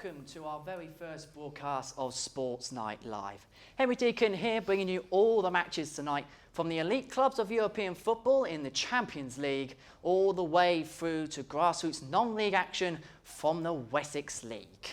welcome to our very first broadcast of Sports Night Live. Henry Deacon here, bringing you all the matches tonight from the elite clubs of European football in the Champions League all the way through to grassroots non-league action from the Wessex League.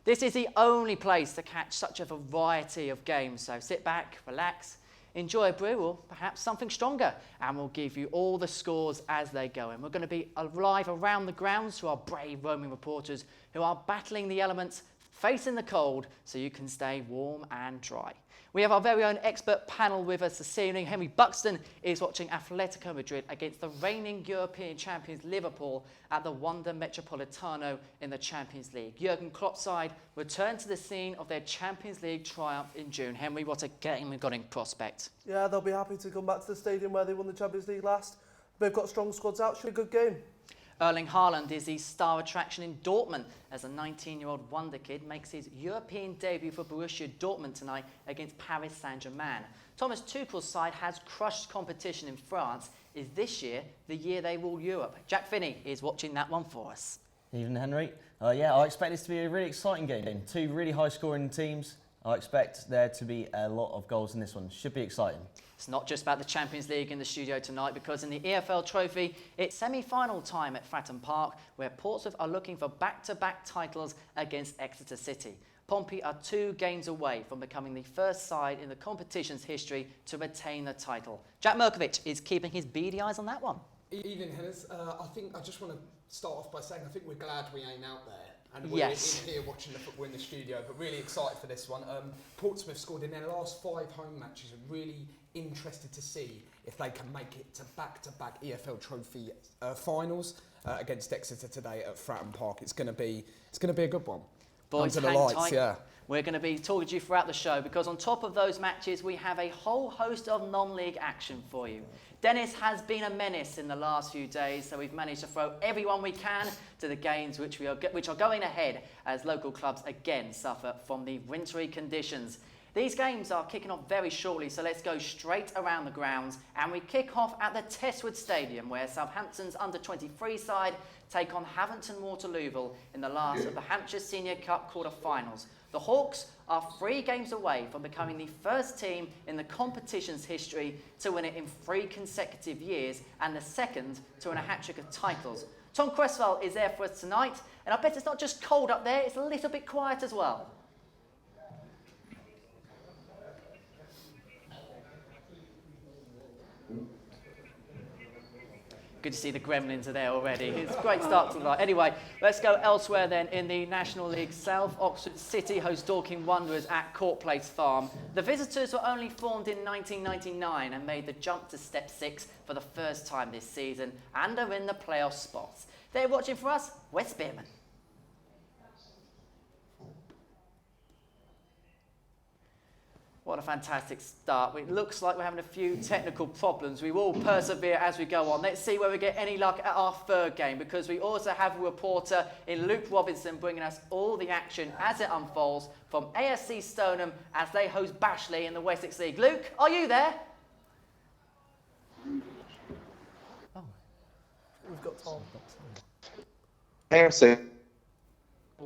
This is the only place to catch such a variety of games, so sit back, relax, enjoy a brew or perhaps something stronger, and we'll give you all the scores as they go. And we're going to be live around the grounds to our brave roaming reporters who are battling the elements, facing the cold, so you can stay warm and dry. We have our very own expert panel with us this evening. Henry Buxton is watching Atletico Madrid against the reigning European champions Liverpool at the Wanda Metropolitano in the Champions League. Jurgen Klopp's side return to the scene of their Champions League triumph in June. Henry, what a game we've got in prospect. Yeah, they'll be happy to come back to the stadium where they won the Champions League last. They've got strong squads out. Should be a good game. Erling Haaland is the star attraction in Dortmund as a 19-year-old wonder kid makes his European debut for Borussia Dortmund tonight against Paris Saint-Germain. Thomas Tuchel's side has crushed competition in France. Is this year the year they rule Europe? Jack Finney is watching that one for us. Evening, Henry. Yeah, I expect this to be a really exciting game. Two really high-scoring teams. I expect there to be a lot of goals in this one. Should be exciting. It's not just about the Champions League in the studio tonight, because in the EFL Trophy, it's semi-final time at Fratton Park, where Portsmouth are looking for back-to-back titles against Exeter City. Pompey are 2 games away from becoming the first side in the competition's history to retain the title. Jack Merkovich is keeping his beady eyes on that one. Evening, Henners. I just want to start off by saying I think we're glad we ain't out there. And we're in here watching the football in the studio, but really excited for this one. Portsmouth scored in their last 5 home matches, and really interested to see if they can make it to back-to-back EFL Trophy finals against Exeter today at Fratton Park. It's going to be a good one. Boys, under the hang lights, tight. yeah. We're going to be talking to you throughout the show, because on top of those matches, we have a whole host of non-league action for you. Dennis has been a menace in the last few days, so we've managed to throw everyone we can to the games which are going ahead as local clubs again suffer from the wintry conditions. These games are kicking off very shortly, so let's go straight around the grounds, and we kick off at the Testwood Stadium, where Southampton's under-23 side take on Havant and Waterlooville in the last of the Hampshire Senior Cup quarter-finals. The Hawks are 3 games away from becoming the first team in the competition's history to win it in 3 consecutive years, and the second to win a hat-trick of titles. Tom Cresswell is there for us tonight, and I bet it's not just cold up there, it's a little bit quiet as well. Good to see the Gremlins are there already. It's a great start to the night. Anyway, let's go elsewhere then in the National League South. Oxford City host Dorking Wanderers at Court Place Farm. The visitors were only formed in 1999 and made the jump to Step 6 for the first time this season and are in the playoff spots. They're watching for us, Wes Spearman. What a fantastic start. It looks like we're having a few technical problems. We will persevere as we go on. Let's see where we get any luck at our third game, because we also have a reporter in Luke Robinson bringing us all the action as it unfolds from ASC Stoneham as they host Bashley in the Wessex League. Luke, are you there? Oh, we've got Tom. Harrison,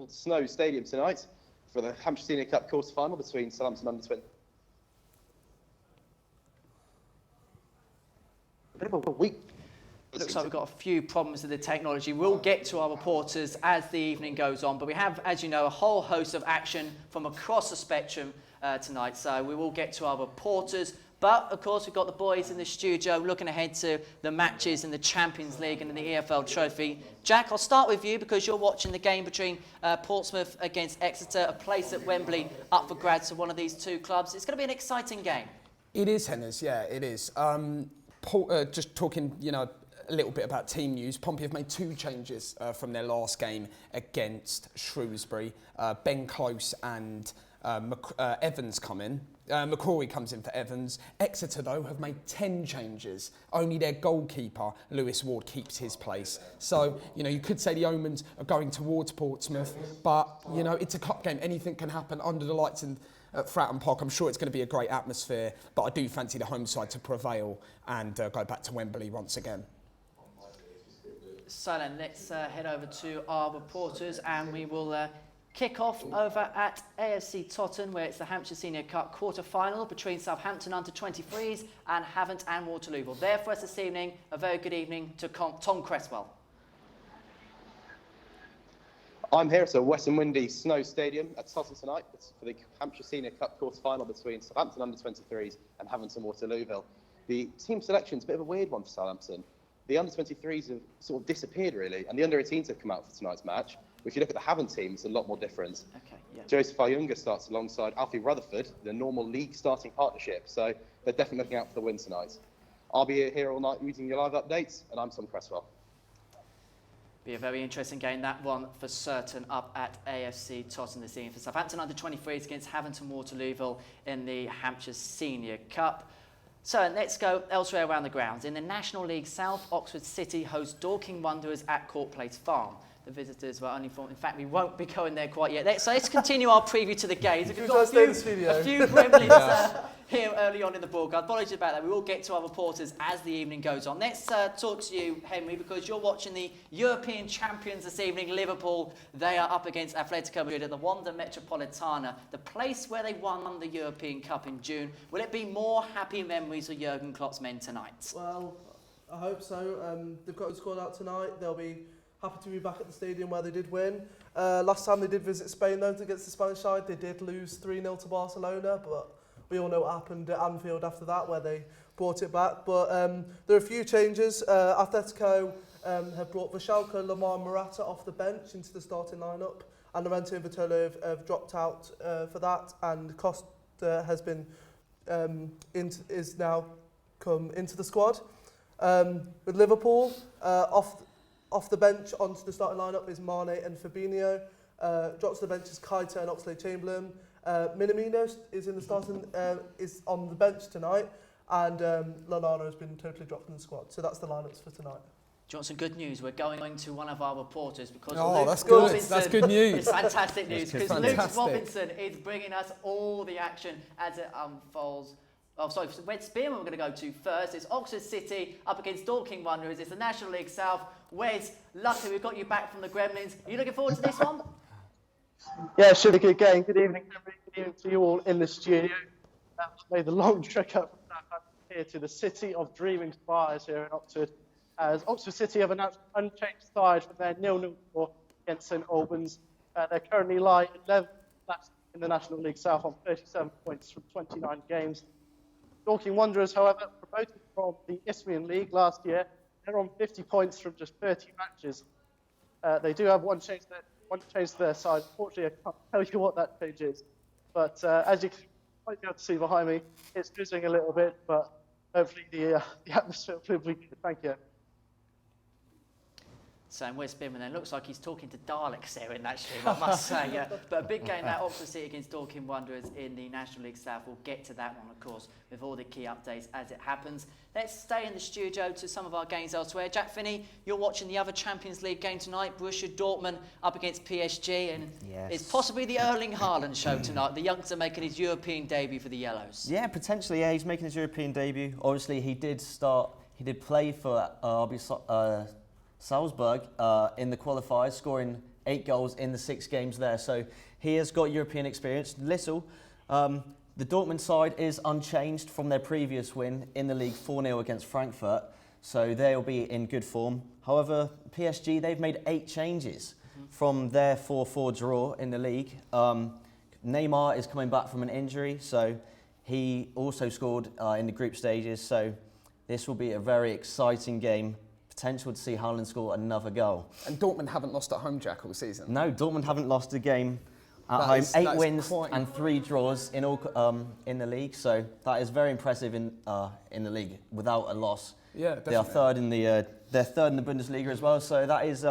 Snow Stadium tonight for the Hampshire Senior Cup quarter final between Southampton under-20. Bit of a week. Looks like we've got a few problems with the technology. We'll get to our reporters as the evening goes on, but we have, as you know, a whole host of action from across the spectrum tonight, so we will get to our reporters. But, of course, we've got the boys in the studio looking ahead to the matches in the Champions League and in the EFL Trophy. Jack, I'll start with you, because you're watching the game between Portsmouth against Exeter, a place at Wembley up for grabs for one of these 2 clubs. It's going to be an exciting game. It is, Henners, yeah, it is. Just talking, a little bit about team news. Pompey have made 2 changes from their last game against Shrewsbury. Ben Close and Evans come in. McCrory comes in for Evans. Exeter, though, have made 10 changes. Only their goalkeeper, Lewis Ward, keeps his place. So, you could say the omens are going towards Portsmouth, but, it's a cup game. Anything can happen under the lights at Fratton Park. I'm sure it's going to be a great atmosphere, but I do fancy the home side to prevail and go back to Wembley once again. So then, let's head over to our reporters, and we will Kick-off over at AFC Totton, where it's the Hampshire Senior Cup quarter-final between Southampton under-23s and Havant and Waterlooville. There for us this evening, a very good evening to Tom Cresswell. I'm here at a wet and windy snow stadium at Totton tonight for the Hampshire Senior Cup quarter-final between Southampton under-23s and Havant and Waterlooville. The team selection's a bit of a weird one for Southampton. The under-23s have sort of disappeared, really, and the under-18s have come out for tonight's match. If you look at the Havant team, it's a lot more different. Okay, yeah. Joseph Ayunga starts alongside Alfie Rutherford, the normal league starting partnership, so they're definitely looking out for the win tonight. I'll be here all night reading your live updates, and I'm Tom Cresswell. Be a very interesting game, that one for certain, up at AFC Totton this evening for Southampton under-23s against Havant and Waterlooville in the Hampshire Senior Cup. So let's go elsewhere around the grounds. In the National League South, Oxford City hosts Dorking Wanderers at Court Place Farm. The visitors were only informed. In fact, we won't be going there quite yet. So let's continue our preview to the games. We've got a few gremlins here early on in the broadcast. Apologies about that. We will get to our reporters as the evening goes on. Let's talk to you, Henry, because you're watching the European champions this evening, Liverpool. They are up against Atletico Madrid at the Wanda Metropolitana, the place where they won the European Cup in June. Will it be more happy memories for Jurgen Klopp's men tonight? Well, I hope so. They've got a squad out tonight. They'll be happy to be back at the stadium where they did win. Last time they did visit Spain, though, against the Spanish side, they did lose 3-0 to Barcelona, but we all know what happened at Anfield after that, where they brought it back. But there are a few changes. Atletico have brought Vishalko, Lamar, Morata off the bench into the starting lineup, and Laurenti and Vitolo have dropped out for that, and Costa has been is now come into the squad. With Liverpool, off the bench onto the starting lineup is Mane and Fabinho. Drops to the bench is Keita and Oxlade-Chamberlain. Minamino is in the starting, is on the bench tonight, and Lallana has been totally dropped from the squad. So that's the lineups for tonight. Do you want some good news? We're going to one of our reporters because Oh, Luke that's good. Robinson, That's good news. It's fantastic news because Luke Fantastic. Robinson is bringing us all the action as it unfolds. Oh, sorry, Wed Spearman we're going to go to first. It's Oxford City up against Dorking Wanderers. It's the National League South. Wes, luckily we've got you back from the Gremlins. Are you looking forward to this one? Yeah, should be a good game. Good evening, everybody. Good evening to you all in the studio. Made the long trek up from Southampton here to the City of Dreaming Spires here in Oxford, as Oxford City have announced an unchanged side from their 0-0 draw against St Albans. They currently lie 11th in the National League South on 37 points from 29 games. Dorking Wanderers, however, promoted from the Isthmian League last year. They're on 50 points from just 30 matches. They do have one change to their side. Unfortunately, I can't tell you what that change is. But as you might be able to see behind me, it's drizzling a little bit, but hopefully the atmosphere will be good. Thank you. So Wes Spearman then looks like he's talking to Daleks there in that stream, I must say. Yeah. But a big game, that Oxford City against Dorking Wanderers in the National League South. We'll get to that one, of course, with all the key updates as it happens. Let's stay in the studio to some of our games elsewhere. Jack Finney, you're watching the other Champions League game tonight. Borussia Dortmund up against PSG, and it's possibly the Erling Haaland show tonight. The youngster making his European debut for the Yellows. Yeah, potentially. Yeah, he's making his European debut. Obviously, he did play for RB Salzburg in the qualifiers, scoring 8 goals in the 6 games there. So he has got European experience. Little. The Dortmund side is unchanged from their previous win in the league 4-0 against Frankfurt. So they'll be in good form. However, PSG, they've made 8 changes from their 4-4 draw in the league. Neymar is coming back from an injury, so he also scored in the group stages. So this will be a very exciting game. Potential to see Haaland score another goal. And Dortmund haven't lost at home, Jack, all season. No, Dortmund haven't lost a game at home. 8 wins and 3 draws in all in the league. So that is very impressive in the league without a loss. Yeah, definitely. They are third in the Bundesliga as well. So that is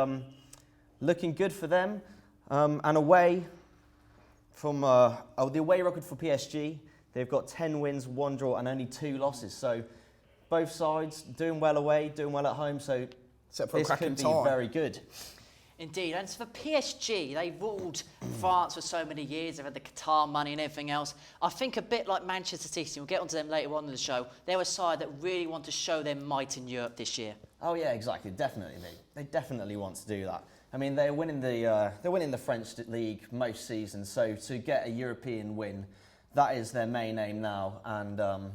looking good for them. And away from the away record for PSG, they've got 10 wins, 1 draw, and only 2 losses. So both sides doing well away, doing well at home, so Except for this could be very good. Indeed, and for PSG, they ruled France for so many years. They've had the Qatar money and everything else. I think a bit like Manchester City, we'll get onto them later on in the show, they're a side that really want to show their might in Europe this year. Oh yeah, exactly, definitely. They definitely want to do that. I mean, they're winning the French league most seasons, so to get a European win, that is their main aim now. And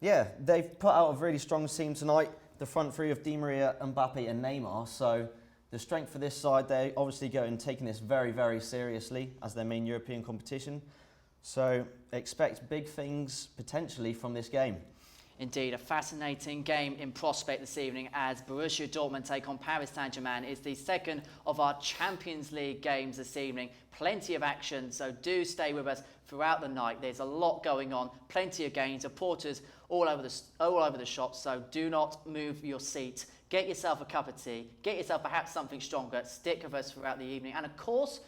yeah, they've put out a really strong team tonight. The front three of Di Maria, Mbappe and Neymar. So the strength for this side, they obviously go and taking this very, very seriously as their main European competition. So expect big things potentially from this game. Indeed, a fascinating game in prospect this evening as Borussia Dortmund take on Paris Saint-Germain. It's the second of our Champions League games this evening. Plenty of action, so do stay with us throughout the night. There's a lot going on, plenty of games, reporters all over the shop, so do not move your seat. Get yourself a cup of tea, get yourself perhaps something stronger, stick with us throughout the evening. And of course,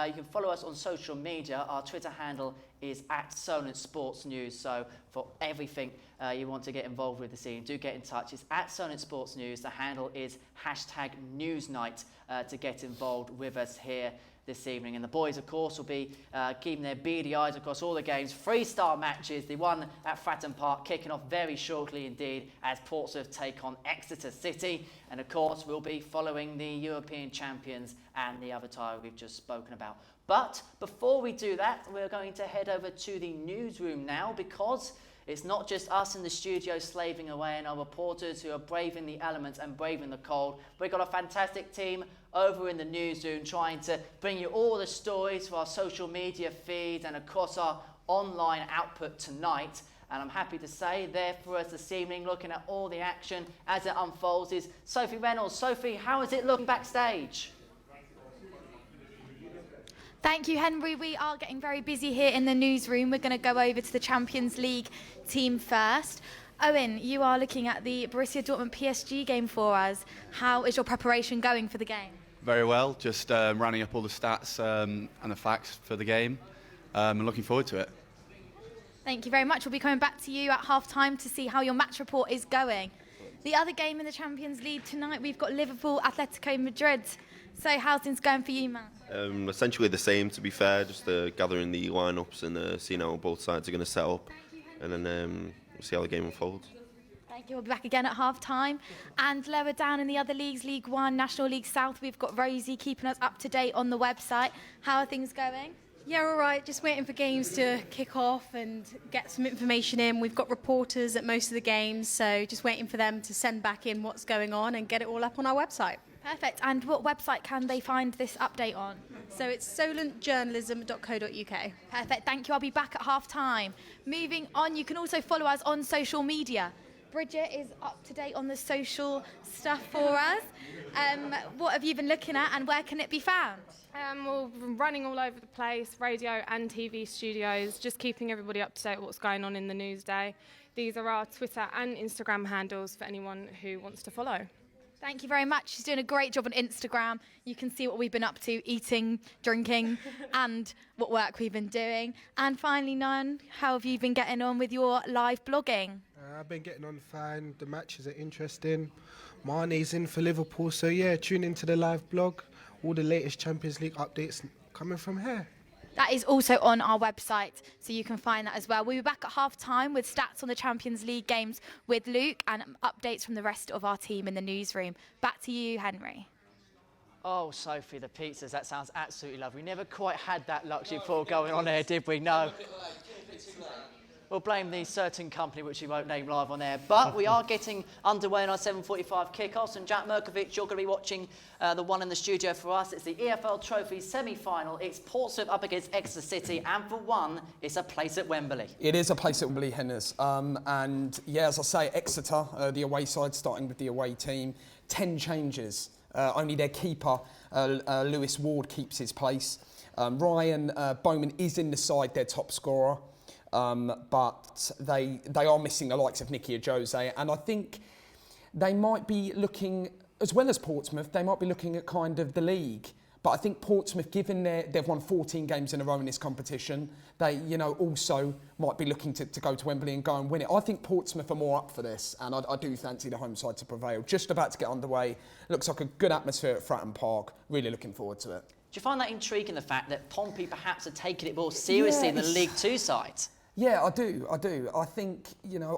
you can follow us on social media. Our Twitter handle is @SolentSportsNews. So for everything you want to get involved with this evening, do get in touch. It's @SolentSportsNews. The handle is #Newsnight to get involved with us here this evening. And the boys, of course, will be keeping their beady eyes across all the games. 3-star matches, the one at Fratton Park kicking off very shortly indeed as Portsmouth take on Exeter City. And of course, we'll be following the European champions and the other title we've just spoken about. But before we do that, we're going to head over to the newsroom now, because it's not just us in the studio slaving away and our reporters who are braving the elements and braving the cold. We've got a fantastic team over in the newsroom trying to bring you all the stories for our social media feeds and across our online output tonight. And I'm happy to say there for us this evening, looking at all the action as it unfolds, is Sophie Reynolds. Sophie, how is it looking backstage? Thank you, Henry. We are getting very busy here in the newsroom. We're going to go over to the Champions League team first. Owen, you are looking at the Borussia Dortmund PSG game for us. How is your preparation going for the game? Very well, just rounding up all the stats and the facts for the game. And looking forward to it. Thank you very much. We'll be coming back to you at half-time to see how your match report is going. The other game in the Champions League tonight, we've got Liverpool, Atletico Madrid. So how's things going for you, Matt? Essentially the same, to be fair, just gathering the lineups and seeing how both sides are going to set up, and then we'll see how the game unfolds. Thank you. We'll be back again at half-time. And lower down in the other leagues, League One, National League South, we've got Rosie keeping us up to date on the website. How are things going? Yeah, all right. Just waiting for games to kick off and get some information in. We've got reporters at most of the games, so just waiting for them to send back in what's going on and get it all up on our website. Perfect. And what website can they find this update on? So it's solentjournalism.co.uk. Perfect. Thank you. I'll be back at half-time. Moving on, you can also follow us on social media. Bridget is up to date on the social stuff for us. What have you been looking at and where can it be found? We're running all over the place, radio and TV studios, just keeping everybody up to date with what's going on in the news day. These are our Twitter and Instagram handles for anyone who wants to follow. Thank you very much. She's doing a great job on Instagram. You can see what we've been up to, eating, drinking, and what work we've been doing. And finally, Nan, how have you been getting on with your live blogging? I've been getting on fine. The matches are interesting. Mane's in for Liverpool, so yeah, tune into the live blog. All the latest Champions League updates coming from here. That is also on our website, so you can find that as well. We'll be back at half-time with stats on the Champions League games with Luke and updates from the rest of our team in the newsroom. Back to you, Henry. Oh, Sophie, the pizzas, that sounds absolutely lovely. We never quite had that luxury before going on air, did we? No. We'll blame the certain company, which we won't name live on air. But we are getting underway in our 7:45 kickoffs. And Jack Merkovich, you're going to be watching the one in the studio for us. It's the EFL Trophy semi-final. It's Portsmouth up against Exeter City. And for one, it's a place at Wembley. It is a place at Wembley, Henners. And yeah, as I say, Exeter, the away side, starting with the away team. 10 changes. Only their keeper, Lewis Ward, keeps his place. Ryan Bowman is in the side, their top scorer. But they are missing the likes of Nicky Ajose, and I think they might be looking, as well as Portsmouth, they might be looking at kind of the league. But I think Portsmouth, given they've won 14 games in a row in this competition, they also might be looking to go to Wembley and go and win it. I think Portsmouth are more up for this, and I do fancy the home side to prevail. Just about to get underway. Looks like a good atmosphere at Fratton Park. Really looking forward to it. Do you find that intriguing, the fact that Pompey perhaps are taking it more seriously than the League Two side? Yeah, I do. I think,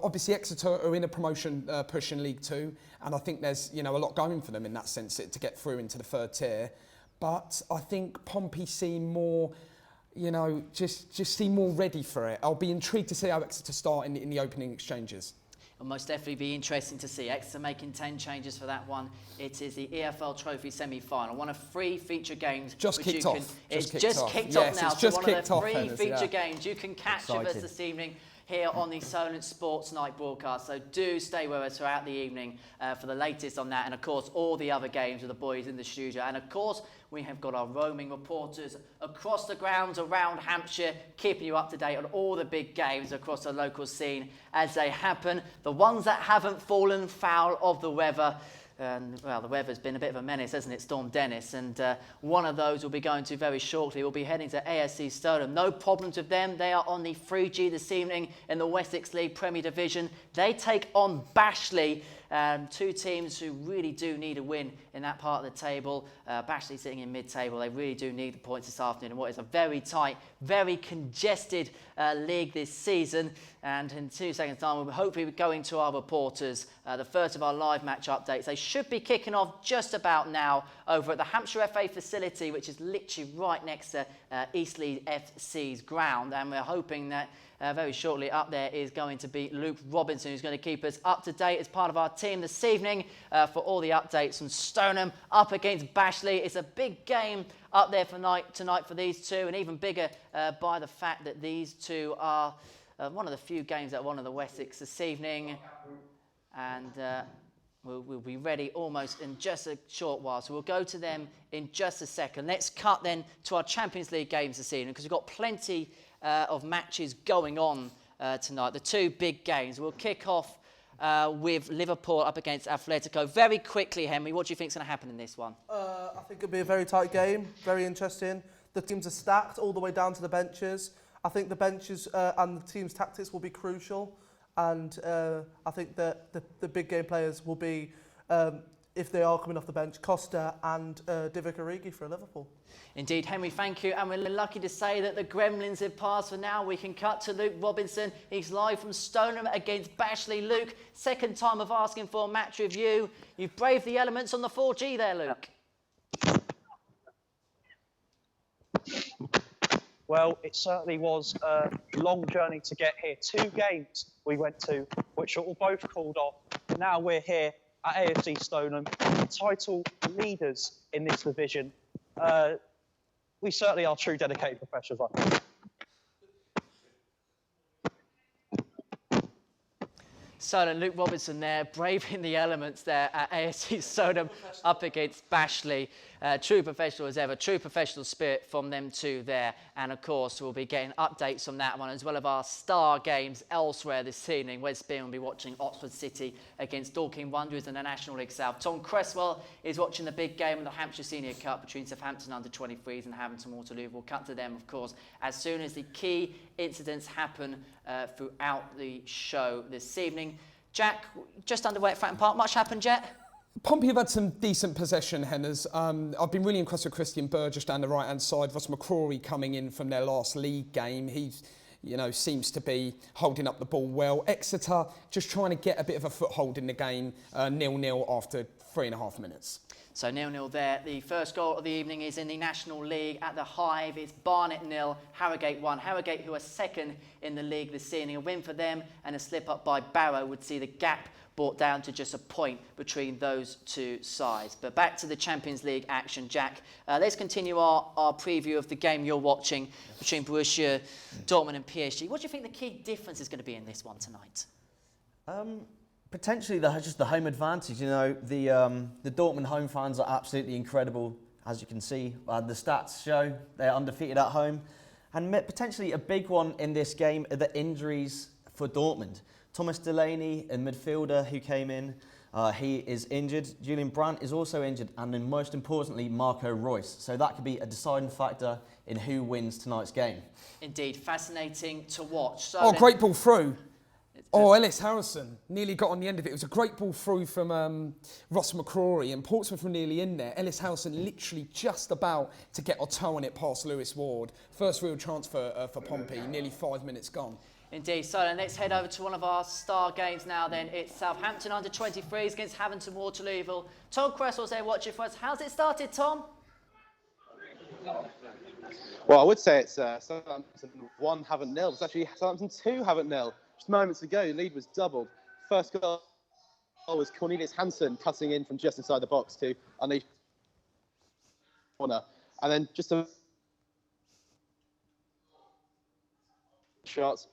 obviously Exeter are in a promotion push in League Two, and I think there's, a lot going for them in that sense to get through into the third tier. But I think Pompey seem more, just seem more ready for it. I'll be intrigued to see how Exeter start in the opening exchanges. It'll most definitely be interesting to see Exeter making 10 changes for that one. It is the EFL Trophy semi-final, one of 3 feature games. Just kicked off. It's just kicked off now. It's just one kicked of off, the 3 Hennes, feature games you can catch with us this evening here on the Solent Sports Night broadcast. So do stay with us throughout the evening for the latest on that, and of course all the other games with the boys in the studio. And of course we have got our roaming reporters across the grounds around Hampshire, keeping you up to date on all the big games across the local scene as they happen. The ones that haven't fallen foul of the weather. Well, the weather's been a bit of a menace, hasn't it, Storm Dennis? And one of those we'll be going to very shortly. We'll be heading to ASC Stoneham. No problems with them. They are on the 3G this evening in the Wessex League Premier Division. They take on Bashley, 2 teams who really do need a win in that part of the table. Bashley sitting in mid-table. They really do need the points this afternoon in what is a very tight, very congested league this season. And in 2 seconds' time, we'll hopefully be going to our reporters. The first of our live match updates. They should be kicking off just about now over at the Hampshire FA facility, which is literally right next to Eastleigh FC's ground. And we're hoping that very shortly up there is going to be Luke Robinson, who's going to keep us up to date as part of our team this evening for all the updates from Stoneham up against Bashley. It's a big game up there tonight for these two, and even bigger by the fact that these two are one of the few games that are one of the Wessex this evening. And we'll be ready almost in just a short while. So we'll go to them in just a second. Let's cut then to our Champions League games this evening, because we've got plenty of matches going on tonight. The 2 big games. We'll kick off with Liverpool up against Atletico. Very quickly, Henry, what do you think is going to happen in this one? I think it'll be a very tight game, very interesting. The teams are stacked all the way down to the benches. I think the benches and the team's tactics will be crucial. And I think that the big game players will be, if they are coming off the bench, Costa and Divock Origi for Liverpool. Indeed, Henry, thank you. And we're lucky to say that the Gremlins have passed for now. We can cut to Luke Robinson. He's live from Stoneham against Bashley. Luke, second time of asking for a match review. You've braved the elements on the 4G there, Luke. Well, it certainly was a long journey to get here. 2 games we went to, which were all both called off. Now we're here at AFC Stoneham, title leaders in this division. We certainly are true dedicated professionals, I think. Stoneham, Luke Robinson there, braving the elements there at ASC Stoneham up against Bashley. True professional as ever, true professional spirit from them two there. And of course, we'll be getting updates on that one as well as our star games elsewhere this evening. West Beam will be watching Oxford City against Dorking Wanderers in the National League South. Tom Cresswell is watching the big game in the Hampshire Senior Cup between Southampton under-23s and Hampton Waterloo. We'll cut to them, of course, as soon as the key incidents happen throughout the show this evening. Jack, just underway at Fratton Park. Much happened yet? Pompey have had some decent possession, Hennes. I've been really impressed with Christian Burgess down the right-hand side. Ross McCrory coming in from their last league game. He's, seems to be holding up the ball well. Exeter just trying to get a bit of a foothold in the game, 0-0 after 3.5 minutes. So 0-0 there. The first goal of the evening is in the National League at the Hive. It's Barnet 0, Harrogate 1. Harrogate, who are second in the league this evening. A win for them and a slip-up by Barrow would see the gap brought down to just a point between those two sides. But back to the Champions League action, Jack. Let's continue our preview of the game you're watching between Borussia Dortmund and PSG. What do you think the key difference is going to be in this one tonight? Potentially just the home advantage. The Dortmund home fans are absolutely incredible, as you can see. The stats show they're undefeated at home. And potentially a big one in this game are the injuries for Dortmund. Thomas Delaney, a midfielder who came in, he is injured. Julian Brandt is also injured. And then most importantly, Marco Reus. So that could be a deciding factor in who wins tonight's game. Indeed, fascinating to watch. So great ball through. Ellis Harrison nearly got on the end of it. It was a great ball through from Ross McCrory, and Portsmouth were nearly in there. Ellis Harrison literally just about to get a toe on it past Lewis Ward. First real chance for Pompey, nearly 5 minutes gone. Indeed. So then let's head over to one of our star games now then. It's Southampton under-23s against Havant Waterlooville. Tom Cresswell's there watching for us. How's it started, Tom? Well, I would say it's Southampton 1, Havant 0. It's actually Southampton 2, Havant 0. Just moments ago, the lead was doubled. First goal was Cornelius Hansen cutting in from just inside the box to unleash corner. And then just a shots.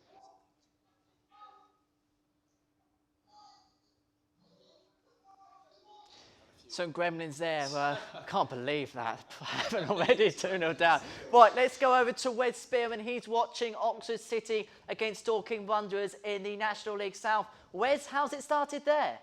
Some gremlins there. I can't believe that. I haven't already 2-0 down. Right, let's go over to Wes Spearman. He's watching Oxford City against Dorking Wanderers in the National League South. Wes, how's it started there?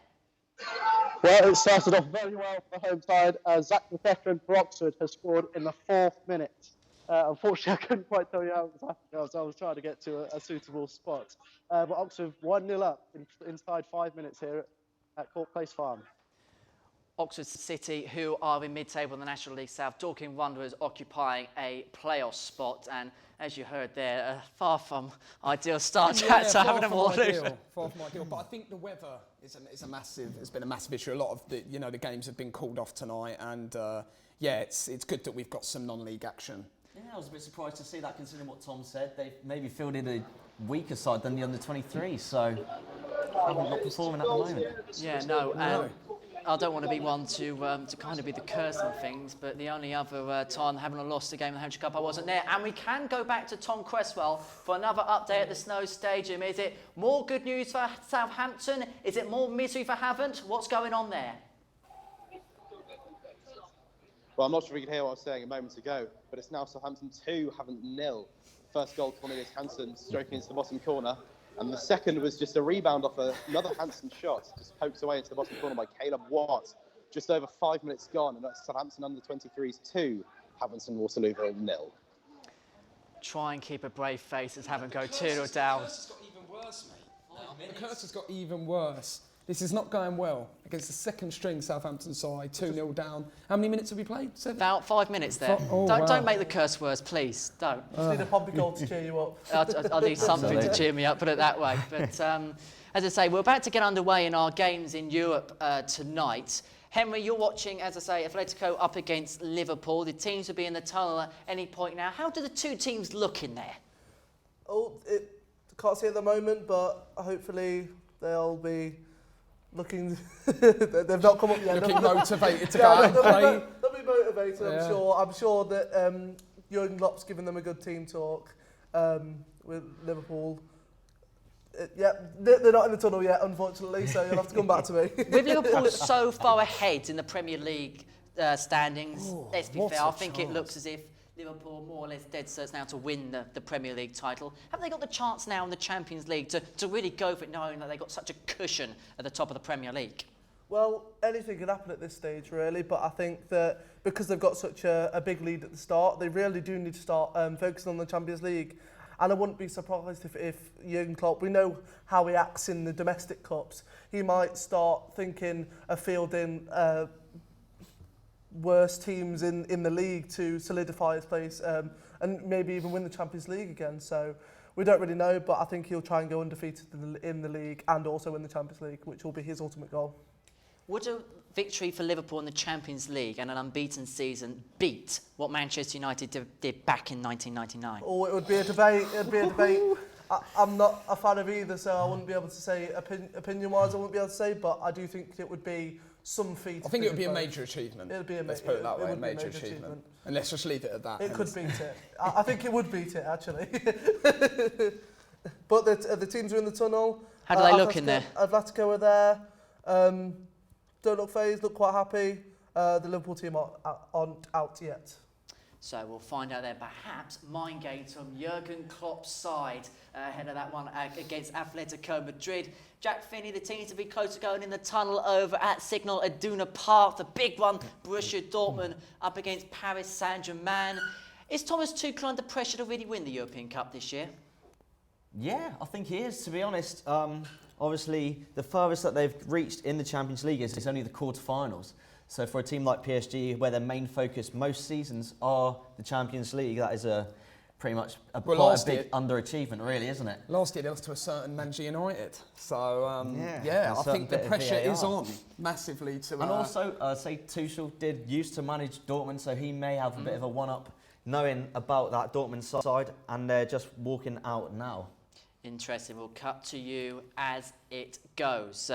Well, it started off very well for the home side. Zach the veteran for Oxford has scored in the 4th minute. Unfortunately, I couldn't quite tell you how it was happening as I was trying to get to a suitable spot. But Oxford 1-0 up inside 5 minutes here at Court Place Farm. Oxford City, who are in mid-table in the National League South, Dorking Wanderers occupying a playoff spot, and as you heard there, far from ideal start to Havant Waterlooville. Far from ideal, but I think the weather is a massive. It's been a massive issue. A lot of the the games have been called off tonight, and it's good that we've got some non-league action. Yeah, I was a bit surprised to see that, considering what Tom said. They've maybe fielded a weaker side than the under-23s, so not performing at the moment. Yeah, no. I don't want to be one to kind of be the curse on things, but the only other time having lost a game in the Hampshire Cup, I wasn't there. And we can go back to Tom Cresswell for another update at the Snow Stadium. Is it more good news for Southampton? Is it more misery for Havant? What's going on there? Well, I'm not sure if you can hear what I was saying a moment ago, but it's now Southampton 2, Havant 0. First goal, Cornelius Hansen stroking into the bottom corner. And the second was just a rebound off another Hansen shot, just poked away into the bottom corner by Caleb Watt. Just over 5 minutes gone, and that's Southampton under-23s 2, Havant Waterlooville 0. Try and keep a brave face as Havant go 2-0 down. The curse has got even worse, mate. The curse has got even worse. This is not going well against the second string Southampton side, 2-0 down. How many minutes have we played? 7? About 5 minutes there. Don't make the curse worse, please. Don't. Just need a poppy goal to cheer you up. I need something to cheer me up, put it that way. But as I say, we're about to get underway in our games in Europe tonight. Henry, you're watching, as I say, Atletico up against Liverpool. The teams will be in the tunnel at any point now. How do the two teams look in there? Can't see at the moment, but hopefully they'll be looking. They've not come up yet. Looking motivated to go out and play. They'll be motivated, Yeah. I'm sure that Jurgen Klopp's given them a good team talk with Liverpool. They're not in the tunnel yet, unfortunately, so you'll have to come back to me. With Liverpool so far ahead in the Premier League standings, let's be fair, I think it looks as if Liverpool more or less dead certs now to win the Premier League title. Have they got the chance now in the Champions League to really go for it, knowing that they've got such a cushion at the top of the Premier League? Well, anything can happen at this stage, really, but I think that because they've got such a big lead at the start, they really do need to start focusing on the Champions League. And I wouldn't be surprised if Jurgen Klopp, we know how he acts in the domestic cups, he might start thinking of fielding worse teams in the league to solidify his place and maybe even win the Champions League again. So we don't really know, but I think he'll try and go undefeated in the league and also win the Champions League, which will be his ultimate goal. Would a victory for Liverpool in the Champions League and an unbeaten season beat what Manchester United did back in 1999? Oh, it would be a debate. It'd be a debate. I'm not a fan of either, so I wouldn't be able to say opinion-wise. I wouldn't be able to say, but I do think it would be some feat. I think it would be a major achievement. It would be Let's put it that way, a major achievement. And let's just leave it at that. It could beat it. I think it would beat it, actually. But the teams are in the tunnel. How do they look in there? Atletico are there. Don't look phased, look quite happy. The Liverpool team aren't out yet. So we'll find out there. Perhaps mind games from Jurgen Klopp's side ahead of that one against Atletico Madrid. Jack Finney, the teams to be close to going in the tunnel over at Signal Iduna Park. The big one, Borussia Dortmund up against Paris Saint-Germain. Is Thomas Tuchel under pressure to really win the European Cup this year? Yeah, I think he is, to be honest. Obviously, the furthest that they've reached in the Champions League is only the quarterfinals. So for a team like PSG, where their main focus most seasons are the Champions League, that is a pretty much Well, quite a last big year- underachievement, really, isn't it? Last year they lost to a certain Manchester United. So, Yeah, I think the bit of pressure is VAR. on massively to... And also, say Tuchel used to manage Dortmund, so he may have a bit of a one-up knowing about that Dortmund side, and they're just walking out now. Interesting. We'll cut to you as it goes.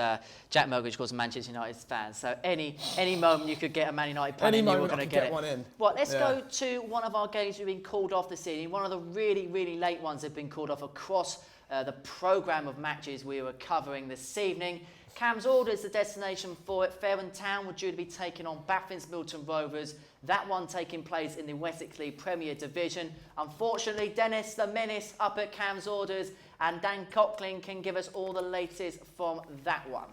Jack Mogridge, of course, a Manchester United fan. So any moment you could get a Man United pun in, you were going to get it. One in. Well, let's go to one of our games we've been called off this evening. One of the really, really late ones have been called off across the programme of matches we were covering this evening. Cam's Order is the destination for it. Fairham Town were due to be taking on Baffin's Milton Rovers. That one taking place in the Wessex League Premier Division. Unfortunately, Dennis the Menace up at Cam's Orders, and Dan Coughlin can give us all the latest from that one.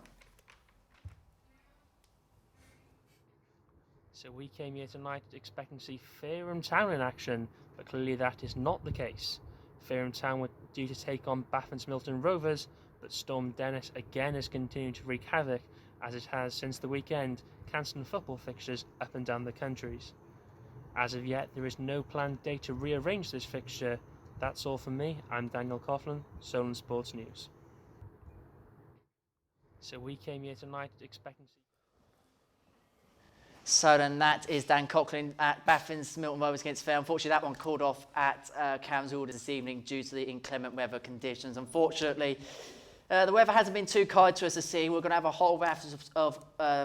So we came here tonight expecting to see Fairham Town in action, but clearly that is not the case. Fairham Town were due to take on Baffin's Milton Rovers, but Storm Dennis again has continued to wreak havoc, as it has since the weekend, cancelling football fixtures up and down the countries. As of yet, there is no planned date to rearrange this fixture. That's all from me. I'm Daniel Coughlin, Solent Sports News. So we came here tonight expecting to see... So then that is Dan Coughlin at Baffin's Milton Rovers against Fair. Unfortunately, that one called off at Cam's Orders this evening due to the inclement weather conditions. Unfortunately, the weather hasn't been too kind to us this evening. We're going to have a whole raft of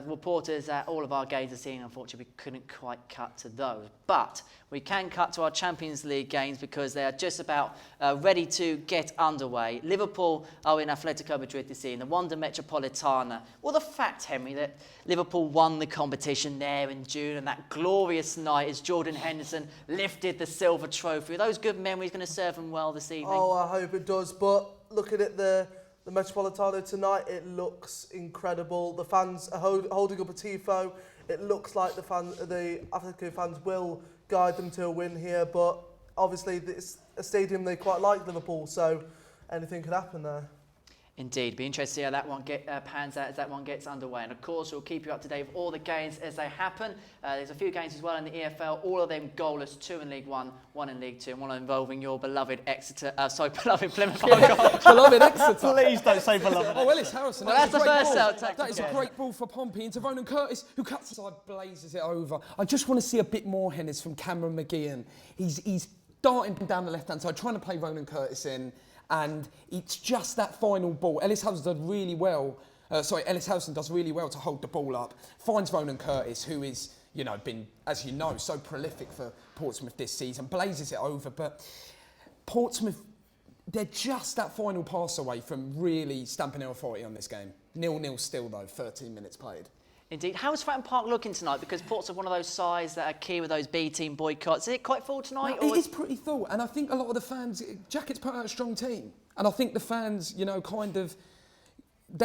reporters at all of our games this evening. Unfortunately, we couldn't quite cut to those. But we can cut to our Champions League games because they are just about ready to get underway. Liverpool are in Atletico Madrid this evening, the Wanda Metropolitana. Well, the fact, Henry, that Liverpool won the competition there in June, and that glorious night as Jordan Henderson lifted the silver trophy. Are those good memories going to serve them well this evening? Oh, I hope it does. But looking at the Metropolitano tonight, it looks incredible. The fans are holding up a tifo. It looks like the Atletico fans will guide them to a win here, but obviously it's a stadium they quite like, Liverpool, so anything could happen there. Indeed, be interested to see how that one pans out as that one gets underway. And of course, we'll keep you up to date with all the games as they happen. There's a few games as well in the EFL, all of them goalless, 2 in League One, 1 in League Two, and one involving your beloved beloved Plymouth. Beloved Exeter. Please don't say beloved. Oh, Ellis Harrison. Well, that's the first out. That is a great ball for Pompey into Ronan Curtis, who cuts aside, blazes it over. I just want to see a bit more, Hennis, from Cameron McGeehan. He's darting down the left-hand side, trying to play Ronan Curtis in. And it's just that final ball. Ellis Harrison does really well to hold the ball up. Finds Ronan Curtis, who is, been, as you know, so prolific for Portsmouth this season. Blazes it over, but Portsmouth, they're just that final pass away from really stamping their authority on this game. 0-0 still, though, 13 minutes played. Indeed. How is Fratton Park looking tonight? Because Portsmouth are one of those sides that are key with those B-team boycotts. Is it quite full tonight? No, it is pretty full. And I think a lot of the fans... Jackets put out a strong team. And I think the fans, they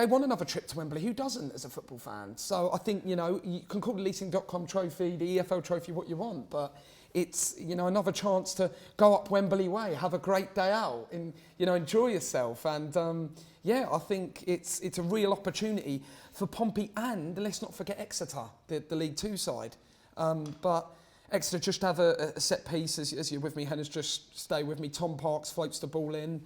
want another trip to Wembley. Who doesn't as a football fan? So I think, you can call the leasing.com trophy, the EFL trophy, what you want. But it's, another chance to go up Wembley way, have a great day out, and, enjoy yourself. And, I think it's a real opportunity for Pompey and, let's not forget, Exeter, the League Two side. But Exeter just have a set piece, as you're with me, Hennis, just stay with me. Tom Parks floats the ball in,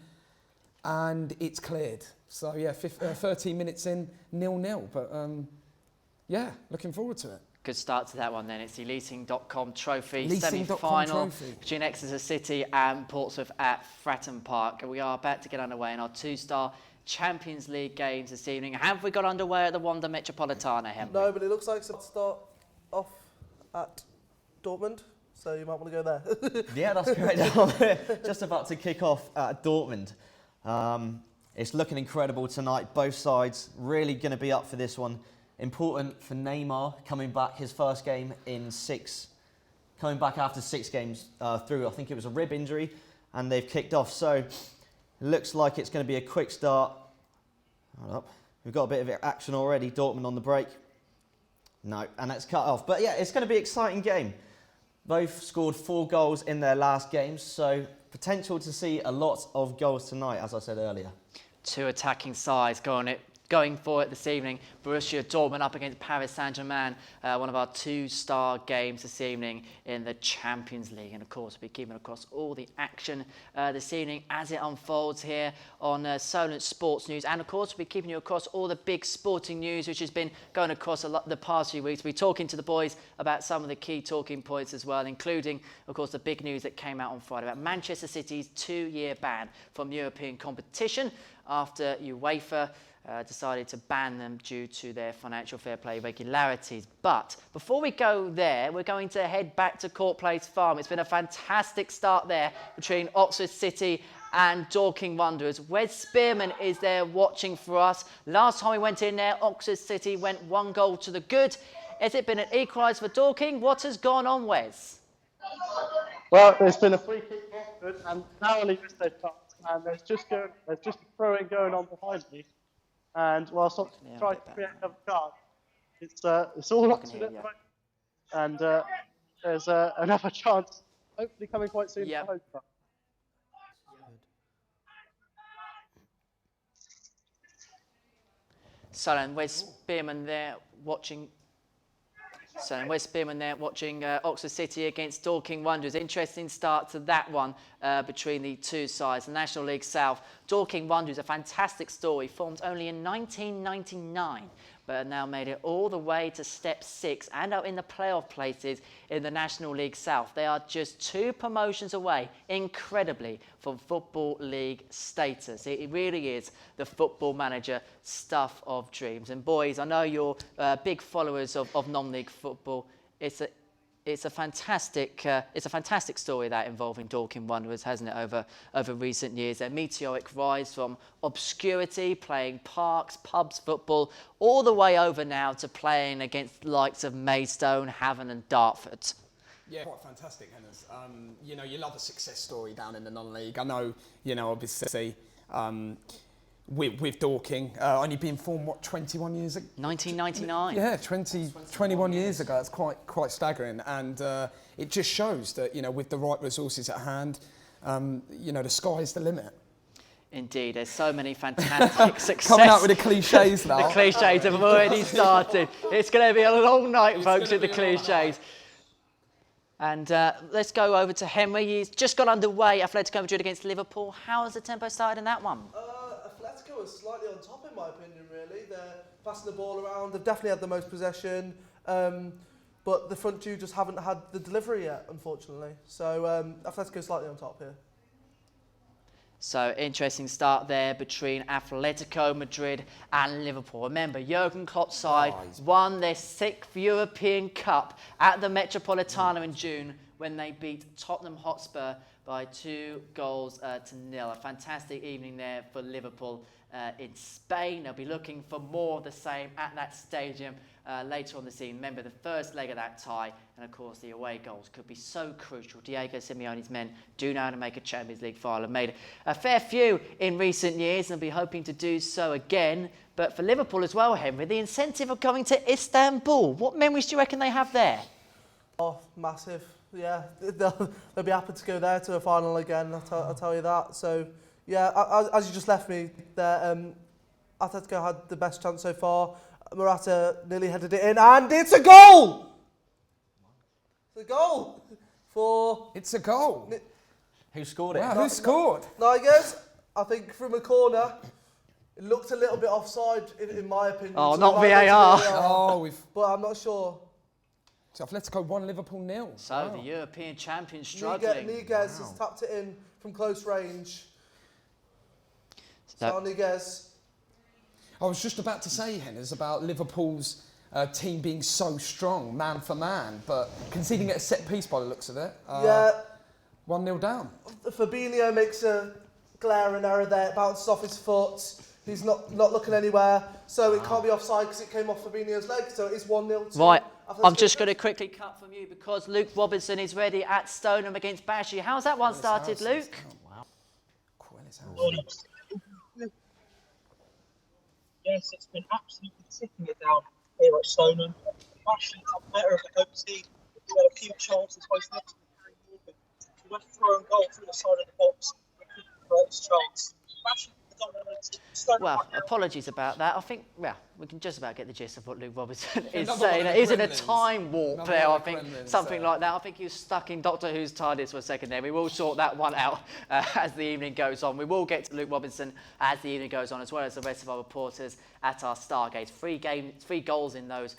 and it's cleared. So, 13 minutes in, 0-0. But, looking forward to it. Good start to that one then. It's the leasing.com trophy Leasing.com semi-final trophy. between Exeter City and Portsmouth at Fratton Park. And we are about to get underway in our 2-star Champions League games this evening. Have we got underway at the Wanda Metropolitana, Henry? No, but it looks like it's to start off at Dortmund, so you might want to go there. Yeah, that's great. Just about to kick off at Dortmund. It's looking incredible tonight. Both sides really going to be up for this one. Important for Neymar coming back, his first game in 6. Coming back after 6 games through, I think it was a rib injury, and they've kicked off. So looks like it's going to be a quick start. Hold up. We've got a bit of action already. Dortmund on the break. No, and that's cut off. But yeah, it's going to be an exciting game. Both scored 4 goals in their last games, so potential to see a lot of goals tonight, as I said earlier. 2 attacking sides going it going for it this evening. Borussia Dortmund up against Paris Saint-Germain, one of our 2-star games this evening in the Champions League. And of course, we'll be keeping across all the action this evening as it unfolds here on Solent Sports News. And of course, we'll be keeping you across all the big sporting news which has been going across the past few weeks. We'll be talking to the boys about some of the key talking points as well, including, of course, the big news that came out on Friday about Manchester City's 2-year ban from European competition after UEFA decided to ban them due to their financial fair play irregularities. But before we go there, we're going to head back to Court Place Farm. It's been a fantastic start there between Oxford City and Dorking Wanderers. Wes Spearman is there watching for us. Last time we went in there, Oxford City went 1 goal to the good. Has it been an equaliser for Dorking? What has gone on, Wes? Well, there's been a free kick for Oxford and narrowly missed their chance. And there's just a throw-in going on behind me. And whilst Oxford tries to create another chance, it's all Oxford at the moment. And there's another chance, hopefully coming quite soon. Yep. For Hooper. So, and Wes Spearman there watching. Oxford City against Dorking Wanderers. Interesting start to that one between the two sides. The National League South. Dorking Wanderers, a fantastic story, formed only in 1999, but have now made it all the way to step 6 and are in the playoff places in the National League South. They are just 2 promotions away, incredibly, from Football League status. It really is the Football Manager stuff of dreams. And boys, I know you're big followers of non-league football. It's a fantastic story that involving Dorking Wanderers, hasn't it, over recent years. Their meteoric rise from obscurity, playing parks, pubs football, all the way over now to playing against the likes of Maidstone, Havant and Dartford. Yeah, quite fantastic, Hennes. You know, you love a success story down in the non-league. I know, you know, obviously, with Dorking, only being formed, 21 years ago? 1999. Yeah, 21 years ago. It's quite staggering. And it just shows that, you know, with the right resources at hand, you know, the sky's the limit. Indeed, there's so many fantastic successes. Coming out with the cliches now. The cliches have already started. It's going to be a long night, folks, with the cliches. And let's go over to Henry. He's just got underway. Atletico Madrid against Liverpool. How has the tempo started in that one? Atletico is slightly on top, in my opinion, really. They're passing the ball around. They've definitely had the most possession. But the front two just haven't had the delivery yet, unfortunately. So Atletico is slightly on top here. So, interesting start there between Atletico Madrid and Liverpool. Remember, Jurgen Klopp's side won their 6th European Cup at the Metropolitano in June when they beat Tottenham Hotspur by 2 goals to 0. A fantastic evening there for Liverpool in Spain. They'll be looking for more of the same at that stadium later on the season. Remember, the first leg of that tie, and of course the away goals could be so crucial. Diego Simeone's men do know how to make a Champions League final. Have made a fair few in recent years and will be hoping to do so again. But for Liverpool as well, Henry, the incentive of going to Istanbul, what memories do you reckon they have there? Oh, massive. Yeah, they'll be happy to go there to a final again, I'll tell you that. So, yeah, as you just left me there, Atletico had the best chance so far. Morata nearly headed it in, and it's a goal! It's a goal! It's a goal? Who scored it? Wow, who scored? Niguez, I think from a corner. It looked a little bit offside, in my opinion. Oh, so not VAR. But I'm not sure. So Atletico 1, Liverpool 0. So the European champions struggling. Niguez has tapped it in from close range. So Niguez. I was just about to say, Hennes, about Liverpool's team being so strong, man for man, but conceding at a set piece by the looks of it. 1-0 down. Fabinho makes a glaring error there. It bounces off his foot. He's not looking anywhere. So it can't be offside because it came off Fabinho's leg. So it is 1-0. Right. I'm just going to quickly cut from you because Luke Robinson is ready at Stoneham against Bashy. How's that one started, Luke? Yes, it's been absolutely ticking it down here at Stoneham. Bashley are better of a home team. We've had a few chances, both not to carry Morgan. He went throw and goal through the side of the box. He couldn't convert his chance. Bashley, the dominant. Stone Well, 1-0. apologies about that. I think, well, we can just about get the gist of what Luke Robinson is Another saying. one of the He's in a gremlins. time warp Another there, one I of the think, gremlins, something like that. I think he was stuck in Doctor Who's TARDIS for a second there. We will sort that one out as the evening goes on. We will get to Luke Robinson as the evening goes on, as well as the rest of our reporters at our Stargates. 3 goals in those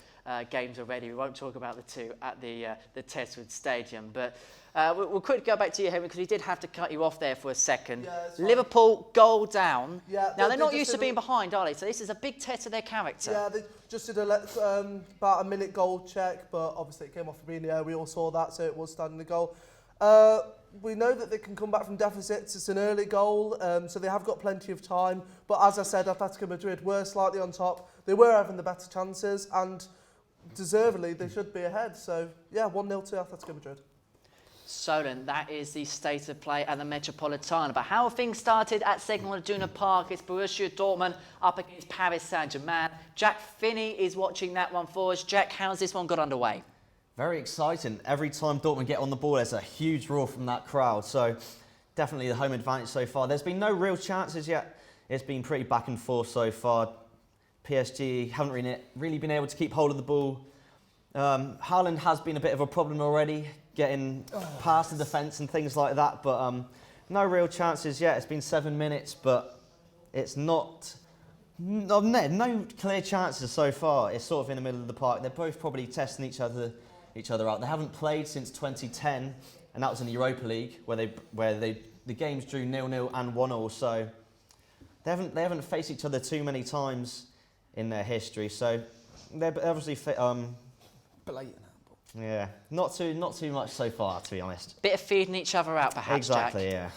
games already. We won't talk about the 2 at the Testwood Stadium, but we'll quickly go back to you, Henry, because we did have to cut you off there for a second. Yeah, it's fine. Liverpool goal down. Yeah, now, they're they not just used to did being behind, are they? So this is a big test of their character. Yeah, they just did about a minute goal check, but obviously it came off Fabinho. We all saw that, so it was standing the goal. We know that they can come back from deficits. It's an early goal, so they have got plenty of time. But as I said, Atletico Madrid were slightly on top. They were having the better chances, and deservedly they should be ahead. So yeah, 1-0 to Atletico Madrid. Solent, that is the state of play at the Metropolitano. But how have things started at Signal Iduna Park? It's Borussia Dortmund up against Paris Saint-Germain. Jack Finney is watching that one for us. Jack, how's this one got underway? Very exciting. Every time Dortmund get on the ball, there's a huge roar from that crowd. So definitely the home advantage so far. There's been no real chances yet. It's been pretty back and forth so far. PSG haven't really been able to keep hold of the ball. Haaland has been a bit of a problem already, getting past the defence and things like that. But no real chances yet. It's been 7 minutes, but it's no clear chances so far. It's sort of in the middle of the park. They're both probably testing each other out. They haven't played since 2010, and that was in the Europa League, where the games drew 0-0 and 1-1. So they haven't faced each other too many times in their history. So they're obviously Blatant. yeah, not too much so far, to be honest. Bit of feeding each other out, perhaps, Exactly, Jack. yeah.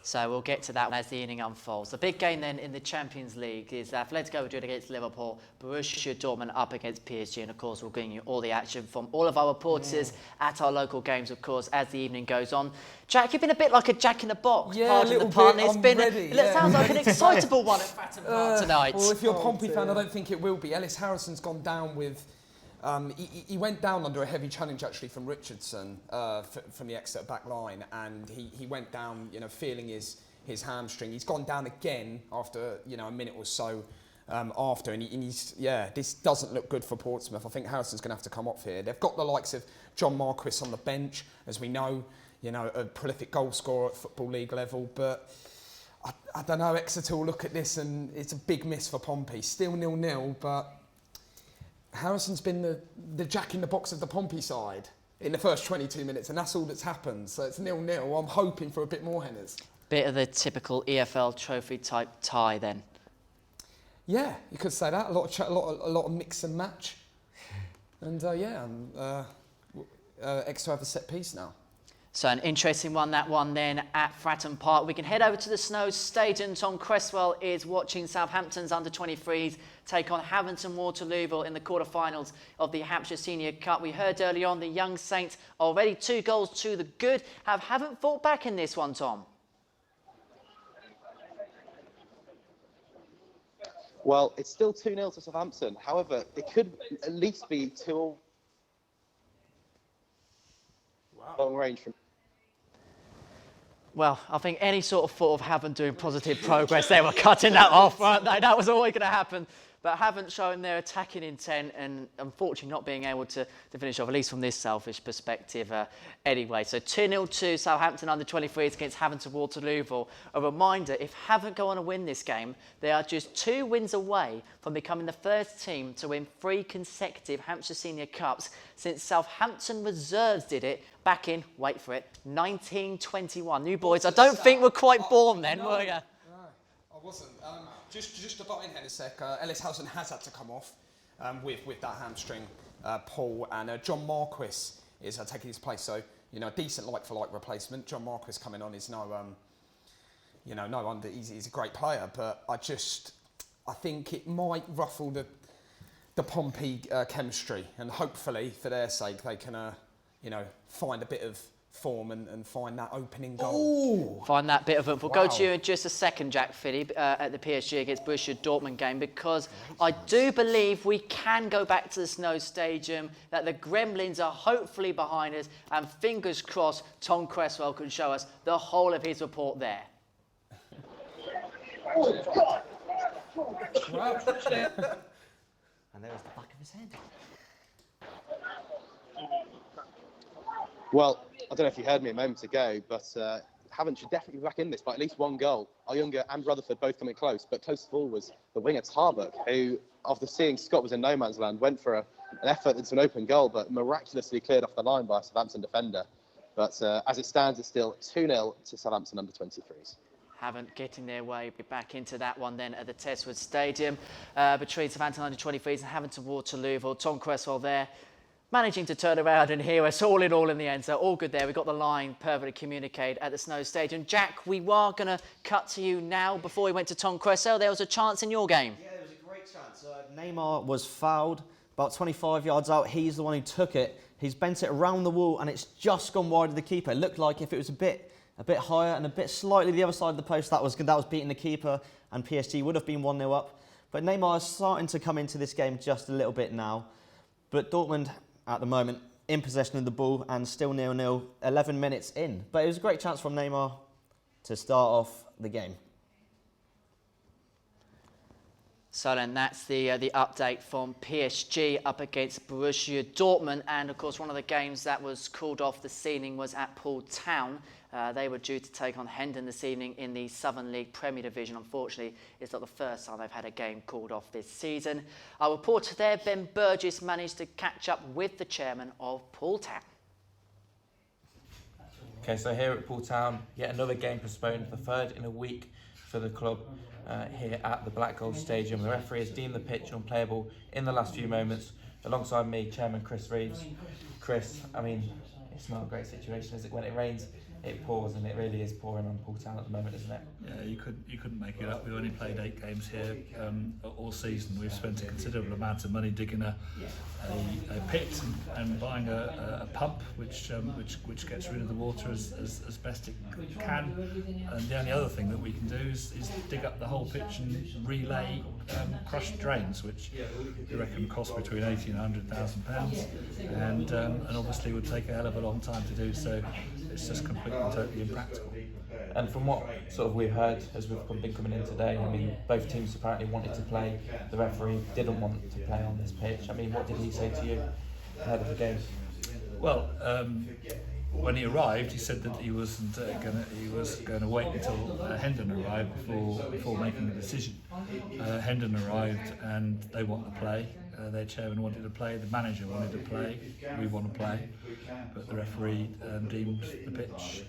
So we'll get to that as the evening unfolds. The big game then in the Champions League is Atletico Madrid against Liverpool, Borussia Dortmund up against PSG, and of course we'll bring you all the action from all of our reporters at our local games, of course, as the evening goes on. Jack, you've been a bit like a jack in the box, pardon the pun. It's been it sounds like an excitable one at Fratton Park tonight. Well, if you're a Pompey fan, I don't think it will be. Ellis Harrison's gone down with... he went down under a heavy challenge actually from Richardson from the Exeter back line, and he went down, feeling his hamstring. He's gone down again after a minute or so after, and this doesn't look good for Portsmouth. I think Harrison's going to have to come off here. They've got the likes of John Marquis on the bench, as we know, a prolific goal scorer at Football League level, but I don't know. Exeter will look at this and it's a big miss for Pompey. Still 0-0, but Harrison's been the jack in the box of the Pompey side in the first 22 minutes, and that's all that's happened. So it's 0-0. I'm hoping for a bit more, Henners. Bit of the typical EFL trophy type tie then. Yeah, you could say that. A lot of mix and match. And Exeter have a set piece now. So an interesting one, that one then at Fratton Park. We can head over to the Snow Stadium. Tom Cresswell is watching Southampton's under-23s take on Hampton Waterlooville in the quarterfinals of the Hampshire Senior Cup. We heard early on the young Saints already 2 goals to the good. Haven't fought back in this one, Tom. Well, it's still 2-0 to Southampton. However, it could at least be 2-0 long range from... Well, I think any sort of thought of Havant doing positive progress, they were cutting that off, weren't they? That was always going to happen. But haven't shown their attacking intent and unfortunately not being able to finish off, at least from this selfish perspective anyway. So 2-0 to Southampton under-23s against Havant Waterlooville. A reminder, if Havant go on to win this game, they are just 2 wins away from becoming the first team to win 3 consecutive Hampshire Senior Cups since Southampton Reserves did it back in, wait for it, 1921. You boys, I don't think were quite born then, were you? No, I wasn't. Just to butt in here a sec, Ellis Harrison has had to come off with that hamstring pull, and John Marquis is taking his place. So, a decent like-for-like replacement. John Marquis coming on is he's a great player, but I think it might ruffle the Pompey chemistry, and hopefully, for their sake, they can, find a bit of form and find that opening goal. Ooh. Find that bit of it. We'll go to you in just a second, Jack Finney, at the PSG against Borussia Dortmund game, because I do believe we can go back to the Snow Stadium, that the Gremlins are hopefully behind us, and fingers crossed Tom Cresswell can show us the whole of his report there. And there was the back of his head. Well, I don't know if you heard me a moment ago, but Havant should definitely be back in this by at least one goal. Oyunga and Rutherford both coming close, but close of all was the winger Tarbuck, who, after seeing Scott was in no man's land, went for an effort into an open goal, but miraculously cleared off the line by a Southampton defender. But as it stands, it's still 2-0 to Southampton under-23s. Havant getting their way back into that one then at the Testwood Stadium between Southampton under-23s and Havant to Waterloo. Tom Cresswell there managing to turn around and hear us all in the end. So all good there. We got the line perfectly communicated at the Snow Stadium. Jack, we are going to cut to you now. Before we went to Tom Cresswell, there was a chance in your game. Yeah, there was a great chance. Neymar was fouled about 25 yards out. He's the one who took it. He's bent it around the wall and it's just gone wide of the keeper. It looked like if it was a bit higher and a bit slightly the other side of the post, that was beating the keeper and PSG would have been 1-0 up. But Neymar is starting to come into this game just a little bit now. But Dortmund at the moment in possession of the ball and still 0-0, 11 minutes in. But it was a great chance from Neymar to start off the game. So then that's the update from PSG up against Borussia Dortmund. And of course, one of the games that was called off this evening was at Poole Town. They were due to take on Hendon this evening in the Southern League Premier Division. Unfortunately, it's not the first time they've had a game called off this season. Our reporter there, Ben Burgess, managed to catch up with the chairman of Poole Town. Okay, so here at Poole Town, yet another game postponed, the third in a week for the club here at the Black Gold Stadium. The referee has deemed the pitch unplayable in the last few moments. Alongside me, Chairman Chris Reeves. Chris, I mean, it's not a great situation, is it? When it rains, it pours, and it really is pouring on Poole Town at the moment, isn't it? Yeah, you couldn't make it up. We've only played 8 games here all season. We've spent a considerable amount of money digging a pit and buying a pump which gets rid of the water as best it can. And the only other thing that we can do is dig up the whole pitch and relay crushed drains, which we reckon cost between £80,000 and £100,000, and obviously would take a hell of a long time to do. So it's just completely and totally impractical. And from what sort of we've heard as we've been coming in today, I mean, both teams apparently wanted to play. The referee didn't want to play on this pitch. I mean, what did he say to you ahead of the game? Well, when he arrived, he said that he was going to wait until Hendon arrived before making a decision. Hendon arrived and they want to play. Their chairman wanted to play, the manager wanted to play, we want to play, but the referee deemed the pitch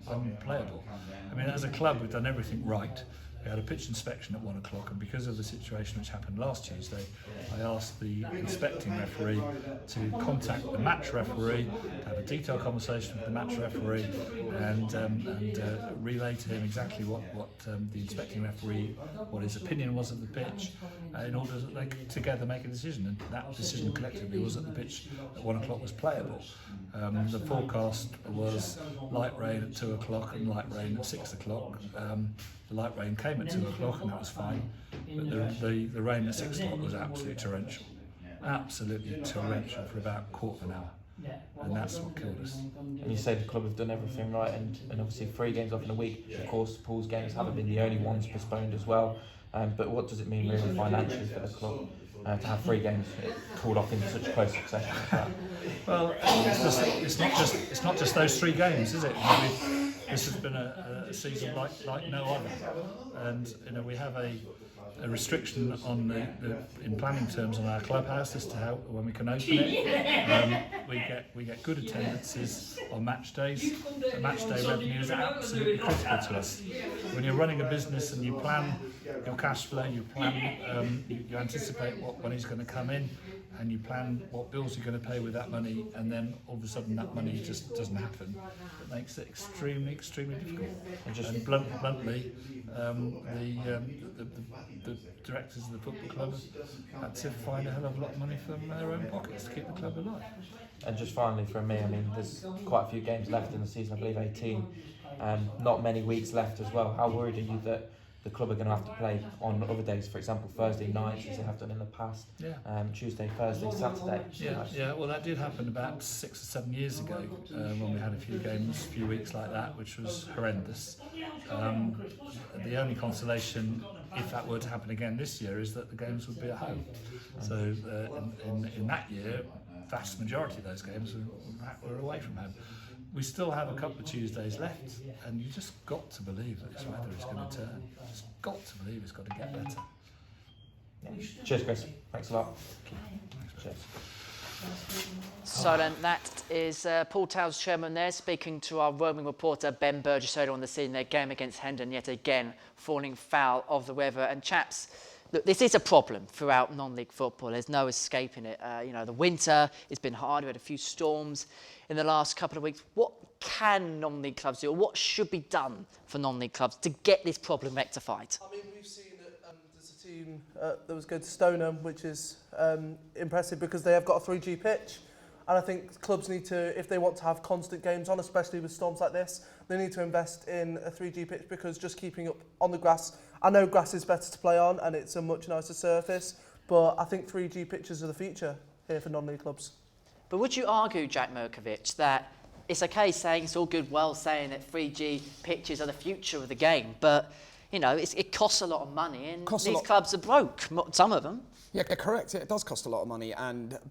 unplayable. I mean, as a club, we've done everything right. We had a pitch inspection at 1 o'clock, and because of the situation which happened last Tuesday, I asked the inspecting referee to contact the match referee, to have a detailed conversation with the match referee, and relay to him exactly what the inspecting referee, what his opinion was of the pitch, in order that they could together make a decision. And that decision collectively was that the pitch at 1 o'clock was playable. The forecast was light rain at 2 o'clock and light rain at 6 o'clock. The light rain came at 2 o'clock and that was fine, but the rain at 6 o'clock was absolutely torrential for about a quarter of an hour, and that's what killed us. And you say the club have done everything right, and obviously 3 games off in a week. Of course, Poole's games haven't been the only ones postponed as well, but what does it mean really financially for the club to have 3 games called off in such close succession as that? Well, it's not just those 3 games, is it? This has been a season like no other, and we have a restriction on the in planning terms on our clubhouse as to how when we can open it. We get good attendances on match days. The match day revenue is absolutely critical to us. When you're running a business and you plan your cash flow, you plan, you anticipate what money's going to come in, and you plan what bills you're going to pay with that money, and then all of a sudden that money just doesn't happen. It makes it extremely difficult. And bluntly, the directors of the football club had to find a hell of a lot of money from their own pockets to keep the club alive. And just finally from me, I mean, there's quite a few games left in the season, I believe 18, and not many weeks left as well. How worried are you that the club are going to have to play on other days, for example Thursday nights as they have done in the past, Tuesday, Thursday, Saturday. Yeah, well that did happen about 6 or 7 years ago when we had a few weeks like that, which was horrendous. The only consolation, if that were to happen again this year, is that the games would be at home. So in that year, vast majority of those games were away from home. We still have a couple of Tuesdays left, and you just got to believe that this weather is going to turn. Just got to believe it's got to get better. Yeah. Cheers, Chris. Thanks a lot. Cheers. So then that is Paul Towns, chairman there, speaking to our roaming reporter Ben Burgess earlier on the scene, their game against Hendon, yet again falling foul of the weather. And chaps, look, this is a problem throughout non-league football. There's no escaping it. The winter has been hard. We had a few storms in the last couple of weeks. What can non-league clubs do, or what should be done for non-league clubs to get this problem rectified? I mean, we've seen that there's a team that was going to Stoneham, which is impressive because they have got a 3G pitch. And I think clubs need to, if they want to have constant games on, especially with storms like this, they need to invest in a 3G pitch, because just keeping up on the grass, I know grass is better to play on and it's a much nicer surface, but I think 3G pitches are the future here for non-league clubs. But would you argue, Jack Mirkovic, that it's okay saying it's all good, well saying that 3G pitches are the future of the game, but it costs a lot of money, and these clubs are broke, some of them. Yeah, correct. It does cost a lot of money,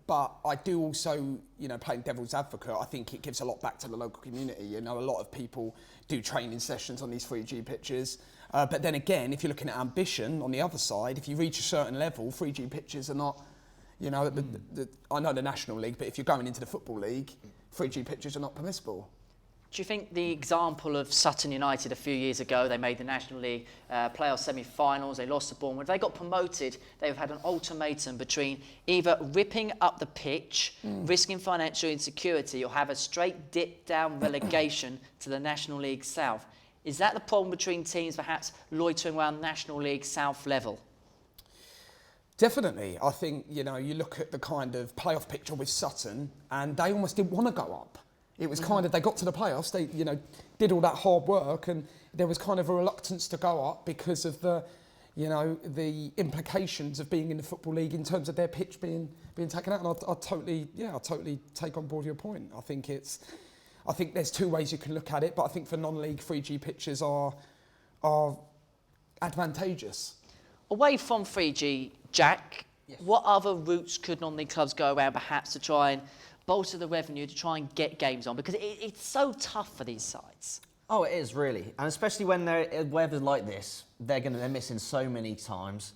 but I do also, playing devil's advocate, I think it gives a lot back to the local community. A lot of people do training sessions on these 3G pitches. But then again, if you're looking at ambition on the other side, if you reach a certain level, 3G pitches are not, I know the National League, but if you're going into the Football League, 3G pitches are not permissible. Do you think the example of Sutton United a few years ago, they made the National League playoff semi-finals, they lost to Bournemouth, they got promoted, they've had an ultimatum between either ripping up the pitch, risking financial insecurity, or have a straight dip down relegation to the National League South. Is that the problem between teams perhaps loitering around National League South level? Definitely. I think, you look at the kind of playoff picture with Sutton, and they almost didn't want to go up. It was kind of, they got to the playoffs, they, did all that hard work, and there was kind of a reluctance to go up because of the, the implications of being in the Football League in terms of their pitch being taken out. And I totally take on board your point. I think there's two ways you can look at it, but I think for non-league 3G pitches are advantageous. Away from 3G, Jack, what other routes could non-league clubs go around perhaps to try and bolster the revenue, to try and get games on? Because it's so tough for these sides. Oh, it is really. And especially when weather's like this, they're missing so many times.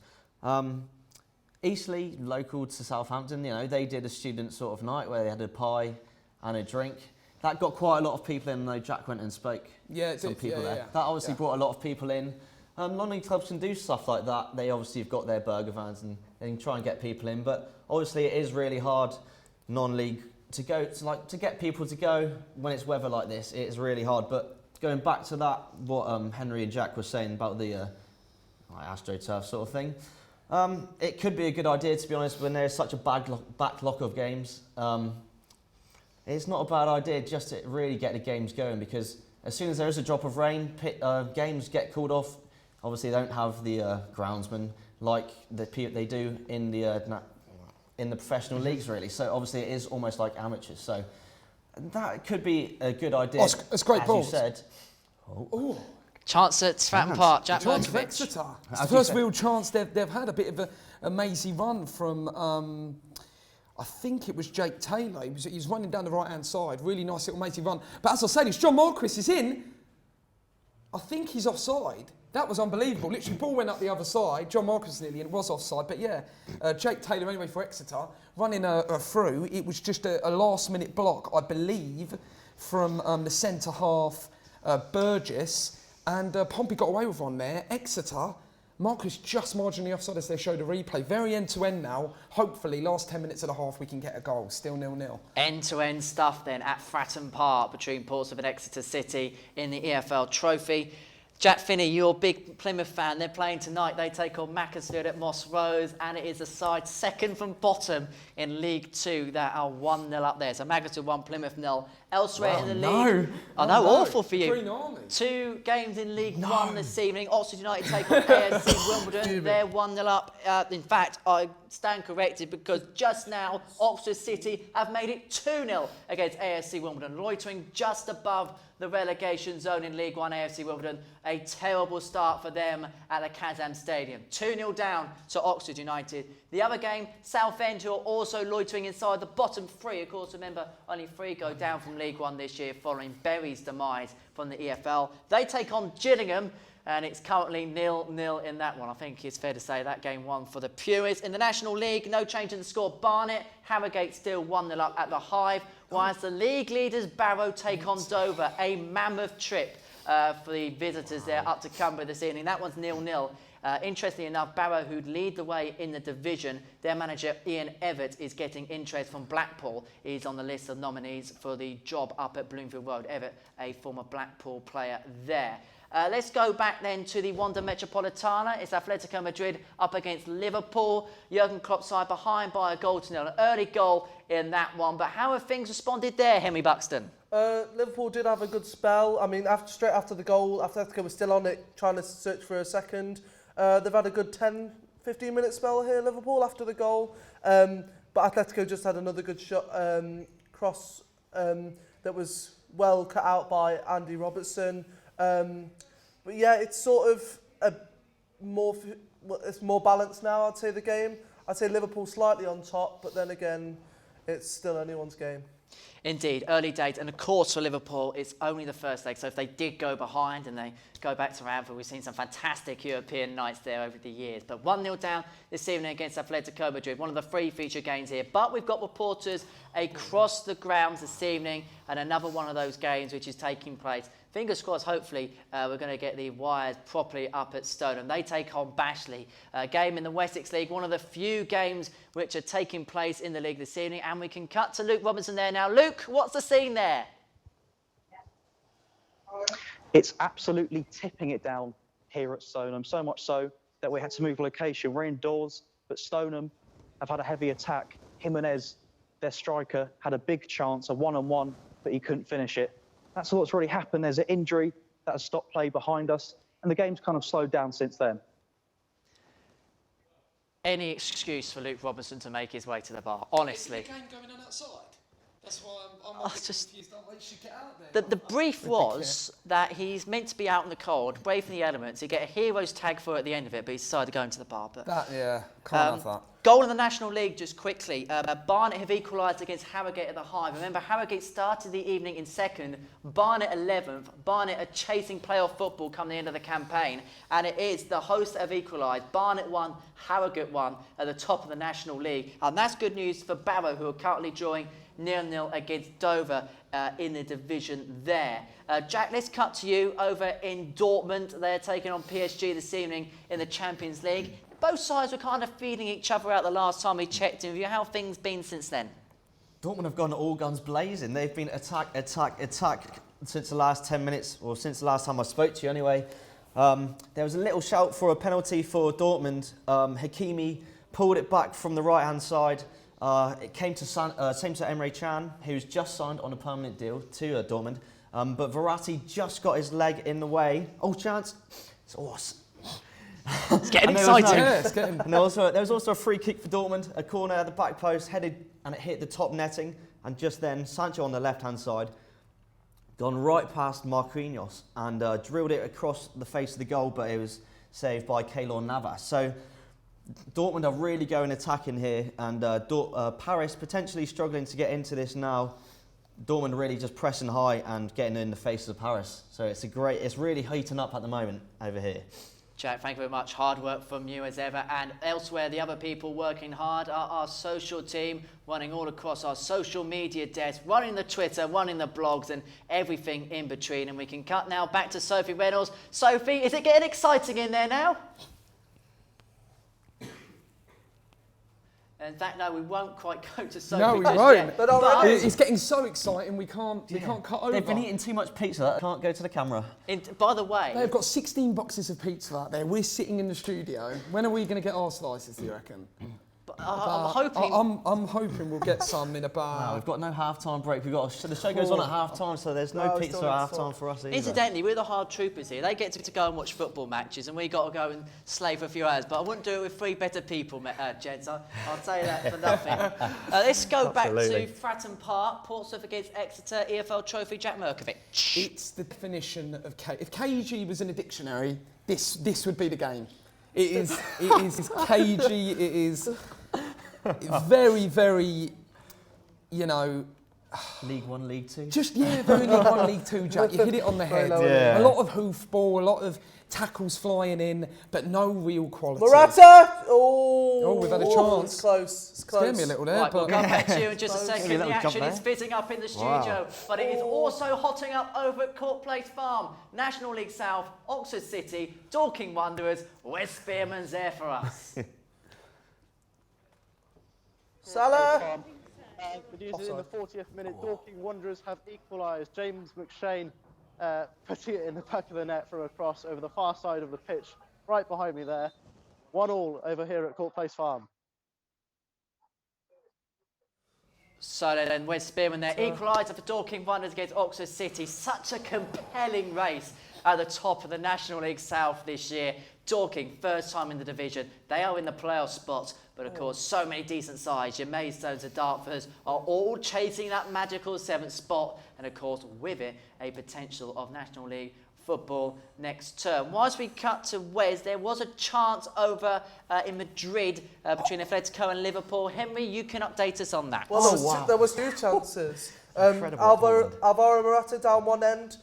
Eastleigh, local to Southampton, they did a student sort of night where they had a pie and a drink. That got quite a lot of people in, though. Jack went and spoke to some people there. Yeah. That obviously brought a lot of people in. Non-league clubs can do stuff like that. They obviously have got their burger vans and they can try and get people in. But obviously it is really hard, non-league, to get people to go when it's weather like this. It is really hard. But going back to that, what Henry and Jack were saying about the AstroTurf sort of thing, it could be a good idea, to be honest, when there's such a backlog of games. It's not a bad idea just to really get the games going, because as soon as there is a drop of rain, games get called off. Obviously, they don't have the groundsmen like they do in the professional leagues, really. So obviously, it is almost like amateurs. So that could be a good idea. It's great balls. As you said. Oh. Chance at Stratton Park, Jack Chance at Exeter. It's the first real chance they've had. A bit of a mazy run from, I think it was Jake Taylor. He was running down the right-hand side. Really nice little mazy run. But as I said, it's John Marquis is in. I think he's offside. That was unbelievable. Literally, ball went up the other side. John Marquis nearly, and it was offside. But yeah, Jake Taylor anyway for Exeter, running through. It was just a last-minute block, I believe, from the centre half, Burgess. And Pompey got away with one there. Exeter, Marcus just marginally offside as they showed a replay. Very end-to-end now. Hopefully, last 10 minutes of the half, we can get a goal. Still 0-0. End-to-end stuff then at Fratton Park between Portsmouth and Exeter City in the EFL Trophy. Jack Finney, you're a big Plymouth fan. They're playing tonight. They take on Macclesfield at Moss Rose, and it is a side second from bottom in League Two that are 1-0 up there. So Macclesfield 1, Plymouth 0. Elsewhere in the league, I know, awful for you. 2 games in League One this evening. Oxford United take on AFC Wimbledon. They're 1-0 up. In fact, I stand corrected because just now Oxford City have made it 2-0 against AFC Wimbledon, loitering just above the relegation zone in League One. AFC Wimbledon, a terrible start for them at the Kazan Stadium. 2-0 down to Oxford United. The other game, Southend, who are also loitering inside the bottom 3. Of course, remember, only 3 go down from League One this year following Bury's demise from the EFL. They take on Gillingham, and it's currently 0-0 in that one. I think it's fair to say that game won for the purists. In the National League, no change in the score. Barnet, Harrogate still 1-0 up at the Hive, whilst the league leaders Barrow take on Dover. A mammoth trip for the visitors there up to Cumbria this evening. That one's 0-0. Interestingly enough, Barrow, who'd lead the way in the division, their manager Ian Evett is getting interest from Blackpool. He's on the list of nominees for the job up at Bloomfield Road. Evett, a former Blackpool player there. Let's go back then to the Wanda Metropolitana. It's Atletico Madrid up against Liverpool. Jurgen Klopp's side behind by a 1-0. An early goal in that one. But how have things responded there, Henry Buxton? Liverpool did have a good spell. I mean, straight after the goal, Atletico was still on it, trying to search for a second. They've had a good 10-15 minute spell here, Liverpool, after the goal. But Atletico just had another good shot, cross that was well cut out by Andy Robertson. But yeah, it's sort of it's more balanced now, I'd say, the game. I'd say Liverpool slightly on top, but then again, it's still anyone's game. Indeed, early days, and of course for Liverpool, it's only the first leg, so if they did go behind and they go back to Anfield, we've seen some fantastic European nights there over the years. But 1-0 down this evening against Atletico Madrid, one of the 3 feature games here. But we've got reporters across the grounds this evening, and another one of those games which is taking place. Fingers crossed, hopefully, we're going to get the wires properly up at Stoneham. They take on Bashley, a game in the Wessex League, one of the few games which are taking place in the league this evening. And we can cut to Luke Robinson there now. Luke, what's the scene there? It's absolutely tipping it down here at Stoneham, so much so that we had to move location. We're indoors, but Stoneham have had a heavy attack. Jimenez, their striker, had a big chance, a one-on-one, but he couldn't finish it. That's what's really happened. There's an injury that has stopped play behind us, and the game's kind of slowed down since then. Any excuse for Luke Robinson to make his way to the bar, honestly. Is the game going on outside? That's why I'm just confused. Why you should get out there. The brief was that he's meant to be out in the cold, braving the elements. You get a hero's tag for it at the end of it, but he decided to go into the bar. But can't have that. Goal in the National League, just quickly. Barnet have equalised against Harrogate at the Hive. Remember, Harrogate started the evening in second, Barnet 11th. Barnet are chasing playoff football come the end of the campaign, and it is the hosts that have equalised. Barnet 1, Harrogate 1 at the top of the National League. And that's good news for Barrow, who are currently drawing 0-0 against Dover in the division there. Jack, let's cut to you over in Dortmund. They're taking on PSG this evening in the Champions League. Both sides were kind of feeding each other out the last time we checked in with you. How have things been since then? Dortmund have gone all guns blazing. They've been attack since the last 10 minutes, or since the last time I spoke to you anyway. There was a little shout for a penalty for Dortmund. Hakimi pulled it back from the right-hand side. It came to Emre Can, who's just signed on a permanent deal to Dortmund. But Verratti just got his leg in the way. Oh, chance. It's awesome. It's getting exciting. And there was also a free kick for Dortmund, a corner at the back post, headed, and it hit the top netting. And just then, Sancho on the left-hand side, gone right past Marquinhos and drilled it across the face of the goal, but it was saved by Keylor Navas. So Dortmund are really going attacking here, and Paris potentially struggling to get into this now. Dortmund really just pressing high and getting in the faces of Paris. So it's really heating up at the moment over here. Jack, thank you very much. Hard work from you as ever. And elsewhere, the other people working hard are our social team, running all across our social media desk, running the Twitter, running the blogs, and everything in between. And we can cut now back to Sophie Reynolds. Sophie, is it getting exciting in there now? In fact, no, we won't quite go to Sophie. No, we just won't. yet. But already- It's getting so exciting, we can't cut over. They've been eating too much pizza. That can't go to the camera. By the way, They've got 16 boxes of pizza out there. We're sitting in the studio. When are we going to get our slices, do you reckon? I'm hoping. I'm hoping we'll get some in about. No, we've got no half-time break. The show goes on at half-time, so there's no pizza at half-time for us either. Incidentally, we're the hard troopers here. They get to go and watch football matches, and we got to go and slave for a few hours. But I wouldn't do it with 3 better people, gents. I'll tell you that for nothing. Let's go back to Fratton Park. Portsmouth against Exeter, EFL Trophy. Jack Merkovic. It's the definition of if KG was in a dictionary, this would be the game. It is cagey. It is very, very, League 1, League 2. Very League 1, League 2, Jack. You hit it on the head. Yeah. A lot of hoofball, a lot of tackles flying in, but no real quality. Morata! Oh, we've had a chance. It's close. It's close. Scared me a little there. Right, but we'll come back to you in just a second. Maybe The that'll action come is back. fizzing up in the studio, but it is also hotting up over at Court Place Farm. National League South, Oxford City, Dorking Wanderers. Wes Spearman's there for us. Salah! Good news in the 40th minute, Dorking Wanderers have equalised. James McShane putting it in the back of the net from across over the far side of the pitch, right behind me there. 1-1 over here at Court Place Farm. So then, Wes Spearman there, equaliser for Dorking Wanderers against Oxford City. Such a compelling race at the top of the National League South this year. Dorking, first time in the division. They are in the playoff spots, but of course, so many decent sides. Your Maidstones and Dartfords are all chasing that magical 7th spot, and of course, with it, a potential of National League football next term. Whilst we cut to Wes, there was a chance over in Madrid between Atletico and Liverpool. Henry, you can update us on that. Well, there was 2 chances. Alvaro Morata down one end.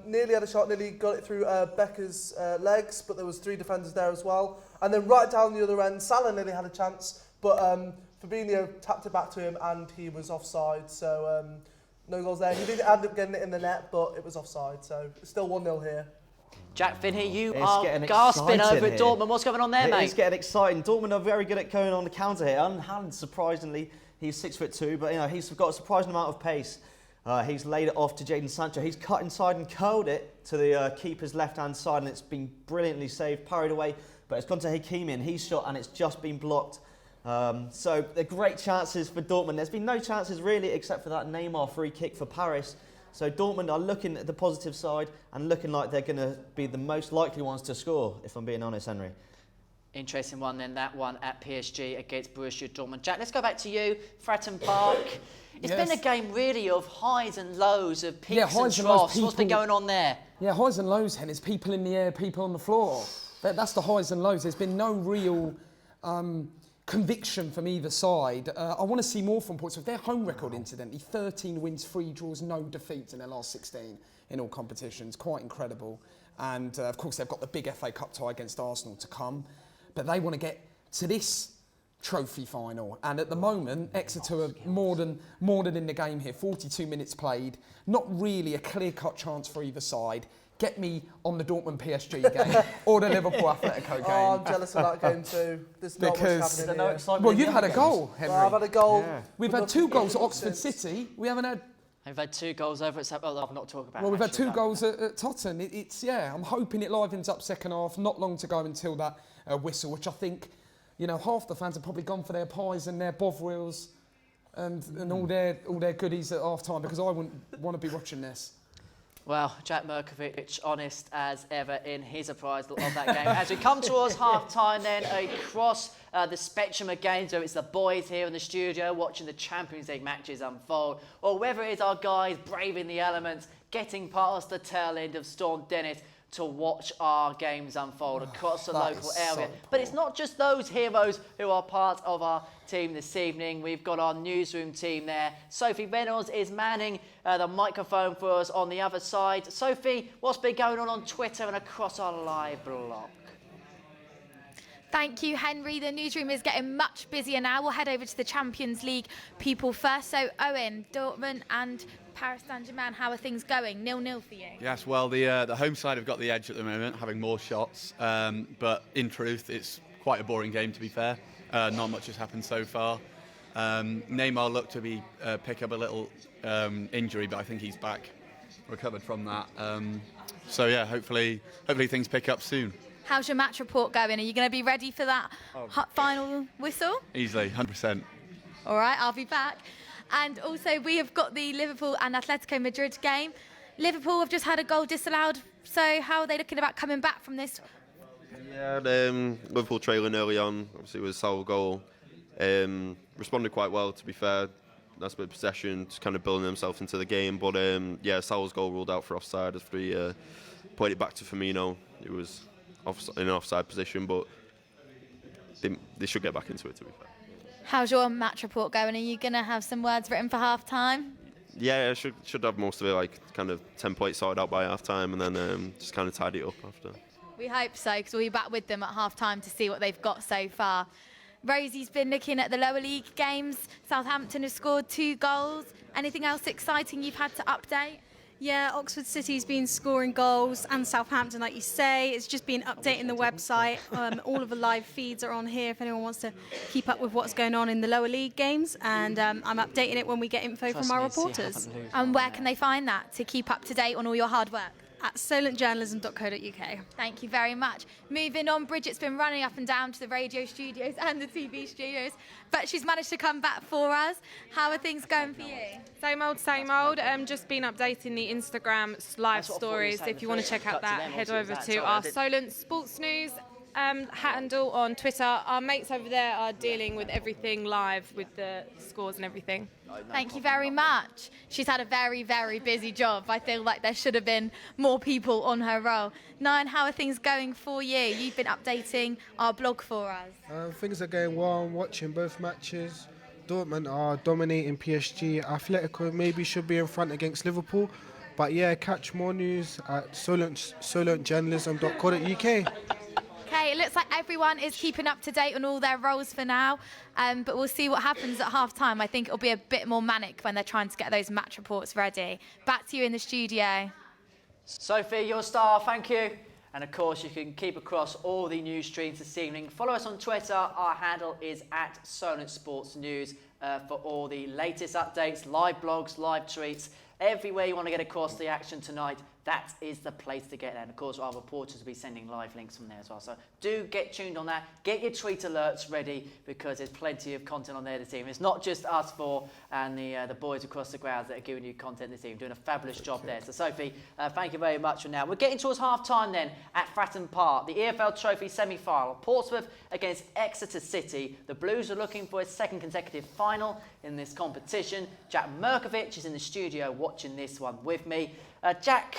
Nearly had a shot, nearly got it through Becker's legs, but there was 3 defenders there as well. And then right down the other end, Salah nearly had a chance, but Fabinho tapped it back to him and he was offside, so no goals there. He did end up getting it in the net, but it was offside, so it's still 1-0 here. Jack Finney, you are gasping over at Dortmund. What's going on there, mate? It's getting exciting. Dortmund are very good at going on the counter here. And surprisingly, he's 6'2", but he's got a surprising amount of pace. He's laid it off to Jadon Sancho. He's cut inside and curled it to the keeper's left-hand side, and it's been brilliantly saved, parried away. But it's gone to Hakimi, and he's shot, and it's just been blocked. So they're great chances for Dortmund. There's been no chances really, except for that Neymar free kick for Paris. So Dortmund are looking at the positive side and looking like they're going to be the most likely ones to score, if I'm being honest, Henry. Interesting one then, that one at PSG against Borussia Dortmund. Jack, let's go back to you, Fratton Park. It's been a game really of highs and lows, of peaks and troughs. What's been going on there? Yeah, highs and lows, Hen. It's people in the air, people on the floor. That's the highs and lows. There's been no real conviction from either side. I want to see more from Portsmouth. Their home record, incidentally, 13 wins, 3 draws, no defeats in their last 16 in all competitions. Quite incredible. And, of course, they've got the big FA Cup tie against Arsenal to come. But they want to get to this trophy final, and at the moment Exeter are more than in the game here. 42 minutes played, not really a clear-cut chance for either side. Get me on the Dortmund PSG game or the Liverpool Atletico game. Oh, I'm jealous of that game too. There's not much happening here. Well, you've had a goal, Henry. Well, I've had a goal. Yeah. We've had 2 goals at Oxford City. We haven't had. We've had 2 goals over at I'll not talk about. Well, we've had 2 goals at Tottenham. I'm hoping it livens up second half. Not long to go until that whistle, which I think, half the fans have probably gone for their pies and their bovrils and all their goodies at half time, because I wouldn't want to be watching this. Well, Jack Merkovic, honest as ever in his appraisal of that game. As we come towards half-time then, across the spectrum of games, whether it's the boys here in the studio watching the Champions League matches unfold, or whether it's our guys braving the elements, getting past the tail end of Storm Dennis to watch our games unfold across the local area. But it's not just those heroes who are part of our team this evening. We've got our newsroom team there. Sophie Reynolds is manning the microphone for us on the other side. Sophie, what's been going on Twitter and across our live blog? Thank you, Henry. The newsroom is getting much busier now. We'll head over to the Champions League people first. So, Owen, Dortmund and Paris Saint-Germain, how are things going? 0-0 for you? Yes, well, the home side have got the edge at the moment, having more shots. But in truth, it's quite a boring game, to be fair. Not much has happened so far. Neymar looked to be pick up a little injury, but I think he's back, recovered from that. So yeah, hopefully things pick up soon. How's your match report going? Are you going to be ready for that final whistle? Easily, 100%. All right, I'll be back. And also, we have got the Liverpool and Atletico Madrid game. Liverpool have just had a goal disallowed. So how are they looking about coming back from this? Yeah, Liverpool trailing early on, obviously with a Saul goal. Responded quite well, to be fair. That's a bit of possession, just kind of building himself into the game. But yeah, Saul's goal ruled out for offside after he played it back to Firmino. It was in an offside position, but they should get back into it, to be fair. How's your match report going? Are you going to have some words written for half-time? Yeah, I should have most of it, like kind of template sorted out by half-time, and then just kind of tidy it up after. We hope so, because we'll be back with them at half-time to see what they've got so far. Rosie's been looking at the lower league games. Southampton has scored 2 goals. Anything else exciting you've had to update? Yeah, Oxford City's been scoring goals, and Southampton, like you say. It's just been updating the website. All of the live feeds are on here if anyone wants to keep up with what's going on in the lower league games. And I'm updating it when we get info from our reporters. And where can they find that to keep up to date on all your hard work? At solentjournalism.co.uk. Thank you very much. Moving on, Bridget's been running up and down to the radio studios and the TV studios, but she's managed to come back for us. How are things going for you? Same old, same old. Just been updating the Instagram live stories. If you want to check out that, head over to our Solent Sports News handle on Twitter. Our mates over there are dealing with everything live with the scores and everything. Thank you very much. She's had a very, very busy job. I feel like there should have been more people on her role. Nyan, how are things going for you? You've been updating our blog for us. Things are going well. I'm watching both matches. Dortmund are dominating PSG. Atletico maybe should be in front against Liverpool. But yeah, catch more news at solentjournalism.co.uk. Okay, it looks like everyone is keeping up to date on all their roles for now, but we'll see what happens at half-time. I think it'll be a bit more manic when they're trying to get those match reports ready. Back to you in the studio. Sophie, your star, thank you. And of course, you can keep across all the news streams this evening. Follow us on Twitter. Our handle is @Solent Sports News for all the latest updates, live blogs, live tweets. Everywhere you want to get across the action tonight, that is the place to get there. And of course, our reporters will be sending live links from there as well. So do get tuned on that. Get your tweet alerts ready, because there's plenty of content on there this evening. It's not just us four and the boys across the grounds that are giving you content this evening, doing a fabulous job there. So Sophie, thank you very much for now. We're getting towards half-time then at Fratton Park. The EFL Trophy semi-final. Portsmouth against Exeter City. The Blues are looking for a second consecutive final in this competition. Jack Merkovich is in the studio watching this one with me. Jack,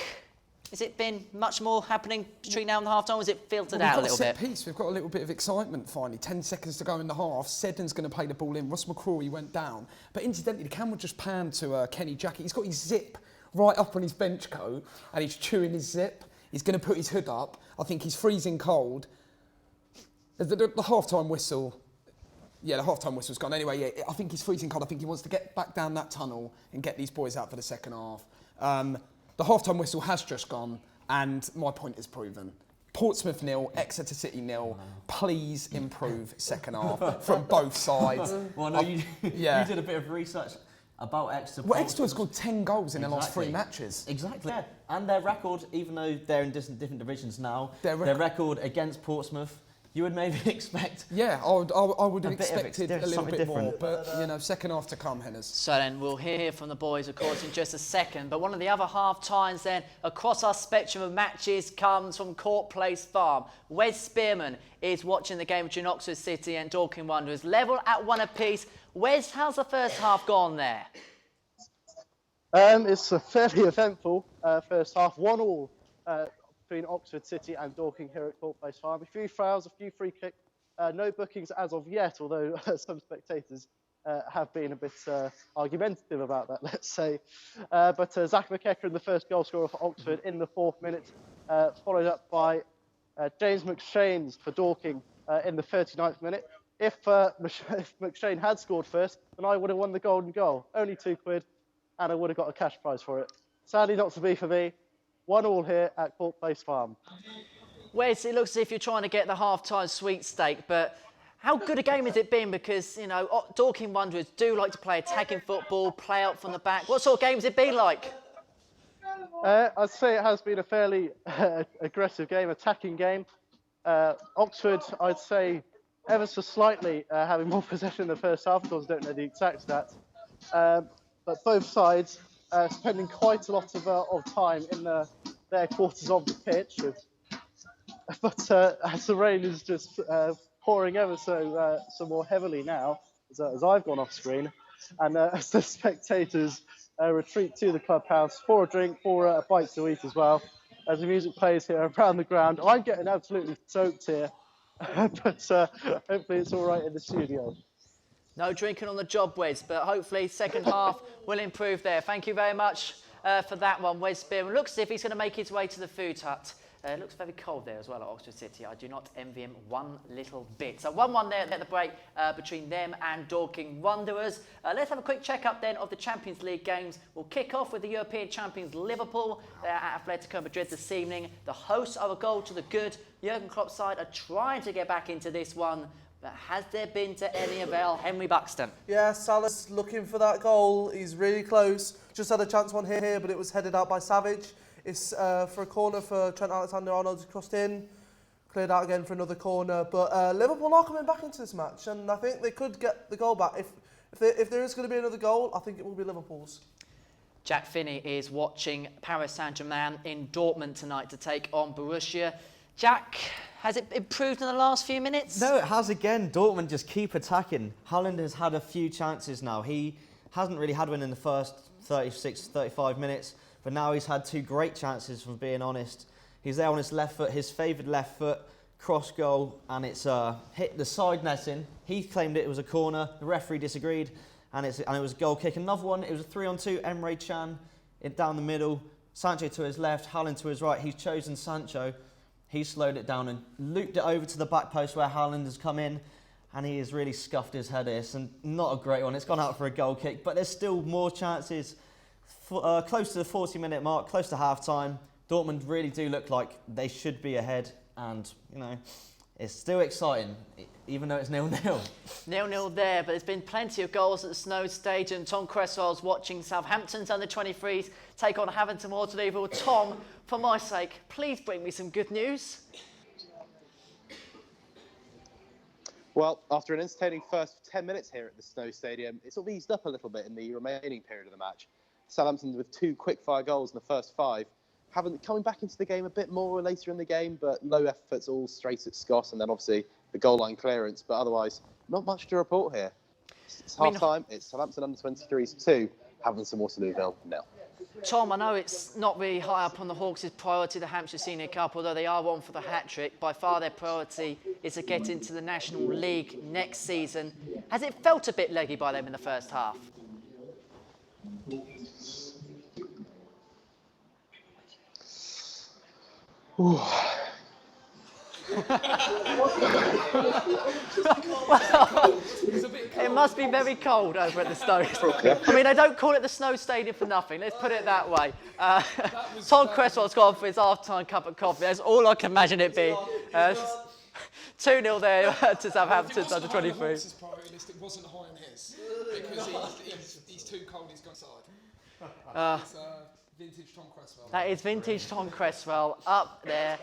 has it been much more happening between now and the half-time? Was it filtered out a little bit? We've got a little bit of excitement finally. 10 seconds to go in the half. Seddon's going to play the ball in. Ross McCrory went down. But incidentally, the camera just panned to Kenny Jackett. He's got his zip right up on his bench coat and he's chewing his zip. He's going to put his hood up. I think he's freezing cold. The half-time whistle... Yeah, the half-time whistle's gone. Anyway, yeah, I think he's freezing cold. I think he wants to get back down that tunnel and get these boys out for the second half. The half-time whistle has just gone, and my point is proven. Portsmouth 0, Exeter City 0. Please improve second half from both sides. Well, no, you did a bit of research about Exeter. Well, Exeter has scored 10 goals in their last 3 matches. Exactly. Yeah. And their record, even though they're in different divisions now, their record against Portsmouth, you would maybe expect. Yeah, I would have expected a little bit more, but you know, second half to come, Henners. So then we'll hear from the boys, of course, in just a second. But one of the other half times then across our spectrum of matches comes from Court Place Farm. Wes Spearman is watching the game between Oxford City and Dorking Wanderers, level at 1 apiece. Wes, how's the first half gone there? It's a fairly eventful first half, 1-1. Between Oxford City and Dorking here at Court Place Farm. A few fouls, a few free kicks, no bookings as of yet, although some spectators have been a bit argumentative about that, let's say. But Zach McEachran, the first goal scorer for Oxford in the 4th minute, followed up by James McShane's for Dorking in the 39th minute. If McShane had scored first, then I would have won the golden goal. Only £2, and I would have got a cash prize for it. Sadly, not to be for me. 1-1 here at Court Place Farm. Wes, it looks as if you're trying to get the half-time sweepstake, but How good a game has it been? Because, you know, Dorking Wanderers do like to play attacking football, play out from the back. What sort of game has it been like? I'd say it has been a fairly aggressive game, attacking game. Oxford, I'd say, ever so slightly having more possession in the first half. Of course, I don't know the exact stats. But both sides spending quite a lot of time in their quarters of the pitch. But as the rain is just pouring ever so more heavily now, as I've gone off screen, and as the spectators retreat to the clubhouse for a drink, for a bite to eat as well, as the music plays here around the ground. I'm getting absolutely soaked here, but hopefully it's all right in the studio. No drinking on the job, Wes, but hopefully second half will improve there. Thank you very much for that one, Wes Spearman. Looks as if he's going to make his way to the food hut. It looks very cold there as well at Oxford City. I do not envy him one little bit. So 1-1 there at the break between them and Dorking Wanderers. Let's have a quick check-up then of the Champions League games. We'll kick off with the European champions Liverpool. They're at Atletico Madrid this evening. The hosts are a goal to the good. Jurgen Klopp's side are trying to get back into this one. But has there been to any avail? Henry Buxton. Yeah, Salah's looking for that goal. He's really close. Just had a chance one here, but it was headed out by Savage. It's for a corner for Trent Alexander-Arnold, who's crossed in. Cleared out again for another corner. But Liverpool are coming back into this match, and I think they could get the goal back. If there is going to be another goal, I think it will be Liverpool's. Jack Finney is watching Paris Saint-Germain in Dortmund tonight to take on Borussia. Jack, has it improved in the last few minutes? No, it has again. Dortmund just keep attacking. Haaland has had a few chances now. He hasn't really had one in the first 36, 35 minutes, but now he's had two great chances, from being honest. He's there on his left foot, his favoured left foot, cross goal, and it's hit the side netting. He claimed it was a corner. The referee disagreed, and it was a goal kick. Another one, it was a 3-on-2, Emre Can down the middle. Sancho to his left, Haaland to his right. He's chosen Sancho. He slowed it down and looped it over to the back post where Haaland has come in, and he has really scuffed his head here. And not a great one. It's gone out for a goal kick, but there's still more chances. Close to the 40-minute mark, close to half-time. Dortmund really do look like they should be ahead, and, you know, it's still exciting, even though it's 0-0. 0-0 there, but there's been plenty of goals at the Snow Stadium. Tom Cresswell's watching Southampton's under-23s take on Haverton Waterloo. Tom, for my sake, please bring me some good news. Well, after an entertaining first 10 minutes here at the Snow Stadium, it's sort of eased up a little bit in the remaining period of the match. Southampton with 2 quick-fire goals in the first 5. Coming back into the game a bit more later in the game, but low efforts all straight at Scott, and then obviously the goal line clearance. But otherwise, not much to report here. It's half-time. It's Southampton under-23s 2, Haverton Waterloo 0. Tom, I know it's not really high up on the Hawks' priority, the Hampshire Senior Cup, although they are on for the hat-trick. By far their priority is to get into the National League next season. Has it felt a bit leggy by them in the first half? Well, it must be very cold over at the Snow. I mean, they don't call it the Snow Stadium for nothing. Let's put it that way. Tom Cresswell's gone for his half-time cup of coffee. That's all I can imagine it being. 2-0 there to Southampton's under-23. His priority list, it wasn't high on his, because he's too cold, he's got side. Vintage Tom Cresswell. That is vintage Tom Cresswell up there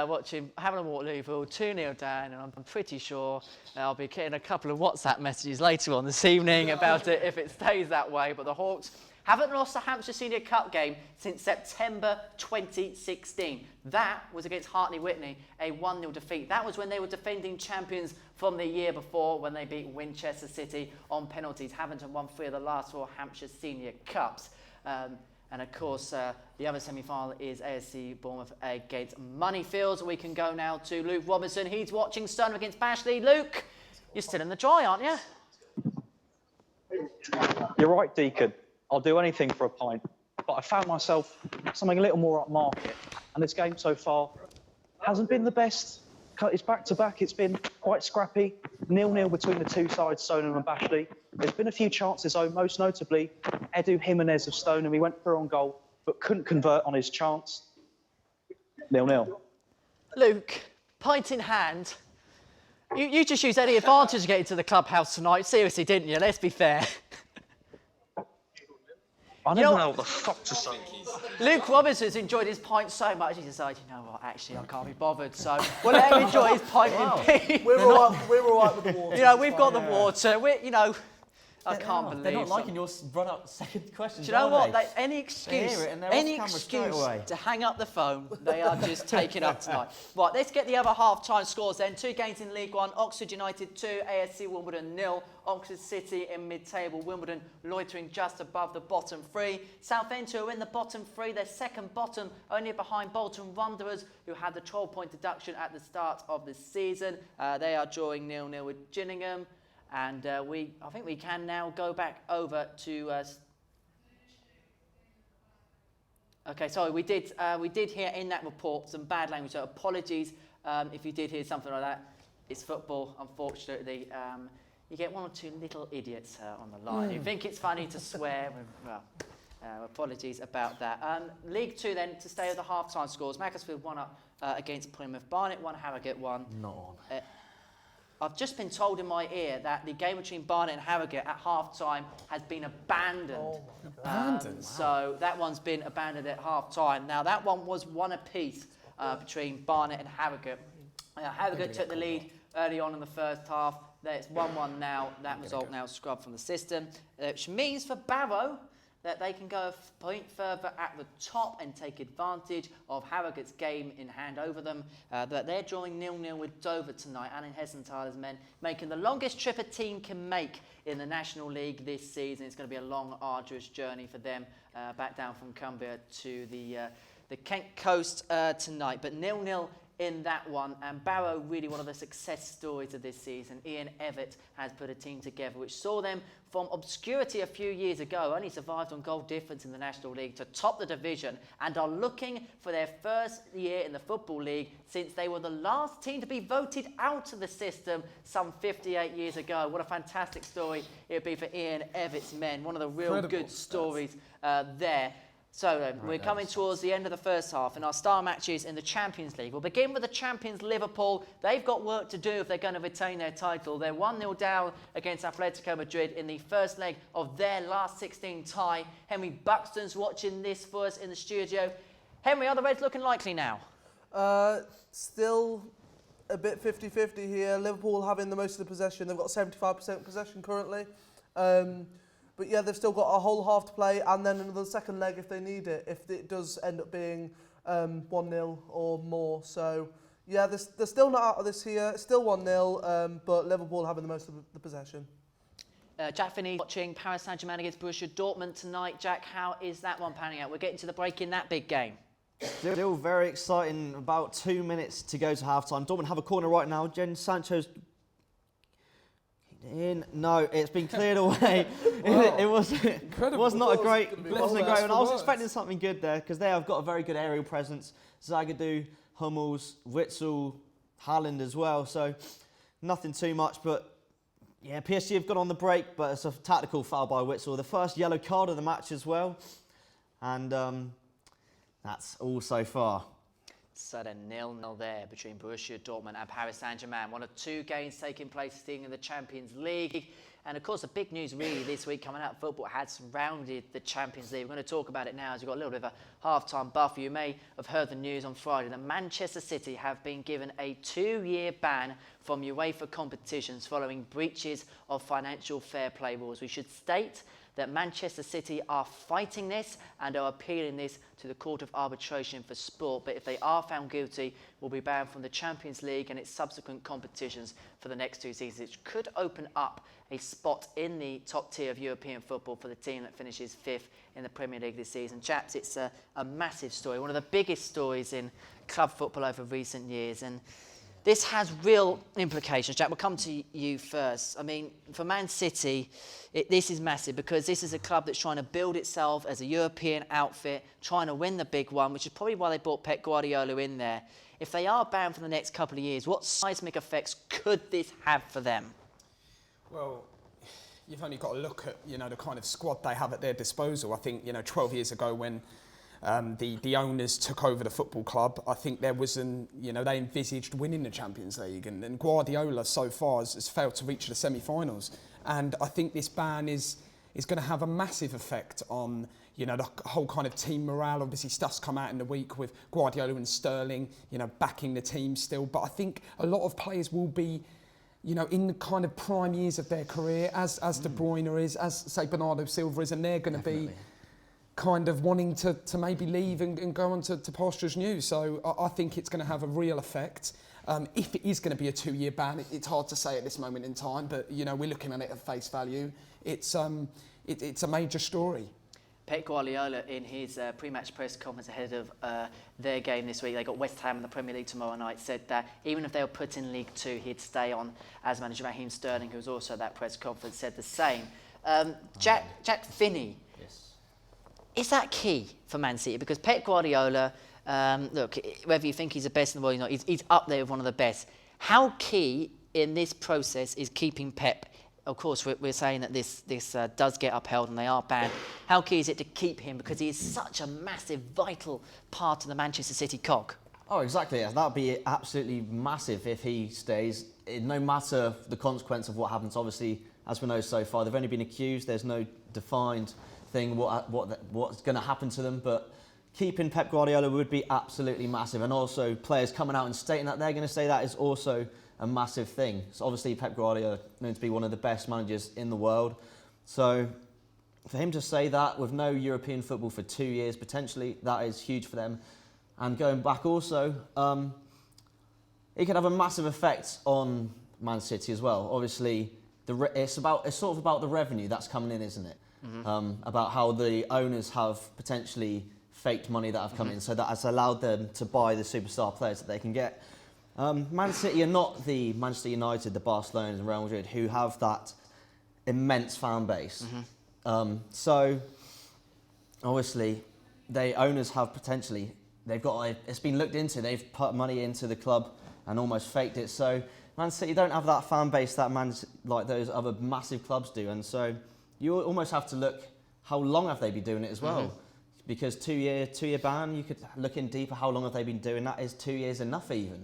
watching Haverton Waterloo 2-0 down, and I'm pretty sure I'll be getting a couple of WhatsApp messages later on this evening about it if it stays that way. But the Hawks haven't lost a Hampshire Senior Cup game since September 2016. That was against Hartley Whitney, a 1-0 defeat. That was when they were defending champions from the year before, when they beat Winchester City on penalties. Haverton won 3 of the last 4 Hampshire Senior Cups. And of course, the other semi-final is ASC Bournemouth against Moneyfields. We can go now to Luke Robinson. He's watching Stoneham against Bashley. Luke, you're still in the dry, aren't you? You're right, Deacon. I'll do anything for a pint. But I found myself something a little more upmarket. And this game so far hasn't been the best. It's back-to-back. It's been quite scrappy. 0-0 between the two sides, Stoneham and Bashley. There's been a few chances, though, most notably Edu Jimenez of Stoneham. He went through on goal, but couldn't convert on his chance. 0-0. Luke, pint in hand, You just used any advantage to get into the clubhouse tonight, seriously, didn't you? Let's be fair. I never know what the fuck to say. Luke Robinson's enjoyed his pint so much, he decided, you know what, actually, I can't be bothered, so we'll let him enjoy his pint in peace. We're all right with the water. You know, we've got the water, I can't believe they're not liking your run-up second question. Do you know what? They? Any excuse Away. to hang up the phone, they are just taking up tonight. Right, let's get the other half-time scores then. 2 games in League One, Oxford United 2, ASC Wimbledon 0, Oxford City in mid-table, Wimbledon loitering just above the bottom 3. Southend, who are in the bottom 3, they're second bottom, only behind Bolton Wanderers, who had the 12-point deduction at the start of the season. They are drawing 0-0 with Gillingham. And I think we can now go back over to. Okay, sorry, we did hear in that report some bad language. So apologies if you did hear something like that. It's football, unfortunately. You get 1 or 2 little idiots on the line who think it's funny to swear. Well, apologies about that. League 2 then, to stay with the half-time scores. Macclesfield 1 up against Plymouth. Barnet 1, Harrogate 1. Not on. I've just been told in my ear that the game between Barnet and Harrogate at half-time has been abandoned. Abandoned? So that one's been abandoned at half-time. Now, that one was 1 apiece between Barnet and Harrogate. Harrogate took the lead early on in the first half. It's 1-1 now. That result now scrubbed from the system, which means for Barrow that they can go a point further at the top and take advantage of Harrogate's game in hand over them. But they're drawing 0-0 with Dover tonight. Alan Hessenthaler's men making the longest trip a team can make in the National League this season. It's going to be a long, arduous journey for them back down from Cumbria to the Kent coast tonight. But 0-0 in that one, and Barrow really one of the success stories of this season. Ian Evatt has put a team together which saw them from obscurity a few years ago, only survived on goal difference in the National League, to top the division, and are looking for their first year in the Football League since they were the last team to be voted out of the system some 58 years ago. What a fantastic story it would be for Ian Evatt's men. One of the real good stories there. So we're coming towards the end of the first half in our star matches in the Champions League. We'll begin with the champions Liverpool. They've got work to do if they're going to retain their title. They're 1-0 down against Atletico Madrid in the first leg of their last 16 tie. Henry Buxton's watching this for us in the studio. Henry, are the Reds looking likely now? Still a bit 50-50 here. Liverpool having the most of the possession. They've got 75% possession currently. But yeah, they've still got a whole half to play, and then another second leg if they need it, if it does end up being 1-0 or more. So yeah, they're still not out of this here. It's still 1-0, but Liverpool having the most of the possession. Jack Finney watching Paris Saint-Germain against Borussia Dortmund tonight. Jack, how is that one panning out? We're getting to the break in that big game. Still very exciting. About 2 minutes to go to half-time. Dortmund have a corner right now. Jen Sancho's in. No, it's been cleared away. Wow. It was not a great. It wasn't a great one. I was expecting something good there because they have got a very good aerial presence. Zagadou, Hummels, Witsel, Haaland as well. So nothing too much, but yeah, PSG have got on the break, but it's a tactical foul by Witsel. The first yellow card of the match as well, and that's all so far. So then 0-0 there between Borussia Dortmund and Paris Saint-Germain. One of 2 games taking place in the Champions League. And of course, the big news really this week coming out of football had surrounded the Champions League. We're going to talk about it now as we've got a little bit of a half-time buffer. You may have heard the news on Friday that Manchester City have been given a 2-year ban from UEFA competitions following breaches of financial fair play rules. We should state that Manchester City are fighting this and are appealing this to the Court of Arbitration for Sport. But if they are found guilty, will be banned from the Champions League and its subsequent competitions for the next 2 seasons, which could open up a spot in the top tier of European football for the team that finishes 5th in the Premier League this season. Chaps, it's a massive story, one of the biggest stories in club football over recent years. And this has real implications. Jack, we'll come to you first. I mean, for Man City, this is massive because this is a club that's trying to build itself as a European outfit, trying to win the big one, which is probably why they brought Pep Guardiola in there. If they are banned for the next couple of years, what seismic effects could this have for them? Well, you've only got to look at, the kind of squad they have at their disposal. I think, 12 years ago when the owners took over the football club, I think there was they envisaged winning the Champions League, and Guardiola so far has failed to reach the semi-finals. And I think this ban is going to have a massive effect on the whole kind of team morale. Obviously, stuff's come out in the week with Guardiola and Sterling, backing the team still. But I think a lot of players will be, in the kind of prime years of their career, as De Bruyne is, as, say, Bernardo Silva is, and they're going to be kind of wanting to maybe leave and go on to pastures new. So I think it's going to have a real effect. If it is going to be a 2-year ban, it's hard to say at this moment in time, but, we're looking at it at face value. It's a major story. Pep Guardiola, in his pre-match press conference ahead of their game this week, they got West Ham in the Premier League tomorrow night, said that even if they were put in League Two, he'd stay on as manager. Raheem Sterling, who was also at that press conference, said the same. Jack Finney, yes. Is that key for Man City? Because Pep Guardiola, look, whether you think he's the best in the world or not, he's up there with one of the best. How key in this process is keeping Pep? Of course, we're saying that this does get upheld and they are banned. How key is it to keep him? Because he is such a massive, vital part of the Manchester City cog. Oh, exactly. That would be absolutely massive if he stays. No matter the consequence of what happens, obviously, as we know so far, they've only been accused. There's no defined thing what's going to happen to them. But keeping Pep Guardiola would be absolutely massive. And also players coming out and stating that they're going to say that is also a massive thing. So obviously Pep Guardiola known to be one of the best managers in the world. So for him to say that with no European football for 2 years, potentially, that is huge for them. And going back also, it could have a massive effect on Man City as well. Obviously, it's sort of about the revenue that's coming in, isn't it? Mm-hmm. About how the owners have potentially faked money that have come in, so that has allowed them to buy the superstar players that they can get. Man City are not the Manchester United, the Barcelona and Real Madrid, who have that immense fan base. Mm-hmm. So, obviously, owners have potentially, it's been looked into, they've put money into the club and almost faked it. So, Man City don't have that fan base that like those other massive clubs do. And so, you almost have to look, how long have they been doing it as well? Mm-hmm. Because 2-year ban, you could look in deeper, how long have they been doing that? Is 2 years enough even?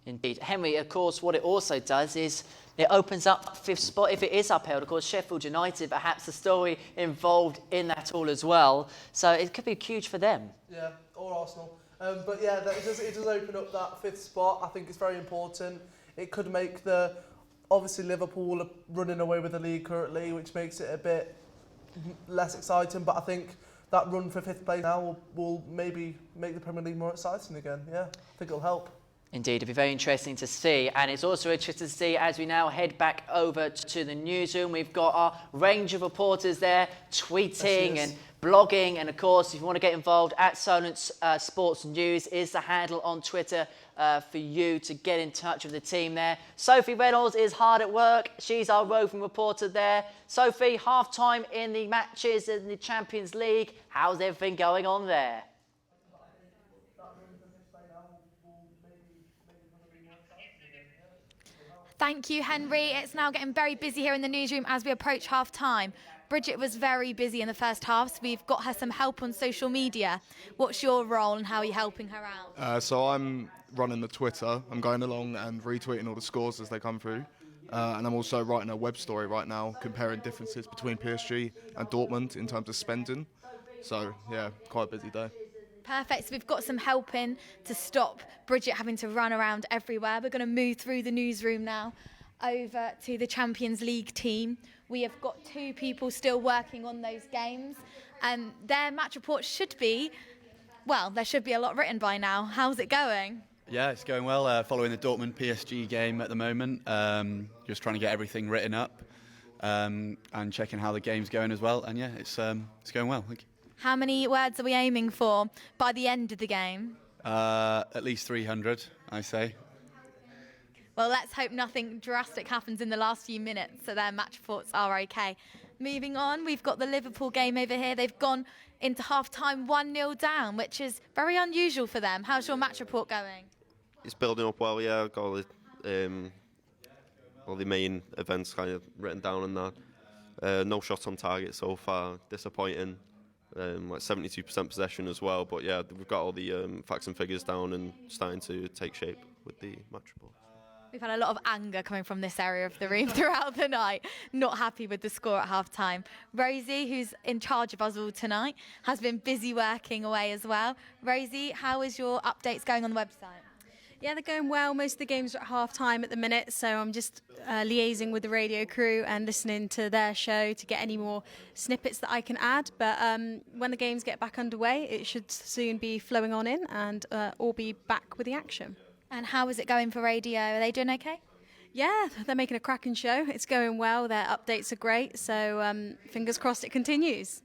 Indeed. Henry, of course, what it also does is it opens up fifth spot if it is upheld. Of course, Sheffield United, perhaps the story involved in that all as well. So it could be huge for them. Yeah, or Arsenal. But yeah, it does open up that fifth spot. I think it's very important. It could make obviously Liverpool are running away with the league currently, which makes it a bit less exciting. But I think that run for fifth place now will maybe make the Premier League more exciting again. Yeah, I think it'll help. Indeed, it'll be very interesting to see. And it's also interesting to see as we now head back over to the newsroom. We've got our range of reporters there tweeting and blogging. And of course, if you want to get involved, @Solent Sports News is the handle on Twitter for you to get in touch with the team there. Sophie Reynolds is hard at work. She's our roving reporter there. Sophie, half-time in the matches in the Champions League. How's everything going on there? Thank you, Henry. It's now getting very busy here in the newsroom as we approach half-time. Bridget was very busy in the first half, so we've got her some help on social media. What's your role and how are you helping her out? So I'm running the Twitter. I'm going along and retweeting all the scores as they come through. And I'm also writing a web story right now comparing differences between PSG and Dortmund in terms of spending. So, yeah, quite a busy day. Perfect. So we've got some help in to stop Bridget having to run around everywhere. We're going to move through the newsroom now over to the Champions League team. We have got 2 people still working on those games. And their match report should be, well, there should be a lot written by now. How's it going? Yeah, it's going well. Following the Dortmund PSG game at the moment. Just trying to get everything written up and checking how the game's going as well. And yeah, it's going well. Thank you. How many words are we aiming for by the end of the game? At least 300, I say. Well, let's hope nothing drastic happens in the last few minutes so their match reports are okay. Moving on, we've got the Liverpool game over here. They've gone into half-time 1-0 down, which is very unusual for them. How's your match report going? It's building up well, yeah. I've got all the main events kind of written down on that. No shots on target so far, disappointing. like 72% possession as well. But yeah, we've got all the facts and figures down and starting to take shape with the match report. We've had a lot of anger coming from this area of the room throughout the night, not happy with the score at half-time. Rosie, who's in charge of us all tonight, has been busy working away as well. Rosie, how is your updates going on the website? Yeah, they're going well. Most of the games are at half-time at the minute, so I'm just liaising with the radio crew and listening to their show to get any more snippets that I can add. But when the games get back underway, it should soon be flowing on in and all be back with the action. And how is it going for radio? Are they doing okay? Yeah, they're making a cracking show. It's going well. Their updates are great. So fingers crossed it continues.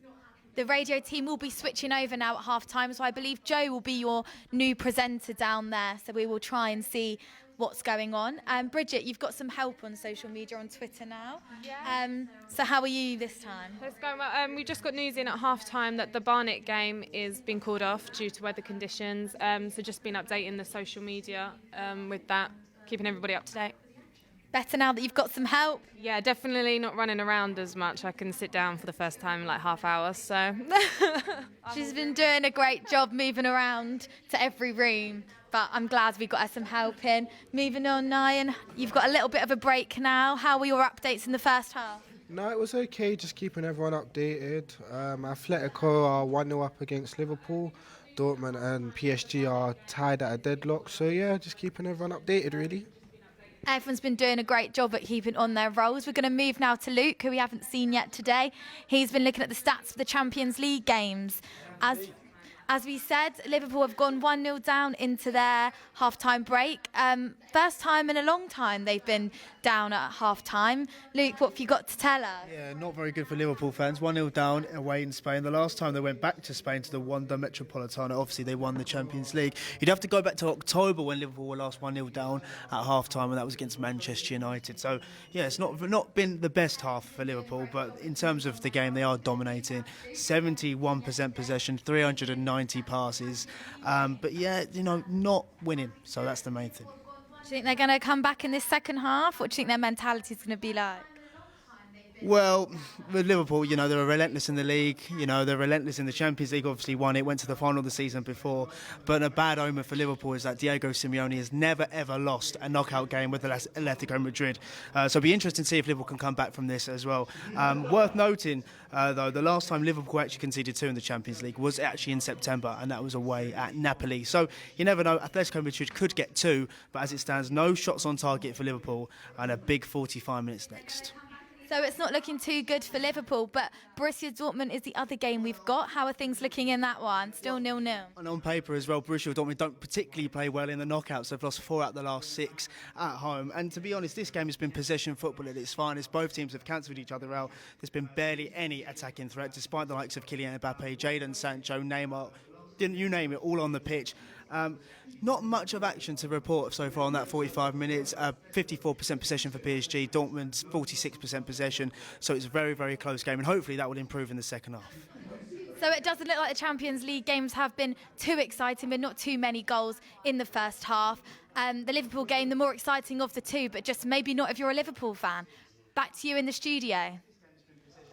The radio team will be switching over now at half-time, so I believe Joe will be your new presenter down there. So we will try and see what's going on. Bridget, you've got some help on social media, on Twitter now. Yeah. So how are you this time? It's going well. We just got news in at half-time that the Barnet game is being called off due to weather conditions. So just been updating the social media with that, keeping everybody up to date. Better now that you've got some help? Yeah, definitely not running around as much. I can sit down for the first time in like half hour, so. She's been doing a great job moving around to every room, but I'm glad we got her some help in. Moving on, Nyan, you've got a little bit of a break now. How were your updates in the first half? No, it was okay, just keeping everyone updated. Atletico are 1-0 up against Liverpool. Dortmund and PSG are tied at a deadlock. So yeah, just keeping everyone updated really. Everyone's been doing a great job at keeping on their roles. We're going to move now to Luke, who we haven't seen yet today. He's been looking at the stats for the Champions League games. As we said, Liverpool have gone 1-0 down into their half-time break. First time in a long time they've been down at half-time. Luke, what have you got to tell us? Yeah, not very good for Liverpool fans. 1-0 down away in Spain. The last time they went back to Spain to the Wanda Metropolitana, obviously they won the Champions League. You'd have to go back to October when Liverpool were last 1-0 down at half-time, and that was against Manchester United. So, yeah, it's not been the best half for Liverpool, but in terms of the game, they are dominating. 71% possession, 390 passes. But, yeah, not winning. So that's the main thing. Do you think they're going to come back in this second half? What do you think their mentality is going to be like? Well, with Liverpool, they're relentless in the league. They're relentless in the Champions League. Obviously won it, went to the final the season before. But a bad omen for Liverpool is that Diego Simeone has never, ever lost a knockout game with Atletico Madrid. So it'll be interesting to see if Liverpool can come back from this as well. Worth noting, though, the last time Liverpool actually conceded 2 in the Champions League was actually in September, and that was away at Napoli. So you never know, Atletico Madrid could get 2, but as it stands, no shots on target for Liverpool, and a big 45 minutes next. So it's not looking too good for Liverpool, but Borussia Dortmund is the other game we've got. How are things looking in that one? Still 0-0. And on paper as well, Borussia Dortmund don't particularly play well in the knockouts. They've lost 4 out of the last 6 at home. And to be honest, this game has been possession football at its finest. Both teams have cancelled each other out. There's been barely any attacking threat, despite the likes of Kylian Mbappe, Jadon Sancho, Neymar, you name it, all on the pitch. Not much of action to report so far on that 45 minutes. 54% possession for PSG, Dortmund's 46% possession. So it's a very, very close game, and hopefully that will improve in the second half. So it doesn't look like the Champions League games have been too exciting, but not too many goals in the first half. The Liverpool game, the more exciting of the two, but just maybe not if you're a Liverpool fan. Back to you in the studio.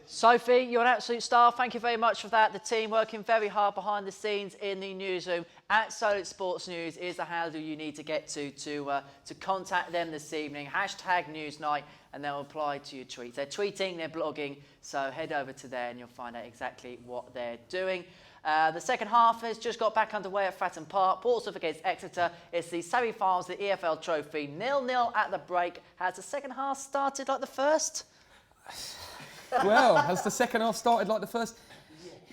Sophie, you're an absolute star. Thank you very much for that. The team working very hard behind the scenes in the newsroom. At Solid Sports News is the handle you need to get to contact them this evening. #Newsnight, and they'll reply to your tweets. They're tweeting, they're blogging, so head over to there and you'll find out exactly what they're doing. The second half has just got back underway at Fratton Park. Portsmouth against Exeter. It's the semi-finals, the EFL Trophy. 0-0 at the break. Has the second half started like the first? Well, has the second half started like the first?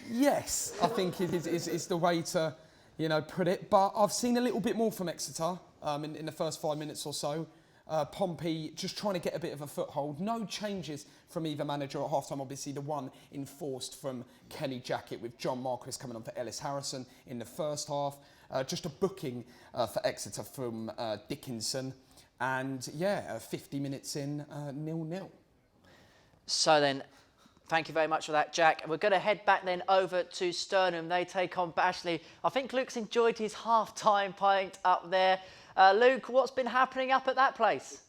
Yes, I think it is the way to, put it. But I've seen a little bit more from Exeter in the first 5 minutes or so. Pompey just trying to get a bit of a foothold. No changes from either manager at half-time. Obviously, the one enforced from Kenny Jackett with John Marquis coming on for Ellis Harrison in the first half. Just a booking for Exeter from Dickinson. And, 50 minutes in, 0-0. So then, thank you very much for that, Jack. We're going to head back then over to Stirnham. They take on Bashley. I think Luke's enjoyed his half-time pint up there. Luke, what's been happening up at that place?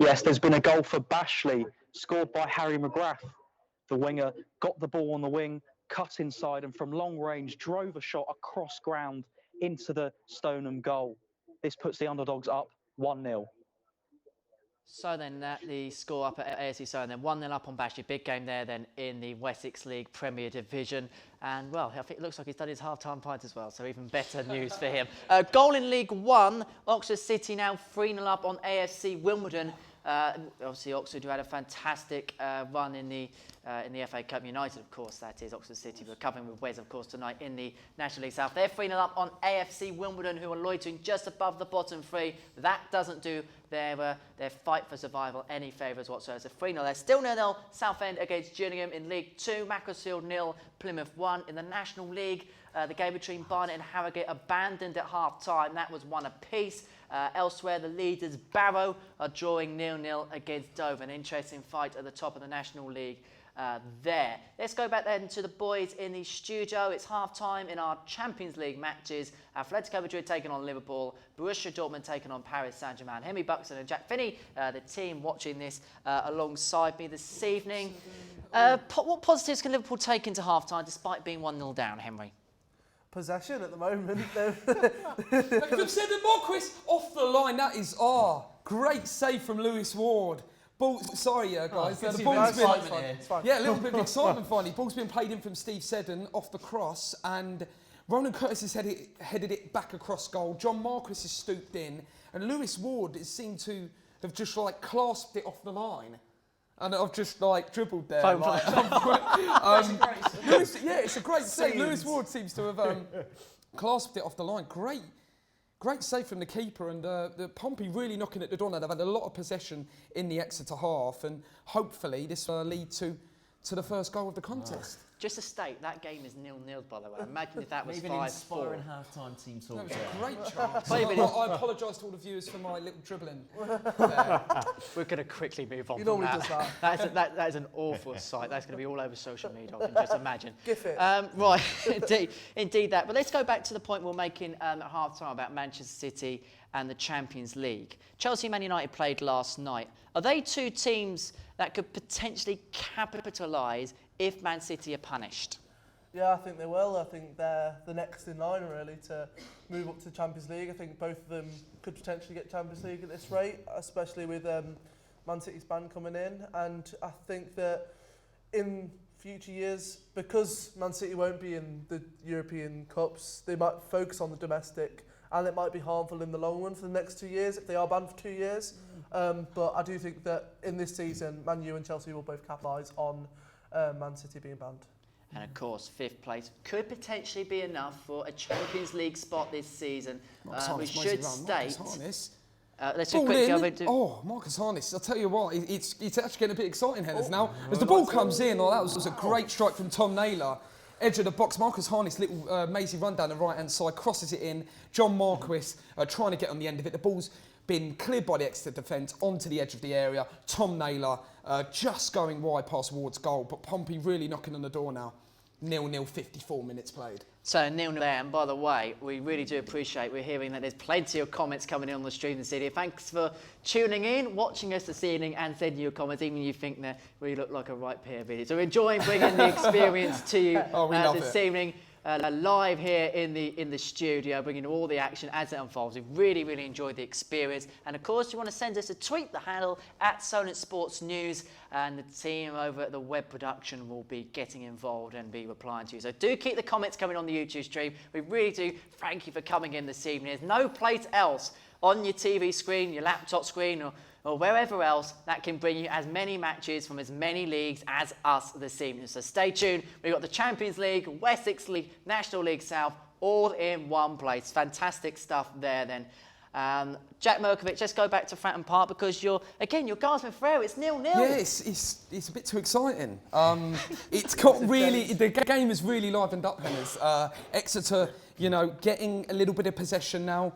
Yes, there's been a goal for Bashley, scored by Harry McGrath. The winger got the ball on the wing, cut inside, and from long range drove a shot across ground into the Stoneham goal. This puts the underdogs up 1-0. So then the score up at ASC so and then 1-0 up on Bashley. Big game there then in the Wessex League Premier Division. And well, I think it looks like he's done his half-time pint as well, so even better news for him. Goal in League One, Oxford City now 3-0 up on AFC Wimbledon. Obviously Oxford, who had a fantastic run in the FA Cup. United, of course, that is. Oxford City recovering with Wes, of course, tonight in the National League South. They're 3-0 up on AFC Wimbledon, who are loitering just above the bottom three. That doesn't do their fight for survival any favours whatsoever. So 3-0. They're still 0-0. Southend against Gillingham in League 2. Macclesfield 0. Plymouth 1. In the National League, the game between Barnet and Harrogate abandoned at half-time. That was 1 apiece. Elsewhere, the leaders Barrow are drawing 0-0 against Dover. An interesting fight at the top of the National League there. Let's go back then to the boys in the studio. It's half-time in our Champions League matches. Atletico Madrid taking on Liverpool. Borussia Dortmund taking on Paris Saint-Germain. Henry Buxton and Jack Finney, the team watching this alongside me this evening. What positives can Liverpool take into half-time despite being 1-0 down, Henry? Possession at the moment. They've said the Marquis off the line. That is great save from Lewis Ward. Sorry, guys. The ball's been a little bit of excitement finally. Ball's been played in from Steve Seddon off the cross, and Ronan Curtis has headed it back across goal. John Marquis has stooped in, and Lewis Ward is seen to have just clasped it off the line. And I've just dribbled there. It's a great save. Lewis Ward seems to have clasped it off the line. Great save from the keeper, and the Pompey really knocking at the door now. They've had a lot of possession in the Exeter half, and hopefully this will lead to the first goal of the contest. Just to state, that game is 0-0, by the way. Imagine if that was 5-4. Even inspiring half-time team talk. That was a great chance. I apologise to all the viewers for my little dribbling. We're going to quickly move on You from normally that. That is an awful sight. That's going to be all over social media, I can just imagine. Gif it. Right, indeed that. But let's go back to the point we were making at half-time about Manchester City and the Champions League. Chelsea and Man United played last night. Are they two teams that could potentially capitalise if Man City are punished? Yeah, I think they will. I think they're the next in line, really, to move up to the Champions League. I think both of them could potentially get Champions League at this rate, especially with Man City's ban coming in. And I think that in future years, because Man City won't be in the European Cups, they might focus on the domestic, and it might be harmful in the long run for the next 2 years if they are banned for 2 years. But I do think that in this season, Man U and Chelsea will both capitalise on Man City being banned. And of course, 5th place could potentially be enough for a Champions League spot this season. We should state... let's just quickly go into... Marcus Harness, I'll tell you what, it's actually getting a bit exciting, Henners, now. As the ball comes in, that was a great strike from Tom Naylor. Edge of the box, Marcus Harness, little mazy run down the right-hand side, crosses it in. John Marquis trying to get on the end of it. The ball's been cleared by the Exeter defence onto the edge of the area. Tom Naylor just going wide past Ward's goal, but Pompey really knocking on the door now. 0-0, 54 minutes played. So 0-0 there, and by the way, we really do appreciate, we're hearing that there's plenty of comments coming in on the stream this evening. Thanks for tuning in, watching us this evening, and sending your comments, even if you think that we look like a right pair of idiots. So we're enjoying bringing the experience to you this evening. Live here in the studio, bringing all the action as it unfolds. We've really, really enjoyed the experience. And of course, you want to send us a tweet, the handle @SolentSportsNews, and the team over at the web production will be getting involved and be replying to you. So do keep the comments coming on the YouTube stream. We really do thank you for coming in this evening. There's no place else on your TV screen, your laptop screen, or wherever else that can bring you as many matches from as many leagues as us this evening. So stay tuned. We've got the Champions League, Wessex League, National League South, all in one place. Fantastic stuff there then. Jack Merkovich, let's go back to Fratton Park because you're gasping for air. It's 0-0. Yeah, it's a bit too exciting. It's got really, the game has really livened up, Henners. Exeter, getting a little bit of possession now,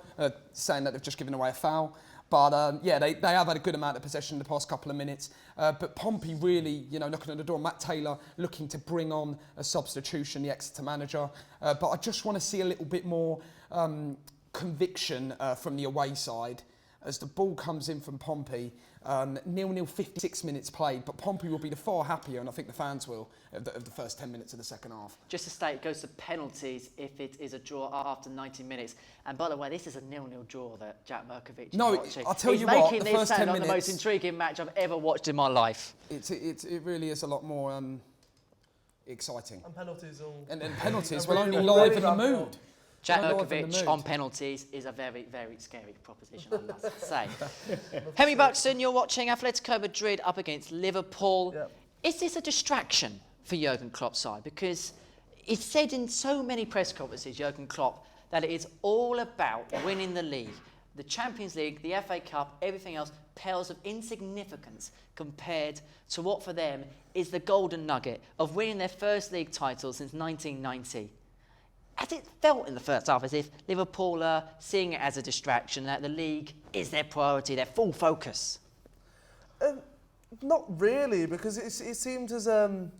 saying that they've just given away a foul. But they have had a good amount of possession in the past couple of minutes. But Pompey really, knocking on the door. Matt Taylor looking to bring on a substitution, the Exeter manager. But I just want to see a little bit more conviction from the away side as the ball comes in from Pompey. 0-0, 56 minutes played, but Pompey will be the far happier, and I think the fans will, of the first 10 minutes of the second half. Just to state, it goes to penalties if it is a draw after 90 minutes. And by the way, this is a 0-0 draw that Jack Mirkovic is watching. I'll tell He's you what, making the this first 10 sound like minutes... the most intriguing match I've ever watched in my life. It really is a lot more exciting. And penalties all... And penalties will only liven the mood. Jack Mirkovic on penalties is a very, very scary proposition, I must say. Henry Buxton, you're watching Atletico Madrid up against Liverpool. Yep. Is this a distraction for Jurgen Klopp's side? Because it's said in so many press conferences, Jurgen Klopp, that it is all about winning the league. The Champions League, the FA Cup, everything else pales of insignificance compared to what for them is the golden nugget of winning their first league title since 1990. Has it felt in the first half as if Liverpool are seeing it as a distraction, that the league is their priority, their full focus? Not really, because it seemed as that,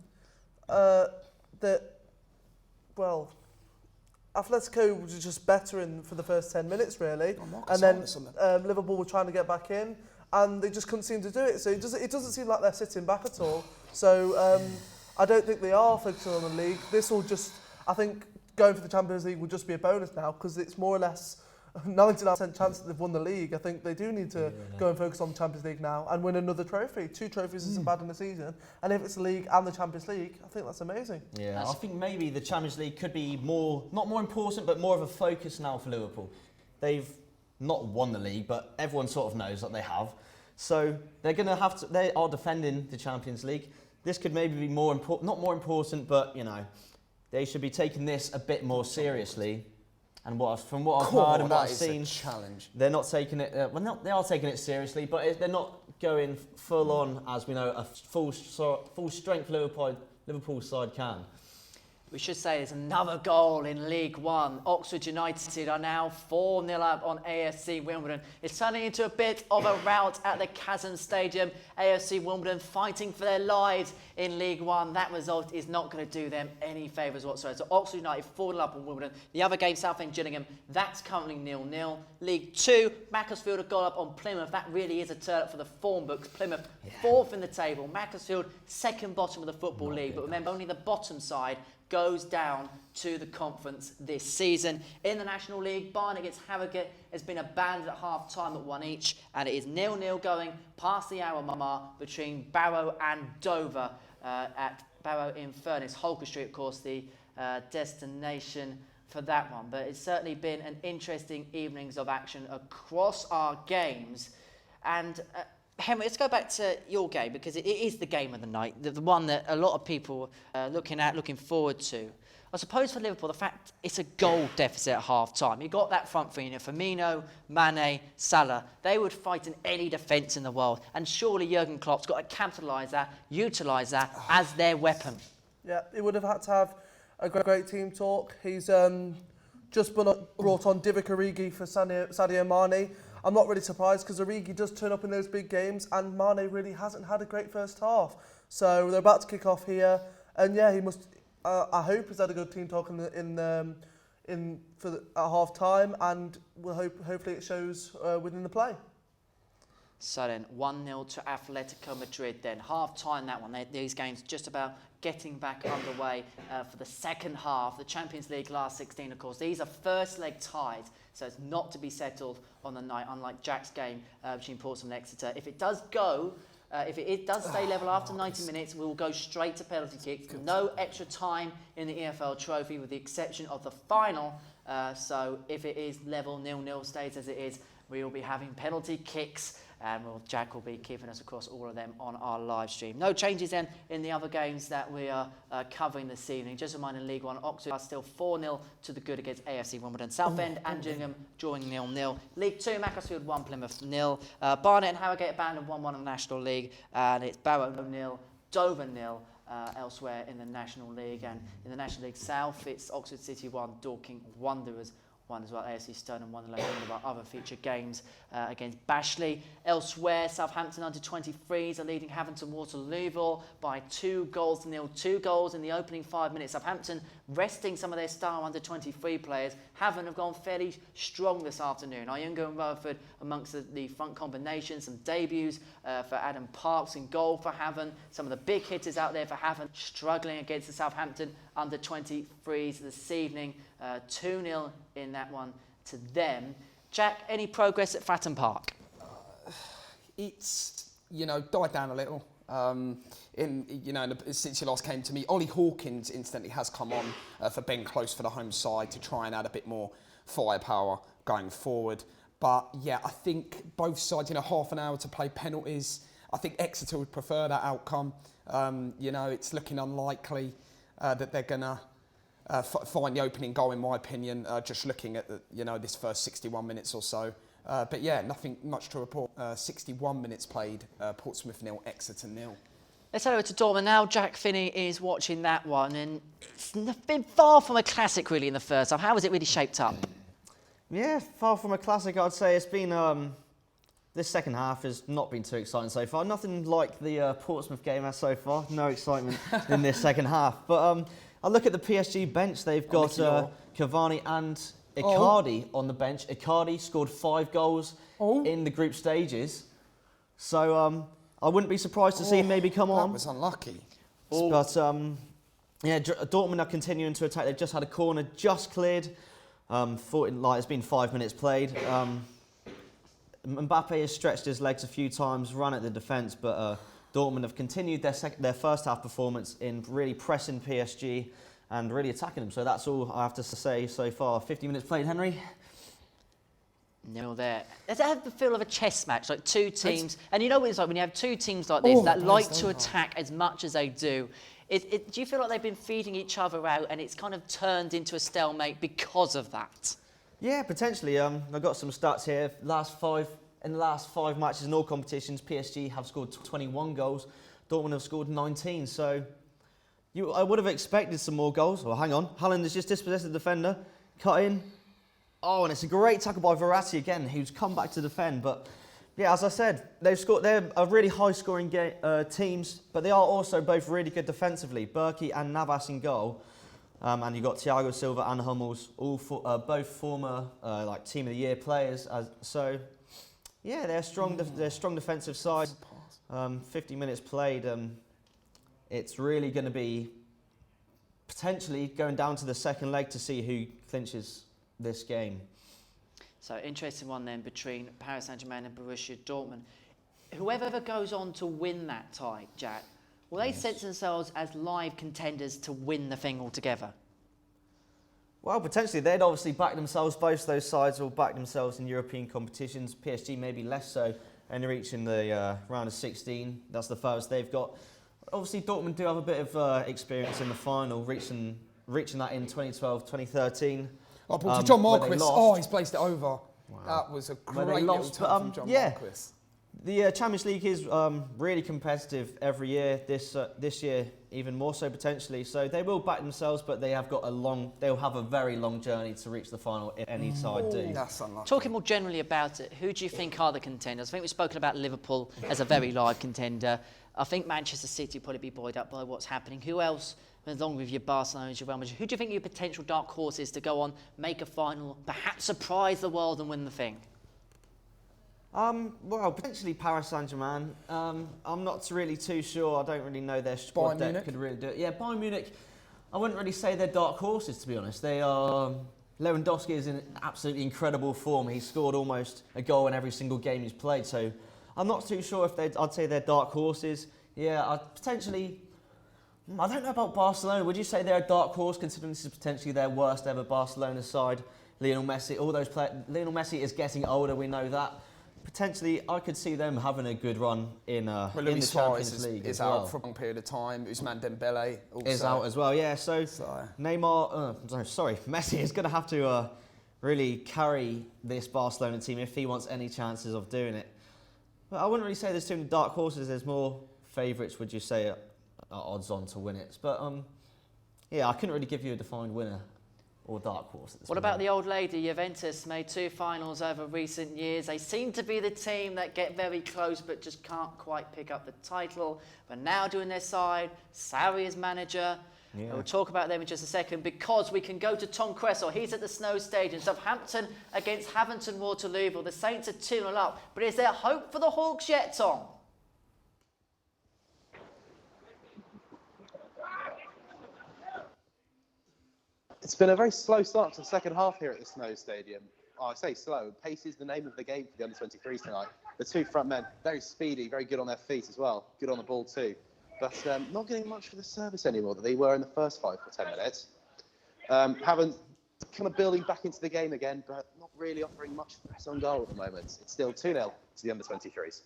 well, Atletico was just better for the first 10 minutes, really. And then Liverpool were trying to get back in, and they just couldn't seem to do it. So it doesn't seem like they're sitting back at all. So I don't think they are focusing on the league. This will just, I think, going for the Champions League will just be a bonus now, because it's more or less 99% chance that they've won the league. I think they do need to go and focus on the Champions League now and win another trophy. 2 trophies isn't bad in the season. And if it's the league and the Champions League, I think that's amazing. Yeah, I think maybe the Champions League could be more, not more important, but more of a focus now for Liverpool. They've not won the league, but everyone sort of knows that they have. So they're going to have to, they are defending the Champions League. This could maybe be more important, not more important, but, you know, they should be taking this a bit more seriously. And from what I've heard and what I've seen, challenge. They're not taking it. They are taking it seriously, but they're not going full on, as we know, a full strength Liverpool side can. We should say there's another goal in League One. Oxford United are now 4-0 up on AFC Wimbledon. It's turning into a bit of a rout at the Chasm Stadium. AFC Wimbledon fighting for their lives in League One. That result is not going to do them any favours whatsoever. So Oxford United 4-0 up on Wimbledon. The other game, Southend Gillingham, that's currently 0-0. League Two, Macclesfield have got up on Plymouth. That really is a turn up for the form books. Plymouth, 4th in the table. Macclesfield, 2nd bottom of the Football League. But remember, only the bottom side goes down to the conference this season. In the National League, Barnet against Harrogate has been abandoned at half-time at 1 each, and it is 0-0 going past the hour mark between Barrow and Dover at Barrow in Furness. Holker Street, of course, the destination for that one. But it's certainly been an interesting evenings of action across our games. And Henry, let's go back to your game, because it is the game of the night, the one that a lot of people are looking forward to. I suppose for Liverpool, the fact it's a goal deficit at half-time. You got that front three, you know, Firmino, Mane, Salah. They would fight in any defence in the world. And surely Jurgen Klopp's got to capitalise that, utilise that as their weapon. Yeah, he would have had to have a great team talk. He's just brought on Divock Origi for Sadio Mane. I'm not really surprised, because Origi does turn up in those big games, and Mane really hasn't had a great first half. So they're about to kick off here, and yeah, he must. I hope he's had a good team talk at half time, and we'll hopefully it shows within the play. So then, 1-0 to Atletico Madrid then. Half-time that one. These games just about getting back underway for the second half. The Champions League last 16, of course. These are first leg ties, so it's not to be settled on the night, unlike Jack's game between Portsmouth and Exeter. If it does go, if it does stay level after 90 minutes, we will go straight to penalty kicks. No extra time in the EFL Trophy, with the exception of the final. So if it is level, 0-0 stays as it is, we will be having penalty kicks. And Jack will be keeping us across all of them on our live stream. No changes then in the other games that we are covering this evening. Just a reminder, in League One, Oxford are still 4-0 to the good against AFC Wimbledon. Southend and Gillingham drawing 0-0. League Two, Macclesfield 1, Plymouth 0. Barnet and Harrogate abandoned 1-1 in the National League. And it's Barrow 0, Dover 0. Elsewhere in the National League. And in the National League South, it's Oxford City 1, Dorking Wanderers won as well. AFC Stoneham won one of our other featured games against Bashley. Elsewhere, Southampton under-23s are leading Havant Waterlooville by 2-0. 2 goals in the opening 5 minutes. Southampton resting some of their star under-23 players. Havant have gone fairly strong this afternoon. Ayunga and Rutherford amongst the front combinations. Some debuts for Adam Parks in goal for Havant. Some of the big hitters out there for Havant struggling against the Southampton under-23s this evening. 2-0 in that one to them. Jack, any progress at Fratton Park? It's, died down a little. Since you last came to me, Ollie Hawkins incidentally has come on for Ben Close for the home side to try and add a bit more firepower going forward. But yeah, I think both sides, half an hour to play penalties. I think Exeter would prefer that outcome. It's looking unlikely that they're going to find the opening goal, in my opinion, just looking at this first 61 minutes or so. But yeah, nothing much to report. 61 minutes played, Portsmouth 0, Exeter 0. Let's head over to Dortmund now. Jack Finney is watching that one, and it's been far from a classic really in the first half. How was it really shaped up? Yeah, far from a classic, I'd say. It's been this second half has not been too exciting so far. Nothing like the Portsmouth game has so far. No excitement in this second half. But I look at the PSG bench. They've got Cavani and Icardi on the bench. Icardi scored 5 goals in the group stages. So I wouldn't be surprised to see him maybe come on. That was unlucky. But Dortmund are continuing to attack. They've just had a corner just cleared. It's been 5 minutes played. Mbappe has stretched his legs a few times, run at the defence, but Dortmund have continued their first half performance in really pressing PSG and really attacking them. So that's all I have to say so far. 50 minutes played, Henry. No, there. Does it have the feel of a chess match, like two teams? And you know what it's like when you have two teams like this that like to attack as much as they do. Do you feel like they've been feeding each other out and it's kind of turned into a stalemate because of that? Yeah, potentially. I've got some stats here. In the last five matches in all competitions, PSG have scored 21 goals. Dortmund have scored 19. So I would have expected some more goals. Well, hang on. Haaland has just dispossessed the defender. Cut in. Oh, and it's a great tackle by Verratti again, who's come back to defend. But yeah, as I said, they're a really high-scoring teams, but they are also both really good defensively. Berkey and Navas in goal. And you've got Thiago Silva and Hummels, both former Team of the Year players. So yeah, they're strong. They're strong defensive side. 50 minutes played. It's really going to be potentially going down to the second leg to see who clinches this game. So interesting one then between Paris Saint-Germain and Borussia Dortmund. Whoever goes on to win that tie, Jack, will they sense themselves as live contenders to win the thing altogether? Well, potentially. They'd obviously back themselves. Both those sides will back themselves in European competitions. PSG maybe less so, and reaching the round of 16. That's the furthest they've got. Obviously, Dortmund do have a bit of experience in the final, reaching that in 2012, 2013. To John Marquis. He's placed it over. Wow. That was a great little time from John Marquis. The Champions League is really competitive every year. This year, even more so potentially. So they will back themselves, but they'll have a very long journey to reach the final if any side do. That's unlucky. Talking more generally about it, who do you think are the contenders? I think we've spoken about Liverpool as a very live contender. I think Manchester City will probably be buoyed up by what's happening. Who else, along with your Barcelona, your Real Madrid, who do you think are your potential dark horses to go on, make a final, perhaps surprise the world and win the thing? Well, potentially Paris Saint-Germain. I'm not really too sure. I don't really know their squad depth could really do it. Yeah, Bayern Munich, I wouldn't really say they're dark horses, to be honest. They are... Lewandowski is in absolutely incredible form. He's scored almost a goal in every single game he's played. So I'm not too sure if I'd say they're dark horses. Yeah, I don't know about Barcelona. Would you say they're a dark horse, considering this is potentially their worst ever Barcelona side? Lionel Messi, all those players. Lionel Messi is getting older, we know that. Potentially, I could see them having a good run in the Champions League is as well. out for a long period of time. Ousmane Dembele also is out as well. Yeah, so Messi is going to have to really carry this Barcelona team if he wants any chances of doing it. But I wouldn't really say there's too many dark horses. There's more favourites, would you say, are odds on to win it. But yeah, I couldn't really give you a defined winner. or dark horse at this What moment. about the old lady? Juventus made 2 finals over recent years. They seem to be the team that get very close but just can't quite pick up the title. But now doing their side, Sarri as manager. Yeah. We'll talk about them in just a second because we can go to Tom Cresswell. He's at the Snow Stadium. Southampton against Haverton Waterloo. The Saints are 2-0 up. But is there hope for the Hawks yet, Tom? It's been a very slow start to the second half here at the Snow Stadium. Oh, I say slow. Pace is the name of the game for the under-23s tonight. The 2 front men, very speedy, very good on their feet as well. Good on the ball too. But not getting much for the service anymore that they were in the first 5 or 10 minutes. Haven't kind of building back into the game again, but not really offering much threat on goal at the moment. It's still 2-0 to the under-23s.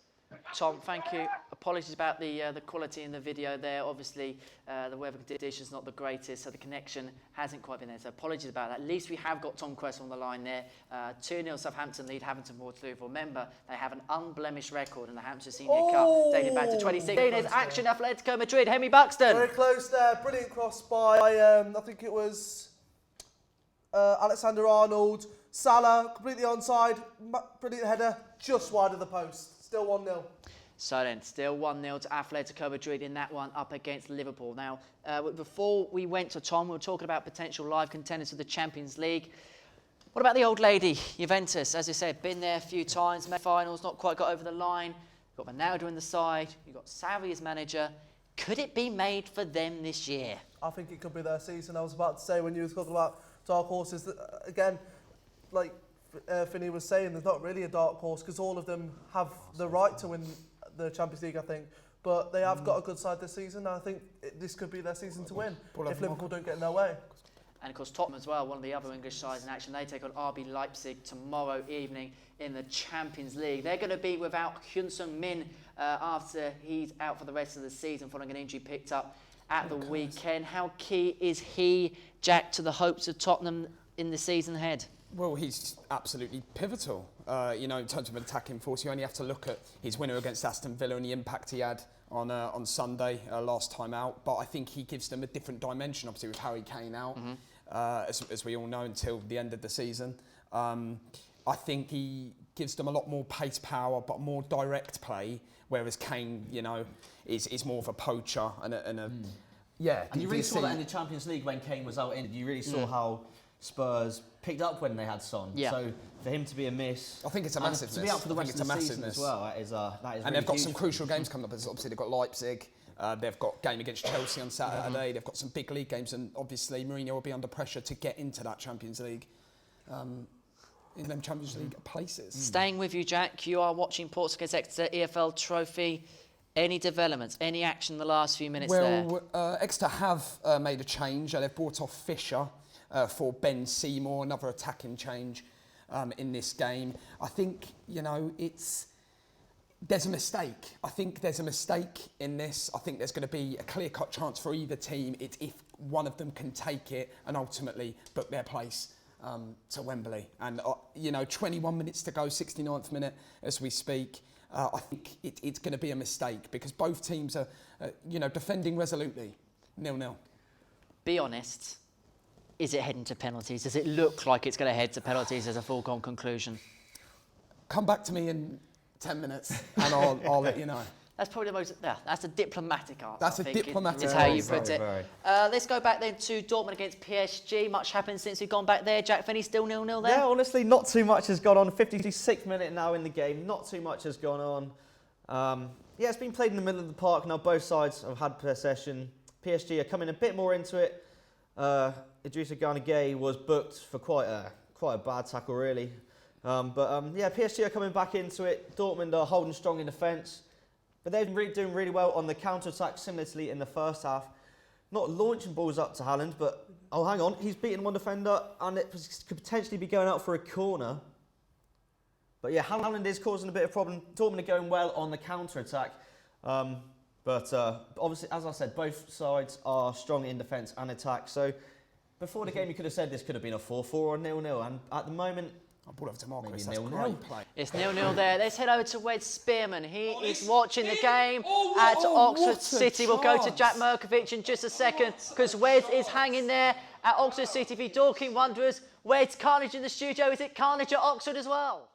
Tom, thank you. Apologies about the quality in the video there. Obviously, the weather conditions not the greatest, so the connection hasn't quite been there. So apologies about that. At least we have got Tom Cresswell on the line there. 2-0 Southampton lead Haverton Waterloo. Remember, they have an unblemished record in the Hampshire Senior Cup dating back to 2016. There's Action Atletico Madrid. Henry Buxton. Very close there. Brilliant cross by, I think it was Alexander-Arnold. Salah, completely onside. Brilliant header, just wide of the post. Still 1-0. So then, still 1-0 to Atletico Madrid in that one up against Liverpool. Now, before we went to Tom, we were talking about potential live contenders for the Champions League. What about the old lady, Juventus? As you said, been there a few times, made finals, not quite got over the line. You've got Ronaldo in the side, you've got Sarri as manager. Could it be made for them this year? I think it could be their season. I was about to say when you were talking about dark horses, that, again, like Finney was saying, there's not really a dark horse because all of them have the right to win the Champions League, I think. But they have got a good side this season, and I think this could be their season to win if Liverpool don't get in their way. And of course Tottenham as well, one of the other English sides in action. They take on RB Leipzig tomorrow evening in the Champions League. They're going to be without Hyun Sung Min after he's out for the rest of the season following an injury picked up at the weekend. How key is he, Jack, to the hopes of Tottenham in the season ahead? Well, he's absolutely pivotal. You know, in terms of an attacking force, you only have to look at his winner against Aston Villa and the impact he had on Sunday last time out. But I think he gives them a different dimension, obviously with Harry Kane out, as we all know, until the end of the season. I think he gives them a lot more pace power, but more direct play, whereas Kane, you know, is more of a poacher and a yeah. And you really saw that in the Champions League when Kane was out in. You really saw how Spurs picked up when they had Son. Yeah. So for him to be a miss, I think it's a massive miss. To be out for the rest of the season as well, that is and really they've got huge. some crucial games coming up. Obviously, they've got Leipzig. They've got a game against Chelsea on Saturday. They've got some big league games, and obviously Mourinho will be under pressure to get into that Champions League. In them Champions League places. Staying with you, Jack, you are watching Ports against Exeter EFL Trophy. Any developments, any action in the last few minutes there? Well, Exeter have made a change. They've brought off Fisher for Ben Seymour, another attacking change in this game. I think, you know, there's a mistake. I think there's a mistake in this. I think there's going to be a clear-cut chance for either team if one of them can take it and ultimately book their place to Wembley. And, you know, 21 minutes to go, 69th minute as we speak. I think it's going to be a mistake because both teams are, you know, defending resolutely. 0-0. Be honest. Is it heading to penalties? Does it look like it's going to head to penalties as a foregone conclusion? Come back to me in 10 minutes and I'll let you know. That's probably the most, that's a diplomatic answer. That's a diplomatic is how you put it. Let's go back then to Dortmund against PSG. Much happened since we've gone back there. Jack Finney still 0-0 there? Yeah, honestly, not too much has gone on. 56th minute now in the game. Not too much has gone on. Yeah, it's been played in the middle of the park. Now both sides have had possession. PSG are coming a bit more into it. Idrissa Gana Gueye was booked for quite a bad tackle, really. Yeah, PSG are coming back into it. Dortmund are holding strong in defence. But they've been doing really well on the counter-attack, similarly in the first half. Not launching balls up to Haaland, but, oh, hang on, he's beaten one defender, and it could potentially be going out for a corner. But yeah, Haaland is causing a bit of problem. Dortmund are going well on the counter-attack. Obviously, as I said, both sides are strong in defence and attack. So before the game, you could have said this could have been a 4-4 or a 0-0. And at the moment, I'll ball over to Marcus. Maybe That's 0-0. great play. It's 0-0 there. Let's head over to Wes Spearman. He is watching the game at Oxford City. We'll go to Jack Merkovich in just a second because Wes is hanging there at Oxford City v Dorking Wanderers. Wes, carnage in the studio. Is it carnage at Oxford as well?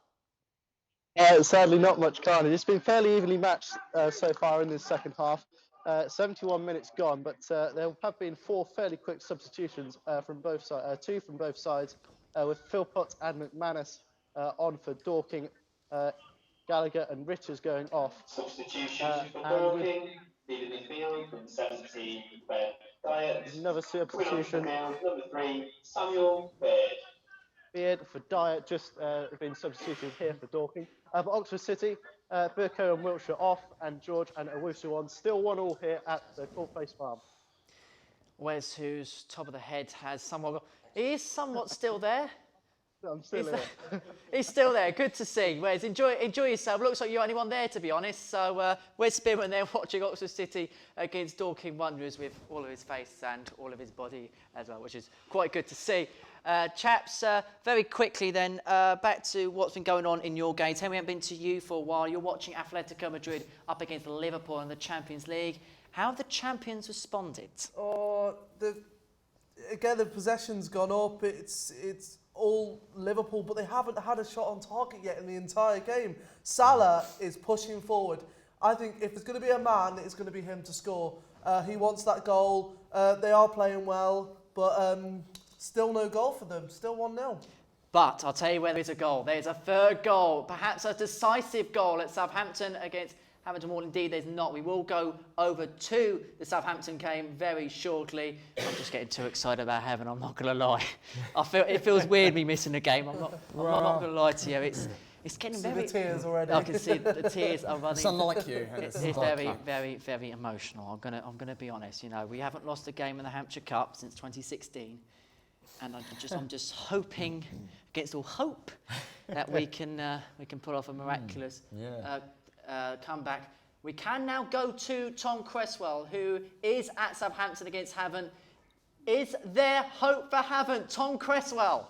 Sadly, not much carnage. It's been fairly evenly matched so far in this second half. 71 minutes gone, but there have been 4 fairly quick substitutions from both sides, 2 from both sides, with Philpott and McManus on for Dorking, Gallagher and Richards going off. Substitution for Dorking, leading the field from 17, Ben Dyatt. Another substitution. Number 3, Samuel Baird. Beard for Dyer, just been substituted here for Dorking. For Oxford City, Burko and Wiltshire off, and George and Owusu on. Still 1-1 here at the Court Place Farm. Wes, who's top of the head, has somewhat... He is somewhat still there. I'm still here. He's still there. Good to see. Wes, enjoy yourself. Looks like you're the only one there, to be honest. So Wes Spearman there watching Oxford City against Dorking Wanderers with all of his face and all of his body as well, which is quite good to see. Chaps, very quickly then, back to what's been going on in your games. Henry, we haven't been to you for a while. You're watching Atletico Madrid up against Liverpool in the Champions League. How have the champions responded? Again, the possession's gone up. It's all Liverpool, but they haven't had a shot on target yet in the entire game. Salah is pushing forward. I think if there's going to be a man, it's going to be him to score. He wants that goal. They are playing well, but still no goal for them. Still 1-0. But I'll tell you where there is a goal. There's a third goal, perhaps a decisive goal at Southampton against Hampton Wall. Indeed, there's not. We will go over to the Southampton game very shortly. I'm just getting too excited about heaven, I'm not going to lie. It feels weird me missing a game. I'm not going to lie to you. It's getting very... the tears already. I can see the tears are running. It's unlike you. It's very emotional. I'm gonna be honest. You know, we haven't lost a game in the Hampshire Cup since 2016, and I'm just hoping against all hope that we can pull off a miraculous comeback. We can now go to Tom Cresswell, who is at Southampton against Havant. Is there hope for Havant? Tom Cresswell.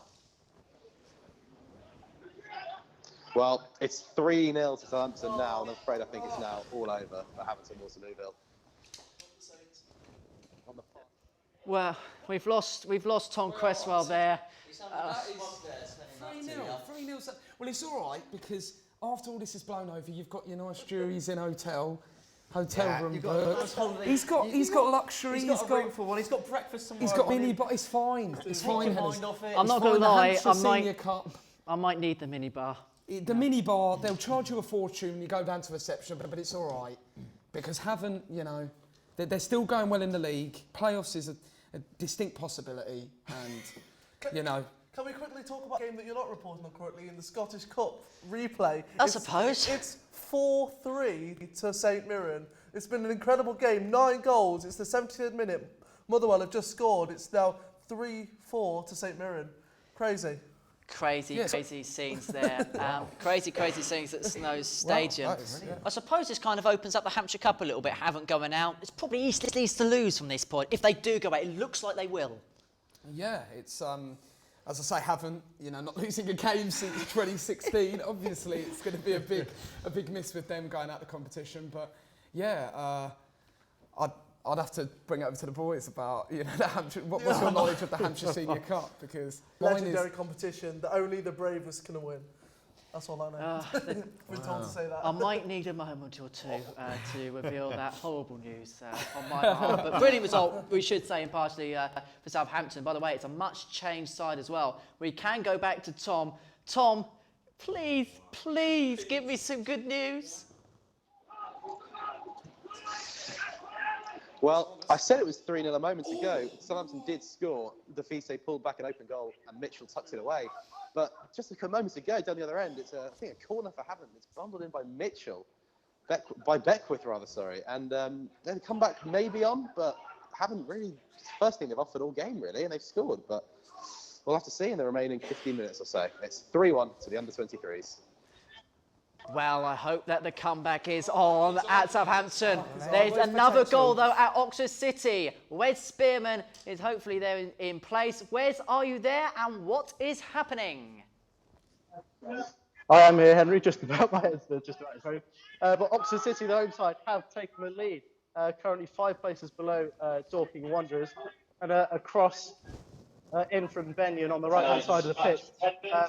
Well, it's 3-0 to Southampton now, and I'm afraid I think it's now all over for Hampton Waterlooville. Well, we've lost Tom Cresswell there. 3-0. Well, it's all right because after all this is blown over, you've got your nice juries in hotel room booked. He's got luxury. He's got room for one. He's got breakfast tomorrow. He's got mini bar. It's fine. It's fine. I'm not going to lie. I might need the mini bar. The mini bar, they'll charge you a fortune when you go down to reception, but it's all right because they're still going well in the league. Playoffs is a distinct possibility, and Can we quickly talk about a game that you're not reporting on currently in the Scottish Cup replay? I suppose. It's 4-3 to St Mirren. It's been an incredible game. 9 goals. It's the 70th minute. Motherwell have just scored. It's now 3-4 to St Mirren. Crazy. Crazy scenes there. Crazy scenes at Snows Stadium. Wow, I suppose this kind of opens up the Hampshire Cup a little bit. Haven't going out. It's probably East to lose from this point. If they do go out, it looks like they will. Yeah, it's as I say, haven't not losing a game since 2016. Obviously, it's going to be a big miss with them going out the competition. But yeah, I'd have to bring it over to the boys about the Hampshire. What's your knowledge of the Hampshire Senior Cup? Because legendary competition that only the bravest can win. That's all I know. We're told to say that. I might need a moment or two to reveal that horrible news on my behalf. But brilliant result, we should say, impartially for Southampton. By the way, it's a much changed side as well. We can go back to Tom. Tom, please give me some good news. Well, I said it was 3-0 a moment ago. Southampton did score. Defise pulled back an open goal and Mitchell tucked it away. But just a moment ago, down the other end, it's I think a corner for Havant. It's bundled in by Mitchell. By Beckwith, rather, sorry. And then come back maybe on, but haven't really... First thing they've offered all game, really, and they've scored. But we'll have to see in the remaining 15 minutes or so. It's 3-1 to the under-23s. Well, I hope that the comeback is on at Southampton. There's another goal, though, at Oxford City. Wes Spearman is hopefully there in place. Wes, are you there? And what is happening? I am here, Henry, just about my head's just about his home. But Oxford City, the home side, have taken the lead, currently 5 places below Dorking Wanderers, and a cross in from Benyon on the right-hand side of the pitch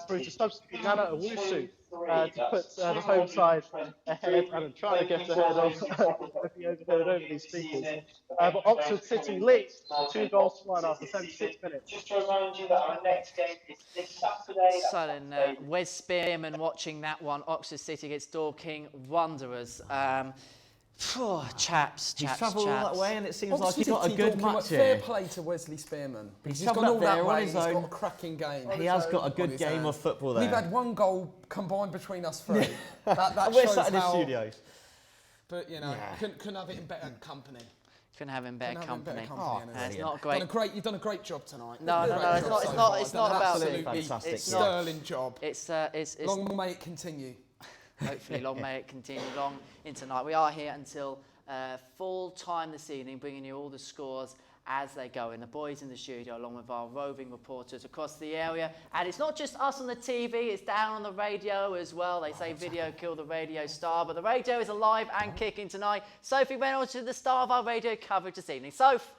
through to substitute Nana Owusu to put the home side ahead, and I'm trying to get ahead of be overheard over these speakers. But Oxford City leads 2-1 after 76 minutes. Just to remind you that our next game is this Saturday. So then, Wes Spearman watching that one. Oxford City against Dorking Wanderers. Chaps. He's travelled all that way and it seems like he's Oxford got a City, good Dorking, match fair here. play to Wesley Spearman. He's He's travelled gone up all there that on way, his he's got own. a cracking game. He has got a good game of football there. We've had 1 goal combined between us 3. That We're shows sat in the how, studios. But, you know, couldn't have it in better company. Couldn't have him better company. It's not great. You've done a great job tonight. No, it's not about it. Fantastic. It's Sterling job. It's long may it continue. Hopefully, long may it continue long into night. We are here until full time this evening, bringing you all the scores as they go in. The boys in the studio, along with our roving reporters across the area. And it's not just us on the TV, it's down on the radio as well. They say video killed the radio star, but the radio is alive and kicking tonight. Sophie Reynolds is the star of our radio coverage this evening. Soph.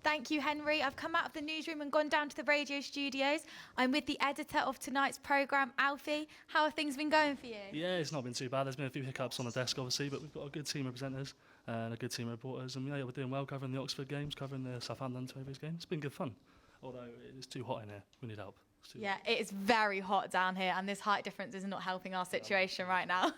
Thank you, Henry. I've come out of the newsroom and gone down to the radio studios. I'm with the editor of tonight's programme, Alfie. How have things been going for you? Yeah, it's not been too bad. There's been a few hiccups on the desk, obviously, but we've got a good team of presenters and a good team of reporters. And yeah, we're doing well covering the Oxford games, covering the Southampton Tobies game. It's been good fun, although it's too hot in here. We need help. Yeah, it is very hot down here, and this height difference is not helping our situation right now.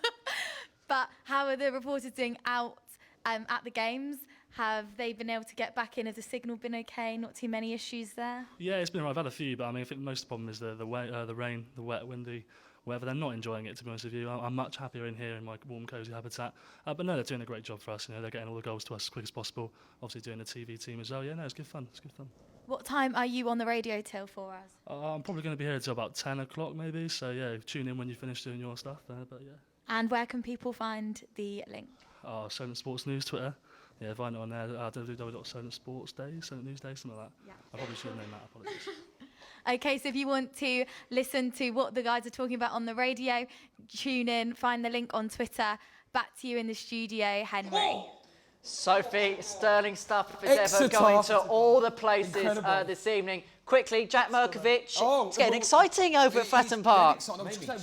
But how are the reporters doing out at the games? Have they been able to get back in? Has the signal been okay? Not too many issues there? Yeah, it's been all right. I've had a few, but I mean, I think most of the problem is the rain, the wet, windy weather. They're not enjoying it, to be honest with you. I'm much happier in here in my warm, cosy habitat. But no, they're doing a great job for us. You know, they're getting all the goals to us as quick as possible. Obviously doing the TV team as well. Yeah, no, it's good fun. It's good fun. What time are you on the radio till for us? I'm probably going to be here until about 10 o'clock maybe. So yeah, tune in when you finish doing your stuff. But yeah. And where can people find the link? Solent Sports News Twitter. Yeah, find it on there, www.solentsportsday, Solent Newsday, something like that. Yeah. I probably should have known that, apologies. Okay, so if you want to listen to what the guys are talking about on the radio, tune in, find the link on Twitter. Back to you in the studio, Henry. Sophie, sterling stuff is ever going to all the places this evening. Quickly, Jack Merkovich. It's getting exciting over at Fratton Park.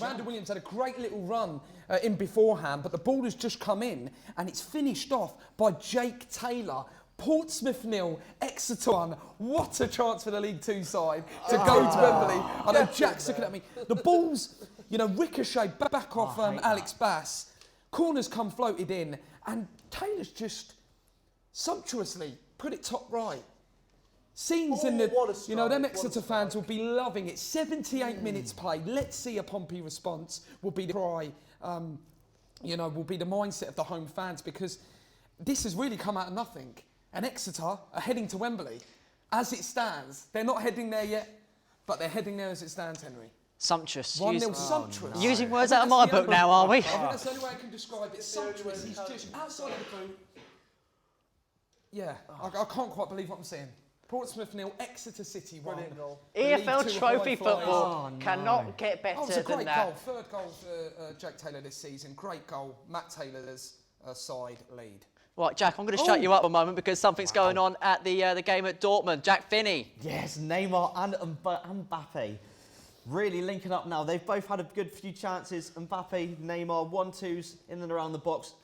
Randall Williams had a great little run in beforehand, but the ball has just come in and it's finished off by Jake Taylor. Portsmouth 0, Exeter 1. What a chance for the League Two side to go to Wembley. I know Jack's looking at me. The ball's, ricocheted back off Alex Bass. Corner's come floated in, and Taylor's just sumptuously put it top right. Scenes in the, them Exeter fans will be loving it. 78 minutes play. Let's see a Pompey response. Will be the cry. Will be the mindset of the home fans, because this has really come out of nothing. And Exeter are heading to Wembley as it stands. They're not heading there yet, but they're heading there as it stands, Henry. Sumptuous. 1-0 sumptuous. Using words out of my book now, are we? I think that's the only way I can describe it. Sumptuous. He's just outside of the boot. Yeah, I can't quite believe what I'm saying. Portsmouth 0, Exeter City 1. EFL Trophy football cannot get better it's a great than that. goal. Third goal for Jack Taylor this season. Great goal. Matt Taylor's side lead. Right, Jack, I'm going to shut you up a moment because something's going on at the game at Dortmund. Jack Finney. Yes, Neymar and Mbappe really linking up now. They've both had a good few chances. Mbappe, Neymar, 1-2s in and around the box.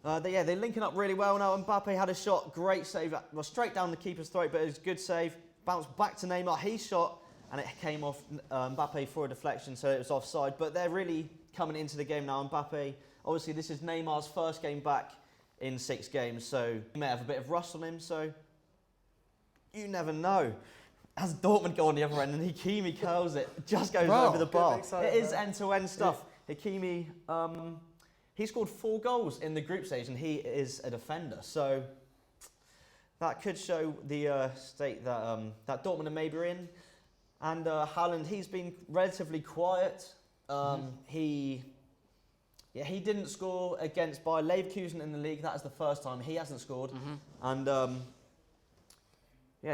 They're linking up really well now. Mbappe had a shot, great save, straight down the keeper's throat, but it was a good save. Bounced back to Neymar, he shot, and it came off Mbappe for a deflection, so it was offside. But they're really coming into the game now. Mbappe, obviously this is Neymar's first game back in 6 games, so he may have a bit of rust on him, so you never know. As Dortmund go on the other end and Hakimi curls it, just goes over the bar. It is end-to-end stuff. Hakimi, he scored 4 goals in the group stage and he is a defender, so that could show the state that, that Dortmund are maybe in. And Haaland, he's been relatively quiet. He didn't score against Bayer Leverkusen in the league. That is the first time he hasn't scored. And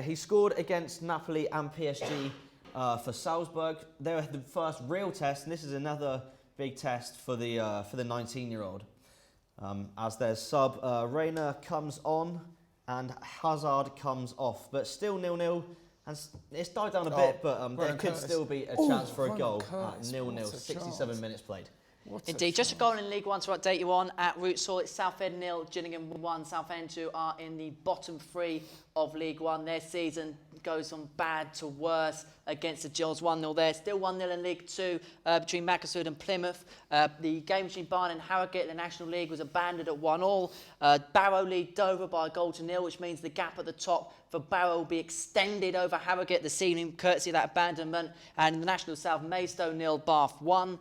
he scored against Napoli and PSG for Salzburg. They were the first real test, and this is another big test for the 19-year-old. As their sub Reina comes on and Hazard comes off, but still 0-0. And it's died down a bit, but there could still be a chance for a goal at 0-0, 67 minutes played. Indeed, just a goal in League One to update you on. At Roots Hall, it's Southend 0, Gillingham 1. Southend, who are in the bottom 3 of League One. Their season goes from bad to worse against the Gills, 1-0 there. Still 1-0 in League 2 between Macclesfield and Plymouth. The game between Barnet and Harrogate in the National League was abandoned at 1-1. Barrow lead Dover by a goal to 0, which means the gap at the top for Barrow will be extended over Harrogate this evening, courtesy of that abandonment. And in the National South, Maidstone 0, Bath 1.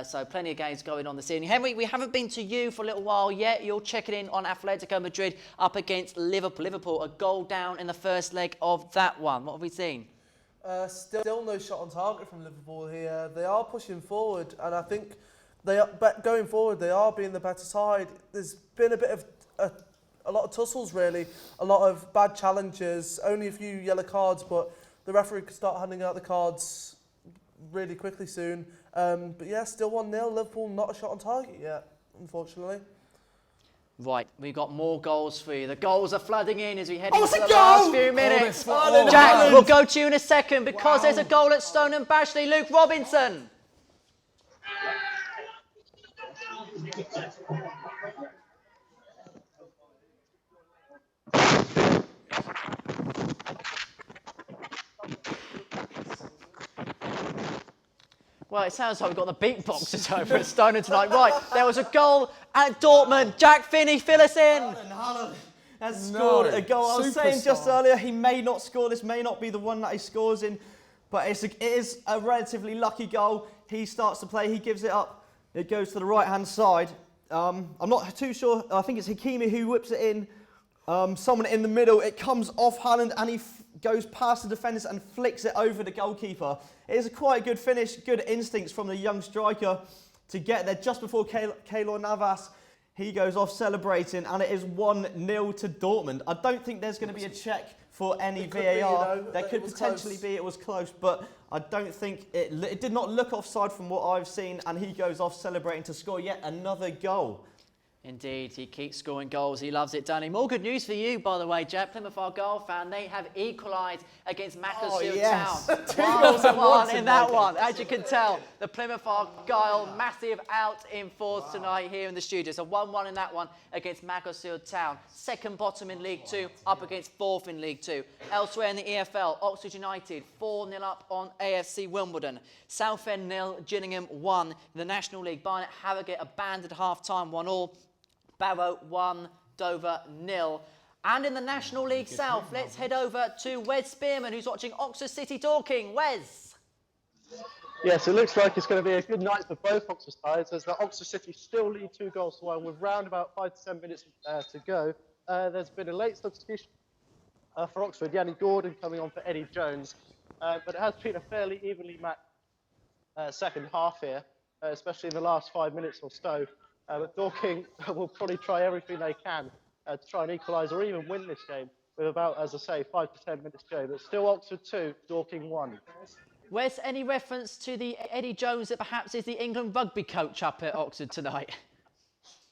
So plenty of games going on this evening. Henry, we haven't been to you for a little while yet. You're checking in on Atletico Madrid up against Liverpool. Liverpool, a goal down in the first leg of that one. What have we seen? Still no shot on target from Liverpool here. They are pushing forward, and I think going forward they are being the better side. There's been a bit of a lot of tussles really, a lot of bad challenges, only a few yellow cards, but the referee could start handing out the cards really quickly soon. But yeah, still 1-0. Liverpool not a shot on target yet, unfortunately. Right, we've got more goals for you. The goals are flooding in as we head into the last few minutes. Jack, we'll go to you in a second because there's a goal at Stone and Bashley. Luke Robinson. Well, it sounds like we've got the beatboxers over at Stoner tonight. Right, there was a goal at Dortmund. Jack Finney, fill us in. Haaland has scored a goal. I was saying just earlier, he may not score. This may not be the one that he scores in, but it is a relatively lucky goal. He starts to play, he gives it up. It goes to the right-hand side. I'm not too sure. I think it's Hakimi who whips it in. Someone in the middle. It comes off Haaland and he goes past the defenders and flicks it over the goalkeeper. It is a quite good finish, good instincts from the young striker to get there just before Keylor Navas. He goes off celebrating, and it is 1-0 to Dortmund. I don't think there's going to be a check for any VAR. There could potentially be, it was close, but I don't think it did not look offside from what I've seen, and he goes off celebrating to score yet another goal. Indeed, he keeps scoring goals. He loves it, doesn't he? More good news for you, by the way, Jack. Plymouth Argyle fan, they have equalised against Macclesfield Town. 1-1 in that one. As you can tell, the Plymouth Argyle massive out in force tonight here in the studio. So 1-1 in that one against Macclesfield Town. Second bottom in League 2, up against fourth in League 2. Elsewhere in the EFL, Oxford United 4-0 up on AFC Wimbledon. Southend 0, Gillingham 1. In the National League, Barnet Harrogate abandoned half-time 1-1. Barrow 1, Dover 0. And in the National League South, let's head over to Wes Spearman, who's watching Oxford City Dorking. Wes. Yes, it looks like it's going to be a good night for both Oxford sides, as the Oxford City still lead 2 goals to 1 with round about 5 to 10 minutes to go. There's been a late substitution for Oxford, Yanni Gordon coming on for Eddie Jones. But it has been a fairly evenly matched second half here, especially in the last 5 minutes or so. But Dorking will probably try everything they can to try and equalise or even win this game with about, as I say, 5 to 10 minutes to go. But still Oxford 2, Dorking 1. Wes, any reference to the Eddie Jones that perhaps is the England rugby coach up at Oxford tonight?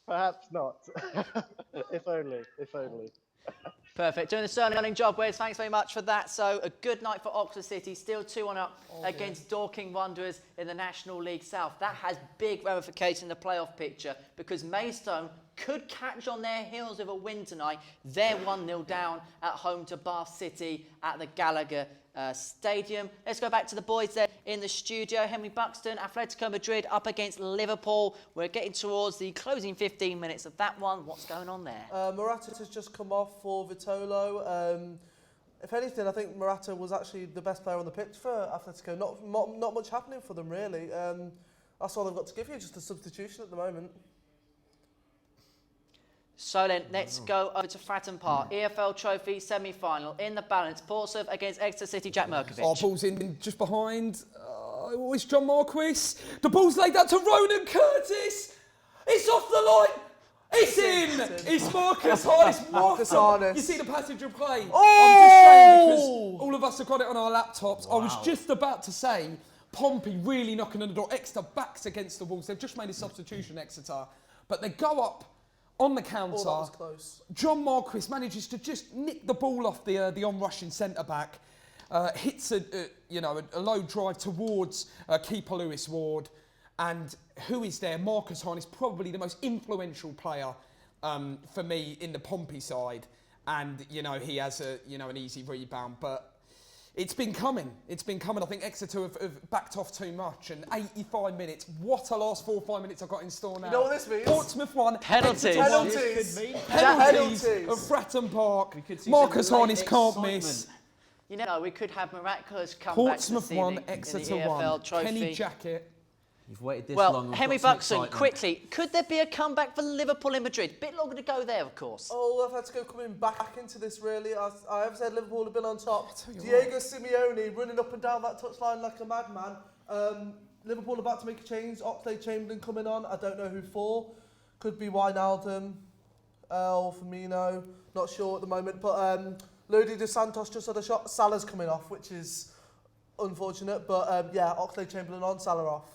Perhaps not. If only. Perfect. Doing the sterling job, Wes. Thanks very much for that. So a good night for Oxford City. Still 2-1 up against Dorking Wanderers in the National League South. That has big ramifications in the playoff picture because Maidstone could catch on their heels with a win tonight. They're 1-0 down at home to Bath City at the Gallagher Stadium. Let's go back to the boys there in the studio. Henry Buxton, Atletico Madrid up against Liverpool. We're getting towards the closing 15 minutes of that one. What's going on there? Morata has just come off for Vitolo. If anything, I think Morata was actually the best player on the pitch for Atletico. Not much happening for them, really. That's all they've got to give you, just a substitution at the moment. So then, let's go over to Fratton Park. EFL Trophy semi-final in the balance. Portsmouth against Exeter City, Jack Merkovich. Our ball's in just behind. It's John Marquis. The ball's laid out to Ronan Curtis. It's off the line. It's in! It's Marcus Harness. Marcus Harness. You see the passage of play? Oh! I'm just saying because all of us have got it on our laptops. I was just about to say, Pompey really knocking on the door. Exeter backs against the walls. They've just made a substitution, Exeter. But they go up on the counter. Oh, that was close. John Marquis manages to just nick the ball off the on-rushing centre-back. Hits a low drive towards keeper Lewis Ward. And who is there? Marcus Harness, probably the most influential player for me in the Pompey side. And, he has an easy rebound. But it's been coming. It's been coming. I think Exeter have backed off too much. And 85 minutes. What a last 4 or 5 minutes I've got in store now. You know what this means? Portsmouth won. Penalties. Penalties of Fratton Park. Marcus Harness can't miss. We could have miraculous comebacks Portsmouth this evening won, Exeter in the EFL won. Trophy. Kenny Jackett. You've waited this Well, long. We've Henry got some Buxton, excitement. quickly, could there be a comeback for Liverpool in Madrid? Bit longer to go there, of course. Oh, I've had to go coming back into this, really. I have said Liverpool have been on top. Diego Simeone running up and down that touchline like a madman. Liverpool about to make a change. Oxlade-Chamberlain coming on. I don't know who for. Could be Wijnaldum or Firmino. Not sure at the moment. But Lodi dos Santos just had a shot. Salah's coming off, which is unfortunate. But Oxlade-Chamberlain on, Salah off.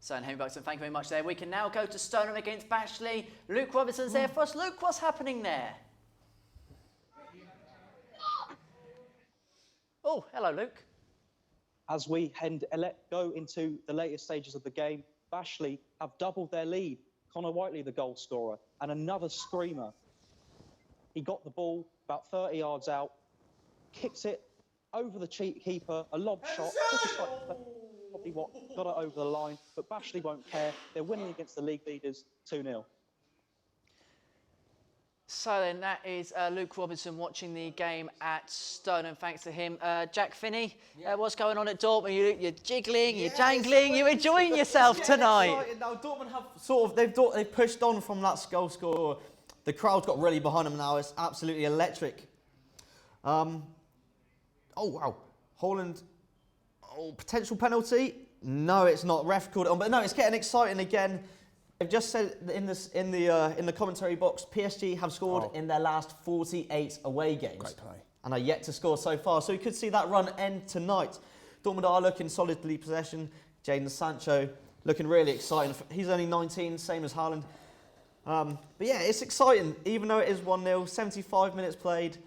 So, and Henry Buxton, thank you very much there. We can now go to Stoneham against Bashley. Luke Robinson's there for us. Luke, what's happening there? Oh, hello, Luke. As we go into the later stages of the game, Bashley have doubled their lead. Connor Whiteley, the goal scorer, and another screamer. He got the ball about 30 yards out, kicks it over the keeper, a lob shot. Probably what got it over the line, but Bashley won't care. They're winning against the league leaders 2-0. So then that is Luke Robinson watching the game at Stoneham. Thanks to him. Jack Finney, what's going on at Dortmund? You're jiggling, you're jangling, you're enjoying yourself tonight. Now Dortmund have they've pushed on from that goal score. The crowd got really behind them now. It's absolutely electric. Oh wow, Holland. Oh, potential penalty? No, it's not. Ref called it on, but no, it's getting exciting again. They've just said in the commentary box, PSG have scored in their last 48 away games. Great play. And are yet to score so far. So we could see that run end tonight. Dortmund are looking solidly possession. Jadon Sancho looking really exciting. He's only 19, same as Haaland. But yeah, it's exciting. Even though it is 1-0, 75 minutes played,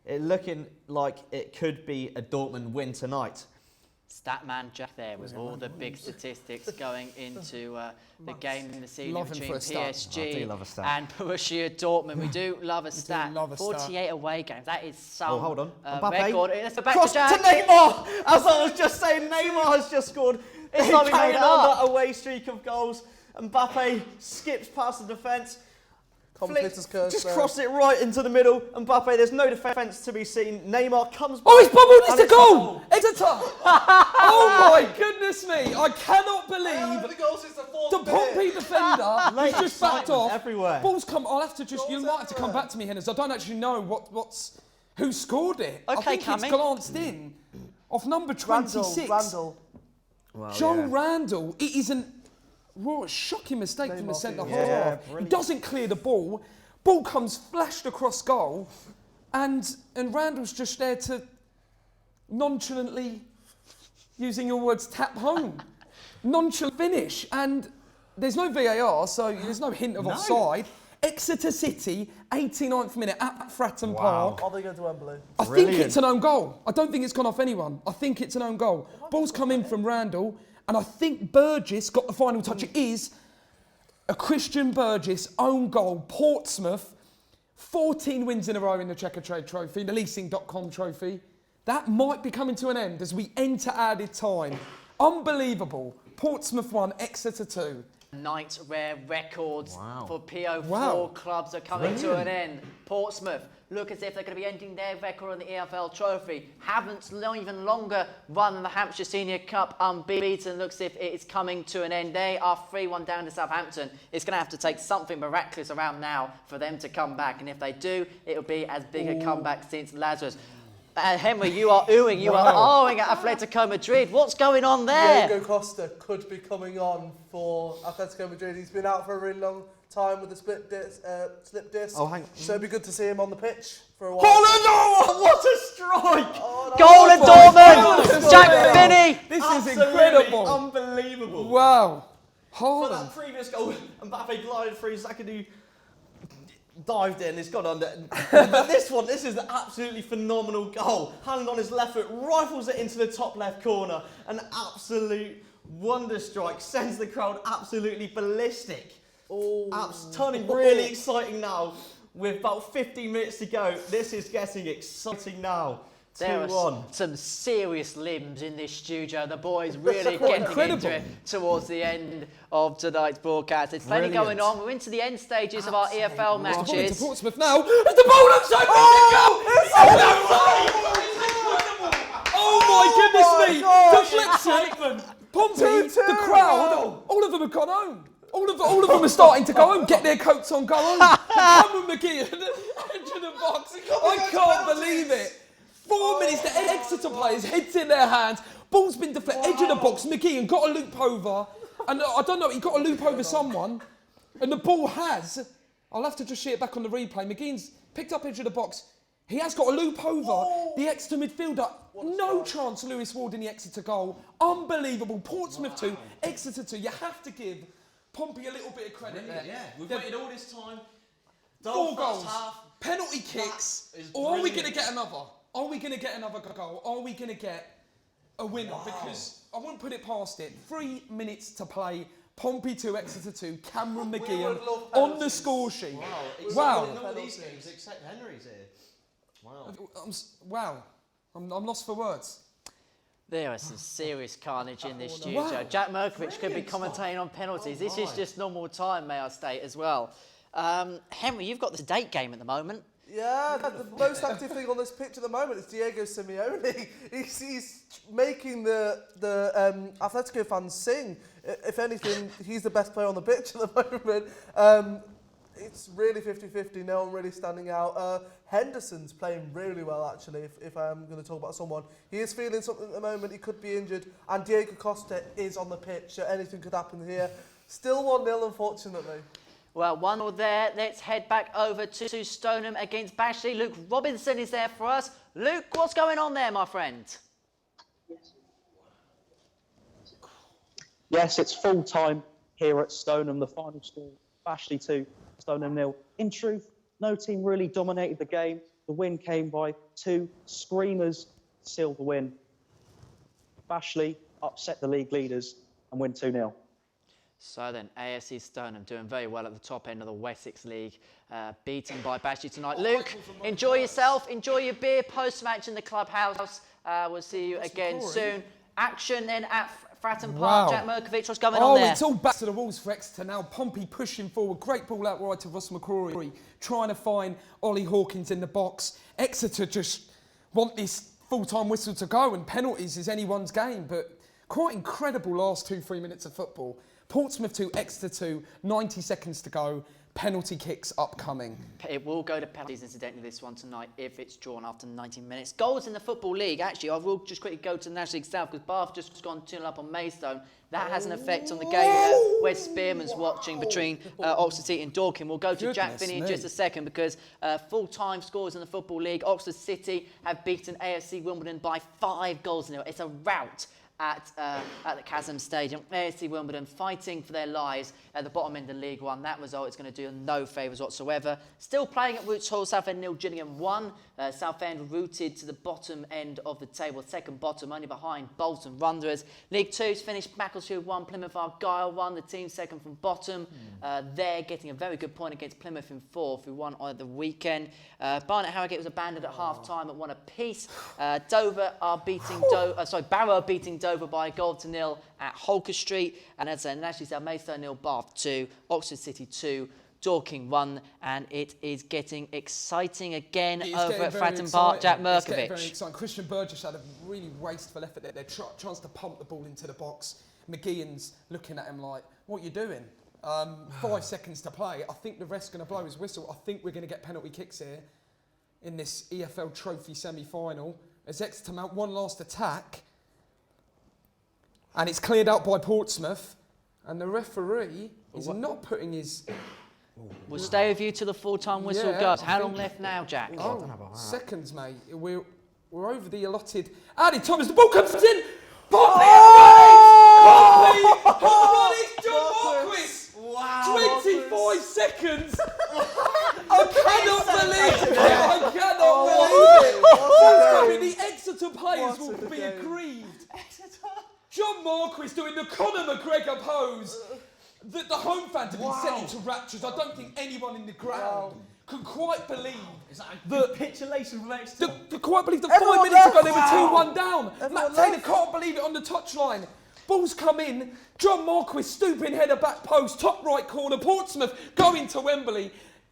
it looking like it could be a Dortmund win tonight. Statman Jack there with all the big statistics going into the game in the season between PSG and Borussia Dortmund. We do love a stat. 48 away games. That is some hold on. record. Let's go back Cross to Jack. to Neymar! As I was just saying, Neymar has just scored. It's not even made on up. that away streak of goals. Mbappe skips past the defence. Just cross it right into the middle. Mbappe, there's no defence to be seen. Neymar comes back. Oh, he's bubbled! It's a goal! Exeter! Oh my goodness me! I cannot believe the Pompey defender has just backed off. Everywhere. Ball's come. I'll have to just. You might have to come back to me, Hennes. I don't actually know who scored it. Okay, I think it's glanced in off number 26. Randall. Well, Joe Randall. It is a shocking mistake from the centre half. He doesn't clear the ball. Ball comes flashed across goal, and Randall's just there to nonchalantly, using your words, tap home. Nonchalant finish, and there's no VAR, so there's no hint of offside. Exeter City, 89th minute at Fratton Park. Are they going to Wembley? I think it's an own goal. I don't think it's gone off anyone. I think it's an own goal. Ball's come in from Randall, and I think Burgess got the final touch. It is a Christian Burgess own goal. Portsmouth, 14 wins in a row in the Checkatrade Trophy, the Leasing.com Trophy. That might be coming to an end as we enter added time. Unbelievable. Portsmouth 1, Exeter 2. Night rare records for PO4 clubs are coming to an end. Portsmouth look as if they're going to be ending their record on the EFL Trophy. Haven't even longer run the Hampshire Senior Cup unbeaten. Looks as if it is coming to an end. They are 3-1 down to Southampton. It's going to have to take something miraculous around now for them to come back. And if they do, it'll be as big a comeback since Lazarus. Henry, you are oohing, you are ahhing at Atletico Madrid. What's going on there? Diego Costa could be coming on for Atletico Madrid. He's been out for a really long time with the slip disc. Oh, hang on. So it'd be good to see him on the pitch for a while. Holland! What a strike! Oh, no. Goal in Dortmund! Jack Finney! This is Absolutely incredible. Unbelievable. Wow. For Holland. that previous goal, Mbappe glided through, Zakadu dived in, it's gone under. But this is an absolutely phenomenal goal. Hand on his left foot, rifles it into the top left corner. An absolute wonder strike, sends the crowd absolutely ballistic. Turning really exciting now. With about 15 minutes to go, this is getting exciting now. There are 2-1. some serious limbs in this studio. The boys really getting into it towards the end of tonight's broadcast. There's plenty going on. We're into the end stages of our EFL matches. To Portsmouth now. It's the ball upside Oh my goodness me! Deflection. Pompey, the crowd, all of them have gone home. All of them are starting to go home, get their coats on, go home. Cameron McGeehan, edge of the box. I can't believe it. 4 minutes, the Exeter players, heads in their hands. Ball's been deflected, edge of the box. McGeehan got a loop over. And I don't know, he got a loop over someone. And the ball has, I'll have to just see it back on the replay. McGeehan's picked up edge of the box. He has got a loop over the Exeter midfielder. No chance Lewis Ward in the Exeter goal. Unbelievable. Portsmouth 2, Exeter 2. You have to give Pompey a little bit of credit there. Yeah, we've waited all this time. 4 goals, penalty kicks, or are we going to get another? Are we going to get another goal? Are we going to get a winner? Because I won't put it past it. 3 minutes to play. Pompey 2, Exeter 2. Cameron McGeehan on the score sheet. Wow. None of these games except Henry's here. Wow. I'm lost for words. There is some serious carnage in this studio. Wow. Jack Merkovich could be commentating on penalties. This is just normal time, may I state, as well. Henry, you've got the date game at the moment. Yeah, the most active thing on this pitch at the moment is Diego Simeone. He's making the Atletico fans sing. If anything, he's the best player on the pitch at the moment. It's really 50-50, no one really standing out. Henderson's playing really well, actually, if I'm going to talk about someone. He is feeling something at the moment, he could be injured, and Diego Costa is on the pitch, so anything could happen here. Still 1-0, unfortunately. Well, 1-0 there. Let's head back over to Stoneham against Bashley. Luke Robinson is there for us. Luke, what's going on there, my friend? Yes, it's full time here at Stoneham. The final score, Bashley 2, Stoneham 0. In truth, no team really dominated the game. The win came by 2 screamers to seal the win. Bashley upset the league leaders and win 2-0. So then, AFC Stoneham doing very well at the top end of the Wessex League, beaten by Bashley tonight. Luke, enjoy yourself, enjoy your beer post-match in the clubhouse. We'll see you again soon. Action then at Fratton Park. Jack Merkovich, what's going on there? It's all back to the rules for Exeter now. Pompey pushing forward. Great ball out wide to Ross McCrory, trying to find Ollie Hawkins in the box. Exeter just want this full-time whistle to go, and penalties is anyone's game, but quite incredible last 2-3 minutes of football. Portsmouth 2, Exeter 2, 90 seconds to go. Penalty kicks upcoming. It will go to penalties, incidentally, this one tonight, if it's drawn after 90 minutes. Goals in the Football League. Actually, I will just quickly go to the National League South, because Bath just gone 2-0 up on Maidstone. That has an effect on the game where Spearman's watching between Oxford City and Dorking. We'll go to Jack Finney in just a second, because full-time scores in the Football League. Oxford City have beaten AFC Wimbledon by 5 goals. It's a rout at the Chasm Stadium. AFC Wimbledon fighting for their lives at the bottom end of League One. That result is going to do no favours whatsoever. Still playing at Roots Hall, Southend 0, Gillingham 1. Southend rooted to the bottom end of the table, second bottom, only behind Bolton Wanderers. League 2's finished Macclesfield 1, Plymouth Argyle 1, the team second from bottom. They're getting a very good point against Plymouth in 4th, who won on the weekend. Barnet Harrogate was abandoned at half-time at 1 apiece. Barrow are beating Dover by a goal to 0 at Holker Street. And as National South Maidstone 0, Bath 2, Oxford City 2, Dorking 1, and it is getting exciting again over at Fratton Park. Jack Merkovich. It's getting very exciting. Christian Burgess had a really wasteful effort there. They're trying to pump the ball into the box. McGeehan's looking at him like, what are you doing? 5 seconds to play. I think the ref's going to blow his whistle. I think we're going to get penalty kicks here in this EFL Trophy semi-final. As Exeter mount one last attack, and it's cleared out by Portsmouth, and the referee is not putting his We'll stay with you till the full-time whistle goes. How long left now, Jack? Seconds, mate. We're over the allotted. Andy Thomas, the ball comes in. Pompey! John Marquis! Wow. 25 seconds! I cannot believe it! I cannot believe it! The Exeter players will be aggrieved. John Marquis doing the Conor McGregor pose. The home fans have been sent into raptures. I don't think anyone in the ground can quite believe the capitulation from Exeter. Quite believe that 5 minutes ago they were 2-1 down. Matt Taylor can't believe it on the touchline. Ball's come in. John Marquis stooping header back post, top right corner. Portsmouth going to Wembley.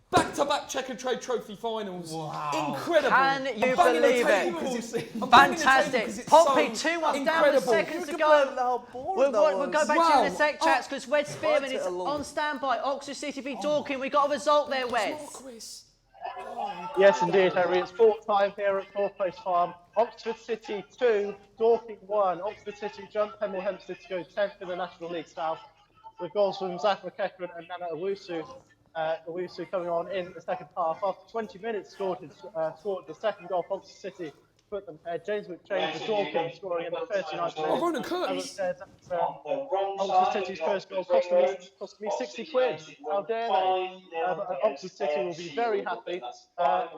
Back-to-back Checker-Trade Trophy finals. Wow. Incredible. Can you believe it? Fantastic. Pompey 2-1 down with seconds to go. We'll go back to you in a sec, chats, because Wes Spearman is on standby. Oxford City v Dorking. We got a result there, Wes. Yes, indeed, Henry. It's full time here at Thorpe Place Farm. Oxford City 2, Dorking 1. Oxford City jumped Hemel Hempstead to go 10th in the National League South, with goals from Zach McEachran and Nana Owusu. Owusu coming on in the second half. After 20 minutes, scored the second goal for Oxford City. Put them ahead. James McJames of Dorking scoring in the 39th minute. Oh, Ronan Curtis. As I said, Oxford City's first goal cost me 60 quid. How dare they? But Oxford City will be very happy,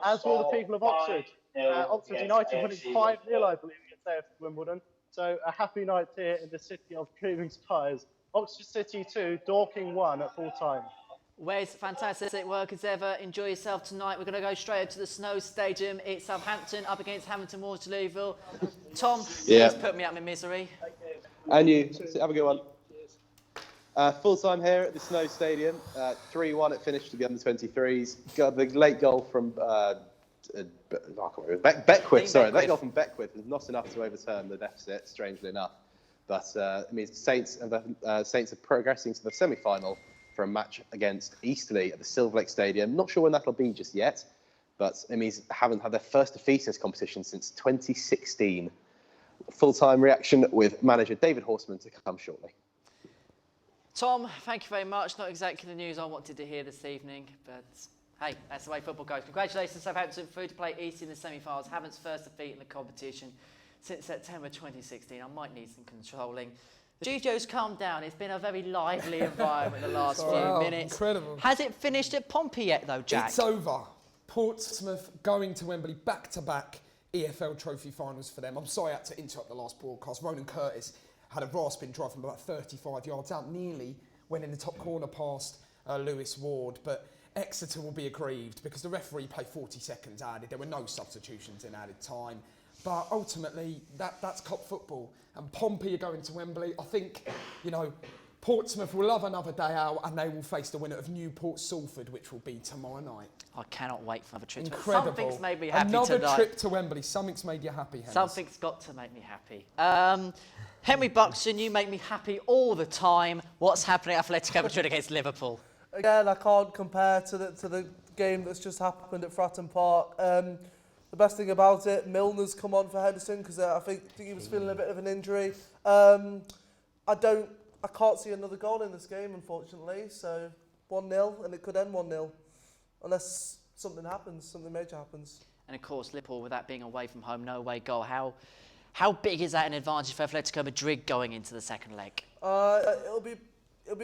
as will the people of Oxford. Oxford United winning 5-0, I believe, against AFC Wimbledon. So a happy night here in the city of dreaming spires. Oxford City 2, Dorking 1 at full time. Wes, fantastic work as ever. Enjoy yourself tonight. We're going to go straight up to the Snow Stadium. It's Southampton up against Hamilton Waterlooville. Tom, please put me out of my misery. And you. Have a good one. Full time here at the Snow Stadium. 3-1 it finished to the under-23s. Got the late goal from Beckwith. Sorry, that goal from Beckwith was not enough to overturn the deficit, strangely enough. But it means Saints are progressing to the semi-final for a match against Eastleigh at the Silver Lake Stadium. Not sure when that'll be just yet, but it means they haven't had their first defeat in this competition since 2016. Full-time reaction with manager David Horseman to come shortly. Tom, thank you very much. Not exactly the news I wanted to hear this evening, but hey, that's the way football goes. Congratulations, Southampton, through to play Eastleigh in the semi-finals. Haven's first defeat in the competition since September 2016. I might need some controlling. The studio's calmed down. It's been a very lively environment the last few minutes. Incredible. Has it finished at Pompey yet, though, Jack? It's over. Portsmouth going to Wembley back-to-back EFL Trophy finals for them. I'm sorry I had to interrupt the last broadcast. Ronan Curtis had a rasping drive from about 35 yards out, nearly went in the top corner past Lewis Ward. But Exeter will be aggrieved because the referee played 40 seconds added. There were no substitutions in added time. But ultimately, that's cup football. And Pompey are going to Wembley. I think, Portsmouth will have another day out and they will face the winner of Newport Salford, which will be tomorrow night. I cannot wait for another trip. Incredible. Something's made me happy another tonight. Trip to Wembley. Something's made you happy, Henry. Something's got to make me happy. Henry Buxton, you make me happy all the time. What's happening at Atletico Madrid against Liverpool? Again, I can't compare to the game that's just happened at Fratton Park. The best thing about it, Milner's come on for Henderson because I think he was feeling a bit of an injury. I can't see another goal in this game, unfortunately. So 1-0, and it could end 1-0, unless something happens, something major happens. And of course, Liverpool, with that being away from home, no away goal. How big is that an advantage for Atletico Madrid going into the second leg? It'll be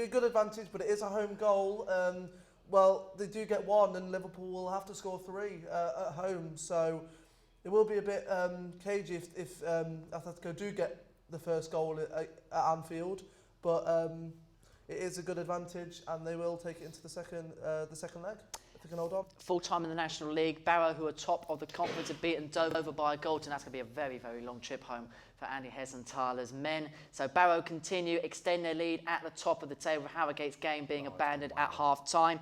a good advantage, but it is a home goal. Well, they do get one, and Liverpool will have to score 3 at home. So it will be a bit cagey if Atletico do get the first goal at Anfield. But it is a good advantage, and they will take it into the second leg. If they can hold on. Full time in the National League, Barrow, who are top of the conference, have beaten Dover by a goal, and that's going to be a very, very long trip home for Andy Hessenthaler's men. So Barrow continue, extend their lead at the top of the table. Harrogate's game being abandoned at half-time.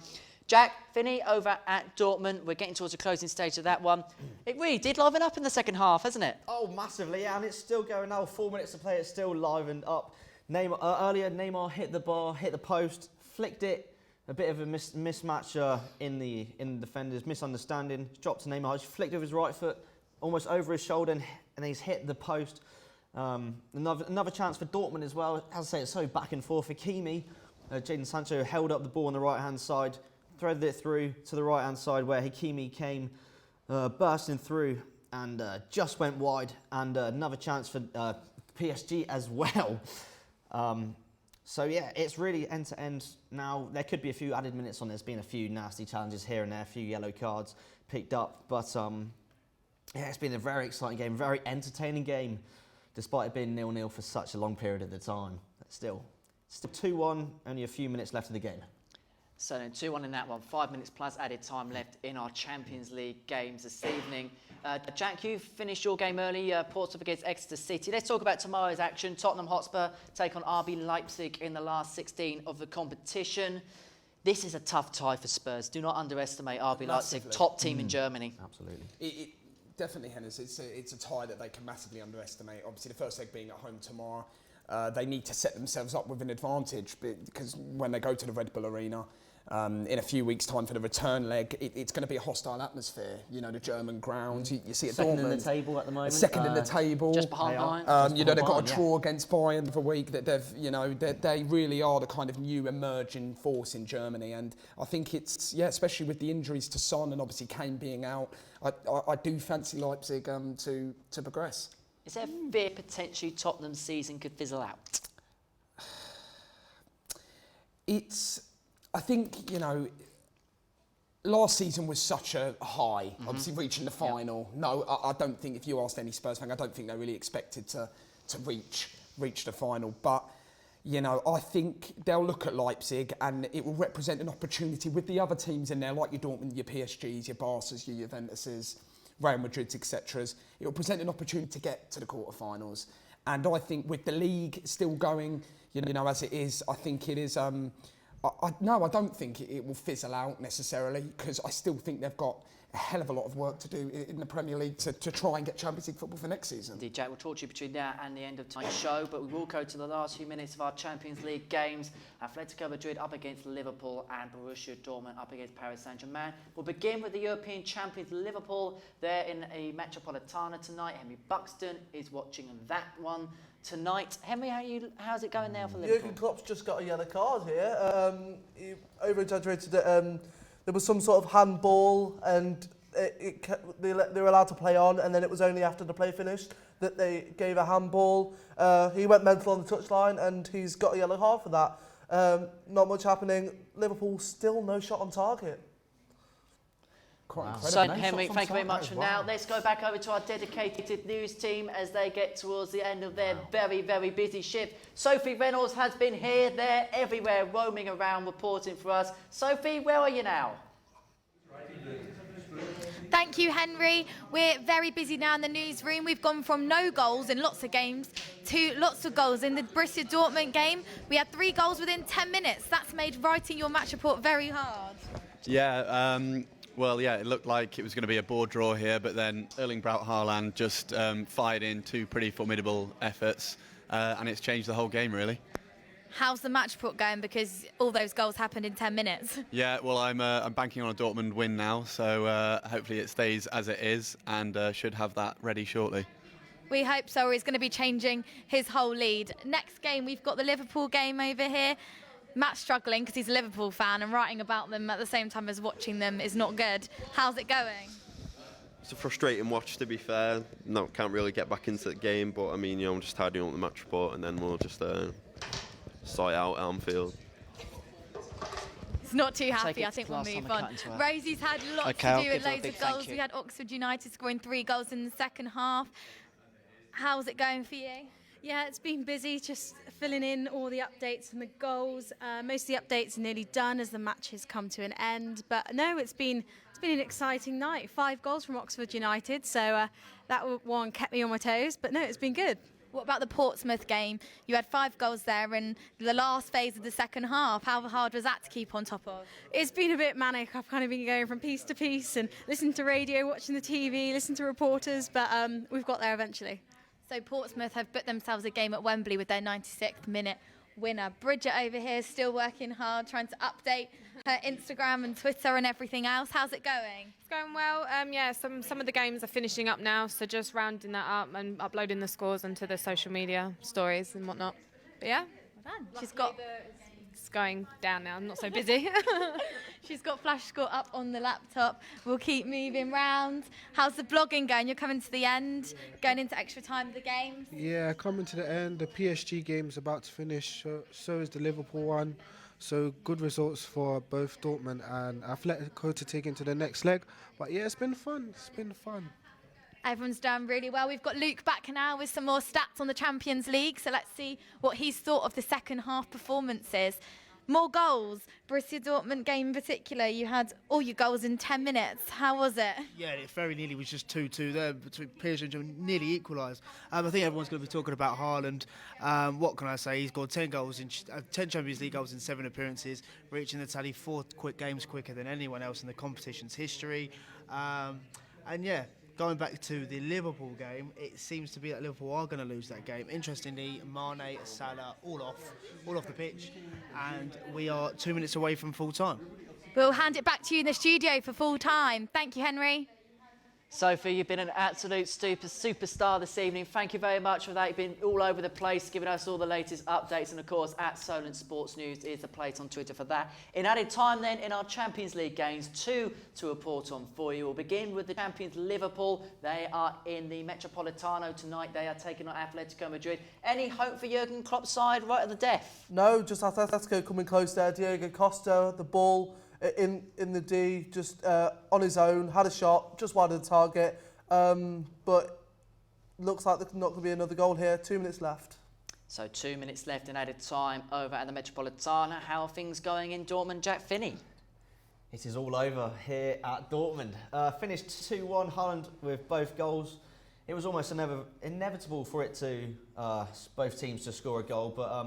Jack, Finney over at Dortmund. We're getting towards the closing stage of that one. It really did liven up in the second half, hasn't it? Oh, massively, yeah, and it's still going now. 4 minutes to play, it's still livened up. Neymar hit the bar, hit the post, flicked it. A bit of a mismatch in the defenders, misunderstanding. Dropped to Neymar, he's flicked with his right foot, almost over his shoulder, and he's hit the post. Another chance for Dortmund as well. As I say, it's so back and forth. Hakimi, Jadon Sancho held up the ball on the right-hand side, threaded it through to the right-hand side where Hakimi came bursting through and just went wide, and another chance for PSG as well. So yeah, it's really end-to-end now. There could be a few added minutes on. There's been a few nasty challenges here and there, a few yellow cards picked up, but yeah, it's been a very exciting game, very entertaining game, despite it being 0-0 for such a long period of the time. But still 2-1, only a few minutes left of the game. So then 2-1 in that one, 5 minutes plus added time left in our Champions League games this evening. Jack, you finished your game early, Portsmouth against Exeter City. Let's talk about tomorrow's action. Tottenham Hotspur take on RB Leipzig in the last 16 of the competition. This is a tough tie for Spurs. Do not underestimate RB Leipzig, top team in Germany. Absolutely. Definitely, Hennes. It's a tie that they can massively underestimate. Obviously, the first leg being at home tomorrow. They need to set themselves up with an advantage because when they go to the Red Bull Arena in a few weeks' time for the return leg, it's going to be a hostile atmosphere. You know, the German ground. You see it. Second in the table at the moment. Second in the table. Just behind Bayern. You know, they've got a draw against Bayern the week. That they really are the kind of new emerging force in Germany. And I think it's especially with the injuries to Son and obviously Kane being out, I do fancy Leipzig to progress. Is there fear potentially Tottenham's season could fizzle out? I think, last season was such a high, obviously reaching the final. Yep. No, I don't think, if you asked any Spurs fan, I don't think they really expected to reach the final. But, I think they'll look at Leipzig and it will represent an opportunity with the other teams in there, like your Dortmund, your PSGs, your Barças, your Juventuses, Real Madrid, etc. It will present an opportunity to get to the quarterfinals. And I think with the league still going, as it is, I think it is... I don't think it will fizzle out necessarily, because I still think they've got a hell of a lot of work to do in the Premier League to try and get Champions League football for next season. Indeed, Jack, we'll talk to you between now and the end of tonight's show, but we will go to the last few minutes of our Champions League games. Atletico Madrid up against Liverpool and Borussia Dortmund up against Paris Saint-Germain. We'll begin with the European champions Liverpool. They're in a Metropolitana tonight. Henry Buxton is watching that one tonight. Henry, how's it going now for Liverpool? Jurgen Klopp's just got a yellow card here. He over-exaggerated it. There was some sort of handball and they were allowed to play on, and then it was only after the play finished that they gave a handball. He went mental on the touchline and he's got a yellow card for that. Not much happening. Liverpool still no shot on target. So, Henry, thank you very much for now. Let's go back over to our dedicated news team as they get towards the end of their very, very busy shift. Sophie Reynolds has been here, there, everywhere, roaming around, reporting for us. Sophie, where are you now? Thank you, Henry. We're very busy now in the newsroom. We've gone from no goals in lots of games to lots of goals. In the Borussia Dortmund game, we had 3 goals within 10 minutes. That's made writing your match report very hard. Yeah, well, yeah, it looked like it was going to be a board draw here, but then Erling Braut Haaland just fired in 2 pretty formidable efforts, and it's changed the whole game, really. How's the match report going? Because all those goals happened in 10 minutes. Yeah, well, I'm banking on a Dortmund win now, so hopefully it stays as it is, and should have that ready shortly. We hope so, or he's going to be changing his whole lead. Next game, we've got the Liverpool game over here. Matt's struggling because he's a Liverpool fan, and writing about them at the same time as watching them is not good. How's it going? It's a frustrating watch, to be fair. No, can't really get back into the game, but I mean, I'm just tidying up the match report, and then we'll just sort it out at Anfield. It's not too happy. I think we'll move on. Rosie's had lots to do with loads of goals. We had Oxford United scoring 3 goals in the second half. How's it going for you? Yeah, it's been busy, just filling in all the updates and the goals. Most of the updates are nearly done as the match has come to an end. But no, it's been an exciting night. 5 goals from Oxford United, so that one kept me on my toes. But no, it's been good. What about the Portsmouth game? You had 5 goals there in the last phase of the second half. How hard was that to keep on top of? It's been a bit manic. I've kind of been going from piece to piece and listening to radio, watching the TV, listening to reporters, but we've got there eventually. So Portsmouth have booked themselves a game at Wembley with their 96th minute winner. Bridget over here is still working hard, trying to update her Instagram and Twitter and everything else. How's it going? It's going well. Yeah, some of the games are finishing up now, so just rounding that up and uploading the scores onto the social media stories and whatnot. But yeah, well done. She's got It's going down now. I'm not so busy. She's got flash score up on the laptop. We'll keep moving round. How's the blogging going? You're coming to the end, going into extra time of the games. Yeah, coming to the end. The PSG game's about to finish. So is the Liverpool one. So good results for both Dortmund and Atletico to take into the next leg. But yeah, it's been fun. It's been fun. Everyone's done really well. We've got Luke back now with some more stats on the Champions League. So let's see what he's thought of the second half performances. More goals. Borussia Dortmund game in particular, you had all your goals in 10 minutes. How was it? Yeah, it very nearly was just 2-2 there between PSG and Germany, nearly equalised. I think everyone's going to be talking about Haaland. What can I say? He's got 10 goals in 10 Champions League goals in 7 appearances, reaching the tally 4 quick games quicker than anyone else in the competition's history. And yeah, going back to the Liverpool game, it seems to be that Liverpool are going to lose that game. Interestingly, Mane, Salah, all off the pitch, and we are 2 minutes away from full time. We'll hand it back to you in the studio for full time. Thank you, Henry. Sophie, you've been an absolute superstar this evening. Thank you very much for that. You've been all over the place, giving us all the latest updates. And, of course, at Solent Sports News is the place on Twitter for that. In added time, then, in our Champions League games, 2 to report on for you. We'll begin with the champions Liverpool. They are in the Metropolitano tonight. They are taking on Atletico Madrid. Any hope for Jurgen Klopp's side right at the death? No, just Atletico coming close there. Diego Costa, the ball in the D, just on his own, had a shot, just wide of the target, but looks like there's not going to be another goal here. 2 minutes left. So 2 minutes left in added time over at the Metropolitano. How are things going in Dortmund, Jack Finney? It is all over here at Dortmund. Finished 2-1, Haaland with both goals. It was almost inevitable for it to both teams to score a goal, but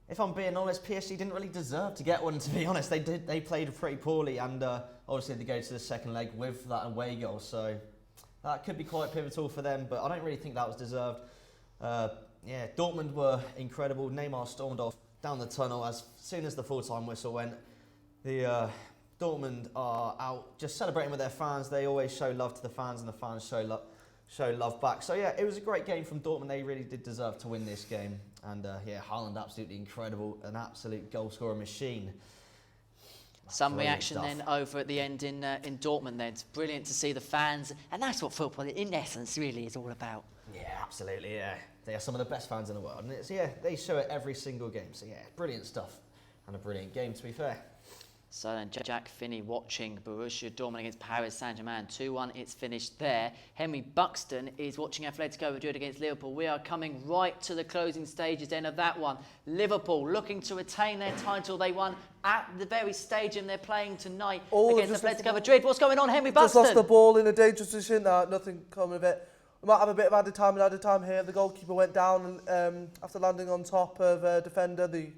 if I'm being honest, PSG didn't really deserve to get one, to be honest. They played pretty poorly, and obviously they go to the second leg with that away goal, so that could be quite pivotal for them, but I don't really think that was deserved. Yeah, Dortmund were incredible. Neymar stormed off down the tunnel as soon as the full-time whistle went. The Dortmund are out just celebrating with their fans. They always show love to the fans, and the fans show love back. So yeah, it was a great game from Dortmund. They really did deserve to win this game. And yeah, Haaland absolutely incredible, an absolute goal-scorer machine. Some Brilliant reaction stuff. then over at the end in Dortmund then. It's brilliant to see the fans, and that's what football in essence really is all about. Yeah, absolutely, yeah. They are some of the best fans in the world. And it's, yeah, they show it every single game. So yeah, brilliant stuff. And a brilliant game, to be fair. So then Jack Finney watching Borussia Dortmund against Paris Saint-Germain. 2-1, it's finished there. Henry Buxton is watching Atletico Madrid against Liverpool. We are coming right to the closing stages then of that one. Liverpool looking to retain their title they won at the very stadium they're playing tonight against Atletico Madrid. What's going on, Henry Buxton? Just lost the ball in a dangerous position. Nothing coming of it. We might have a bit of added time here. The goalkeeper went down after landing on top of a defender, the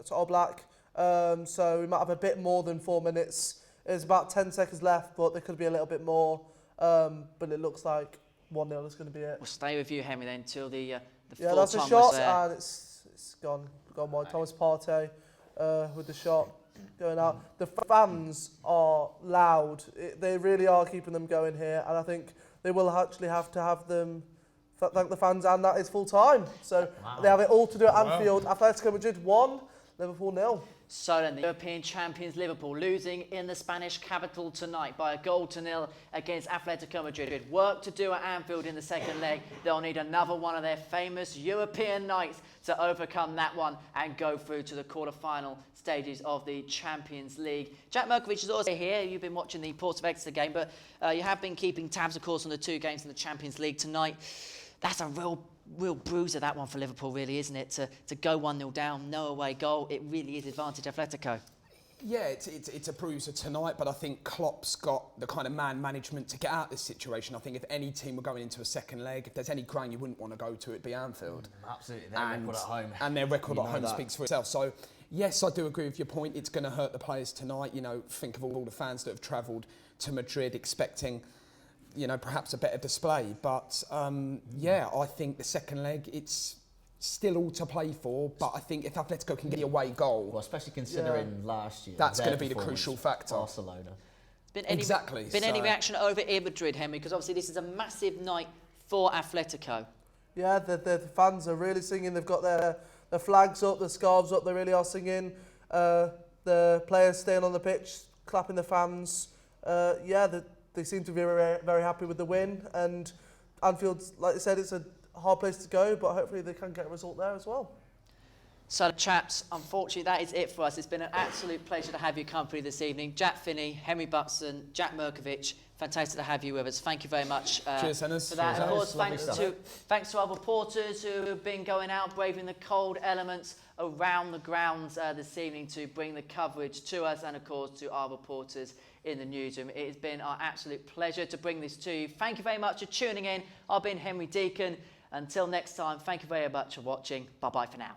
all black. So we might have a bit more than 4 minutes. There's about 10 seconds left, but there could be a little bit more. But it looks like 1-0 is going to be it. We'll stay with you, Henry, then until the yeah, full that's a time shot, was there. and it's gone wide. Thomas Partey with the shot going out. The fans are loud. They really are keeping them going here, and I think they will actually have to have them thank the fans, and that is full time. So they have it all to do at Anfield. Atletico Madrid 1, Liverpool 0. So then the European champions Liverpool losing in the Spanish capital tonight by a 1-0 against Atletico Madrid. Work to do at Anfield in the second leg. They'll need another one of their famous European nights to overcome that one and go through to the quarter-final stages of the Champions League. Jack Merkovich is also here. You've been watching the Port of Exeter game, but you have been keeping tabs, of course, on the 2 games in the Champions League tonight. That's a real bruiser, that one for Liverpool, really, isn't it? To go 1-0 down, no away goal, it really is advantage Atletico. Yeah, it's a bruiser tonight, but I think Klopp's got the kind of man management to get out of this situation. I think if any team were going into a second leg, if there's any ground you wouldn't want to go to, it'd be Anfield. Absolutely, their record at home. And their record at home speaks for itself. So, yes, I do agree with your point. It's going to hurt the players tonight. You know, think of all the fans that have travelled to Madrid expecting, you know, perhaps a better display. But, yeah, I think the second leg, it's still all to play for. But I think if Atletico can get the away goal... Well, especially considering last year. That's going to be the crucial factor. Barcelona. Been any reaction over in Madrid, Henry? Because obviously this is a massive night for Atletico. Yeah, the fans are really singing. They've got their the flags up, the scarves up, they really are singing. The players staying on the pitch, clapping the fans. They seem to be very, very happy with the win. And Anfield, like I said, it's a hard place to go, but hopefully they can get a result there as well. So, chaps, unfortunately, that is it for us. It's been an absolute pleasure to have your company this evening. Jack Finney, Henry Buxton, Jack Merkovich, fantastic to have you with us. Thank you very much Cheers, Hennis. for that. Cheers, And of course, Hennis. thanks to our reporters who have been going out, braving the cold elements around the grounds this evening to bring the coverage to us, and of course to our reporters in the newsroom. It has been our absolute pleasure to bring this to you. Thank you very much for tuning in. I've been Henry Deacon. Until next time, thank you very much for watching. Bye-bye for now.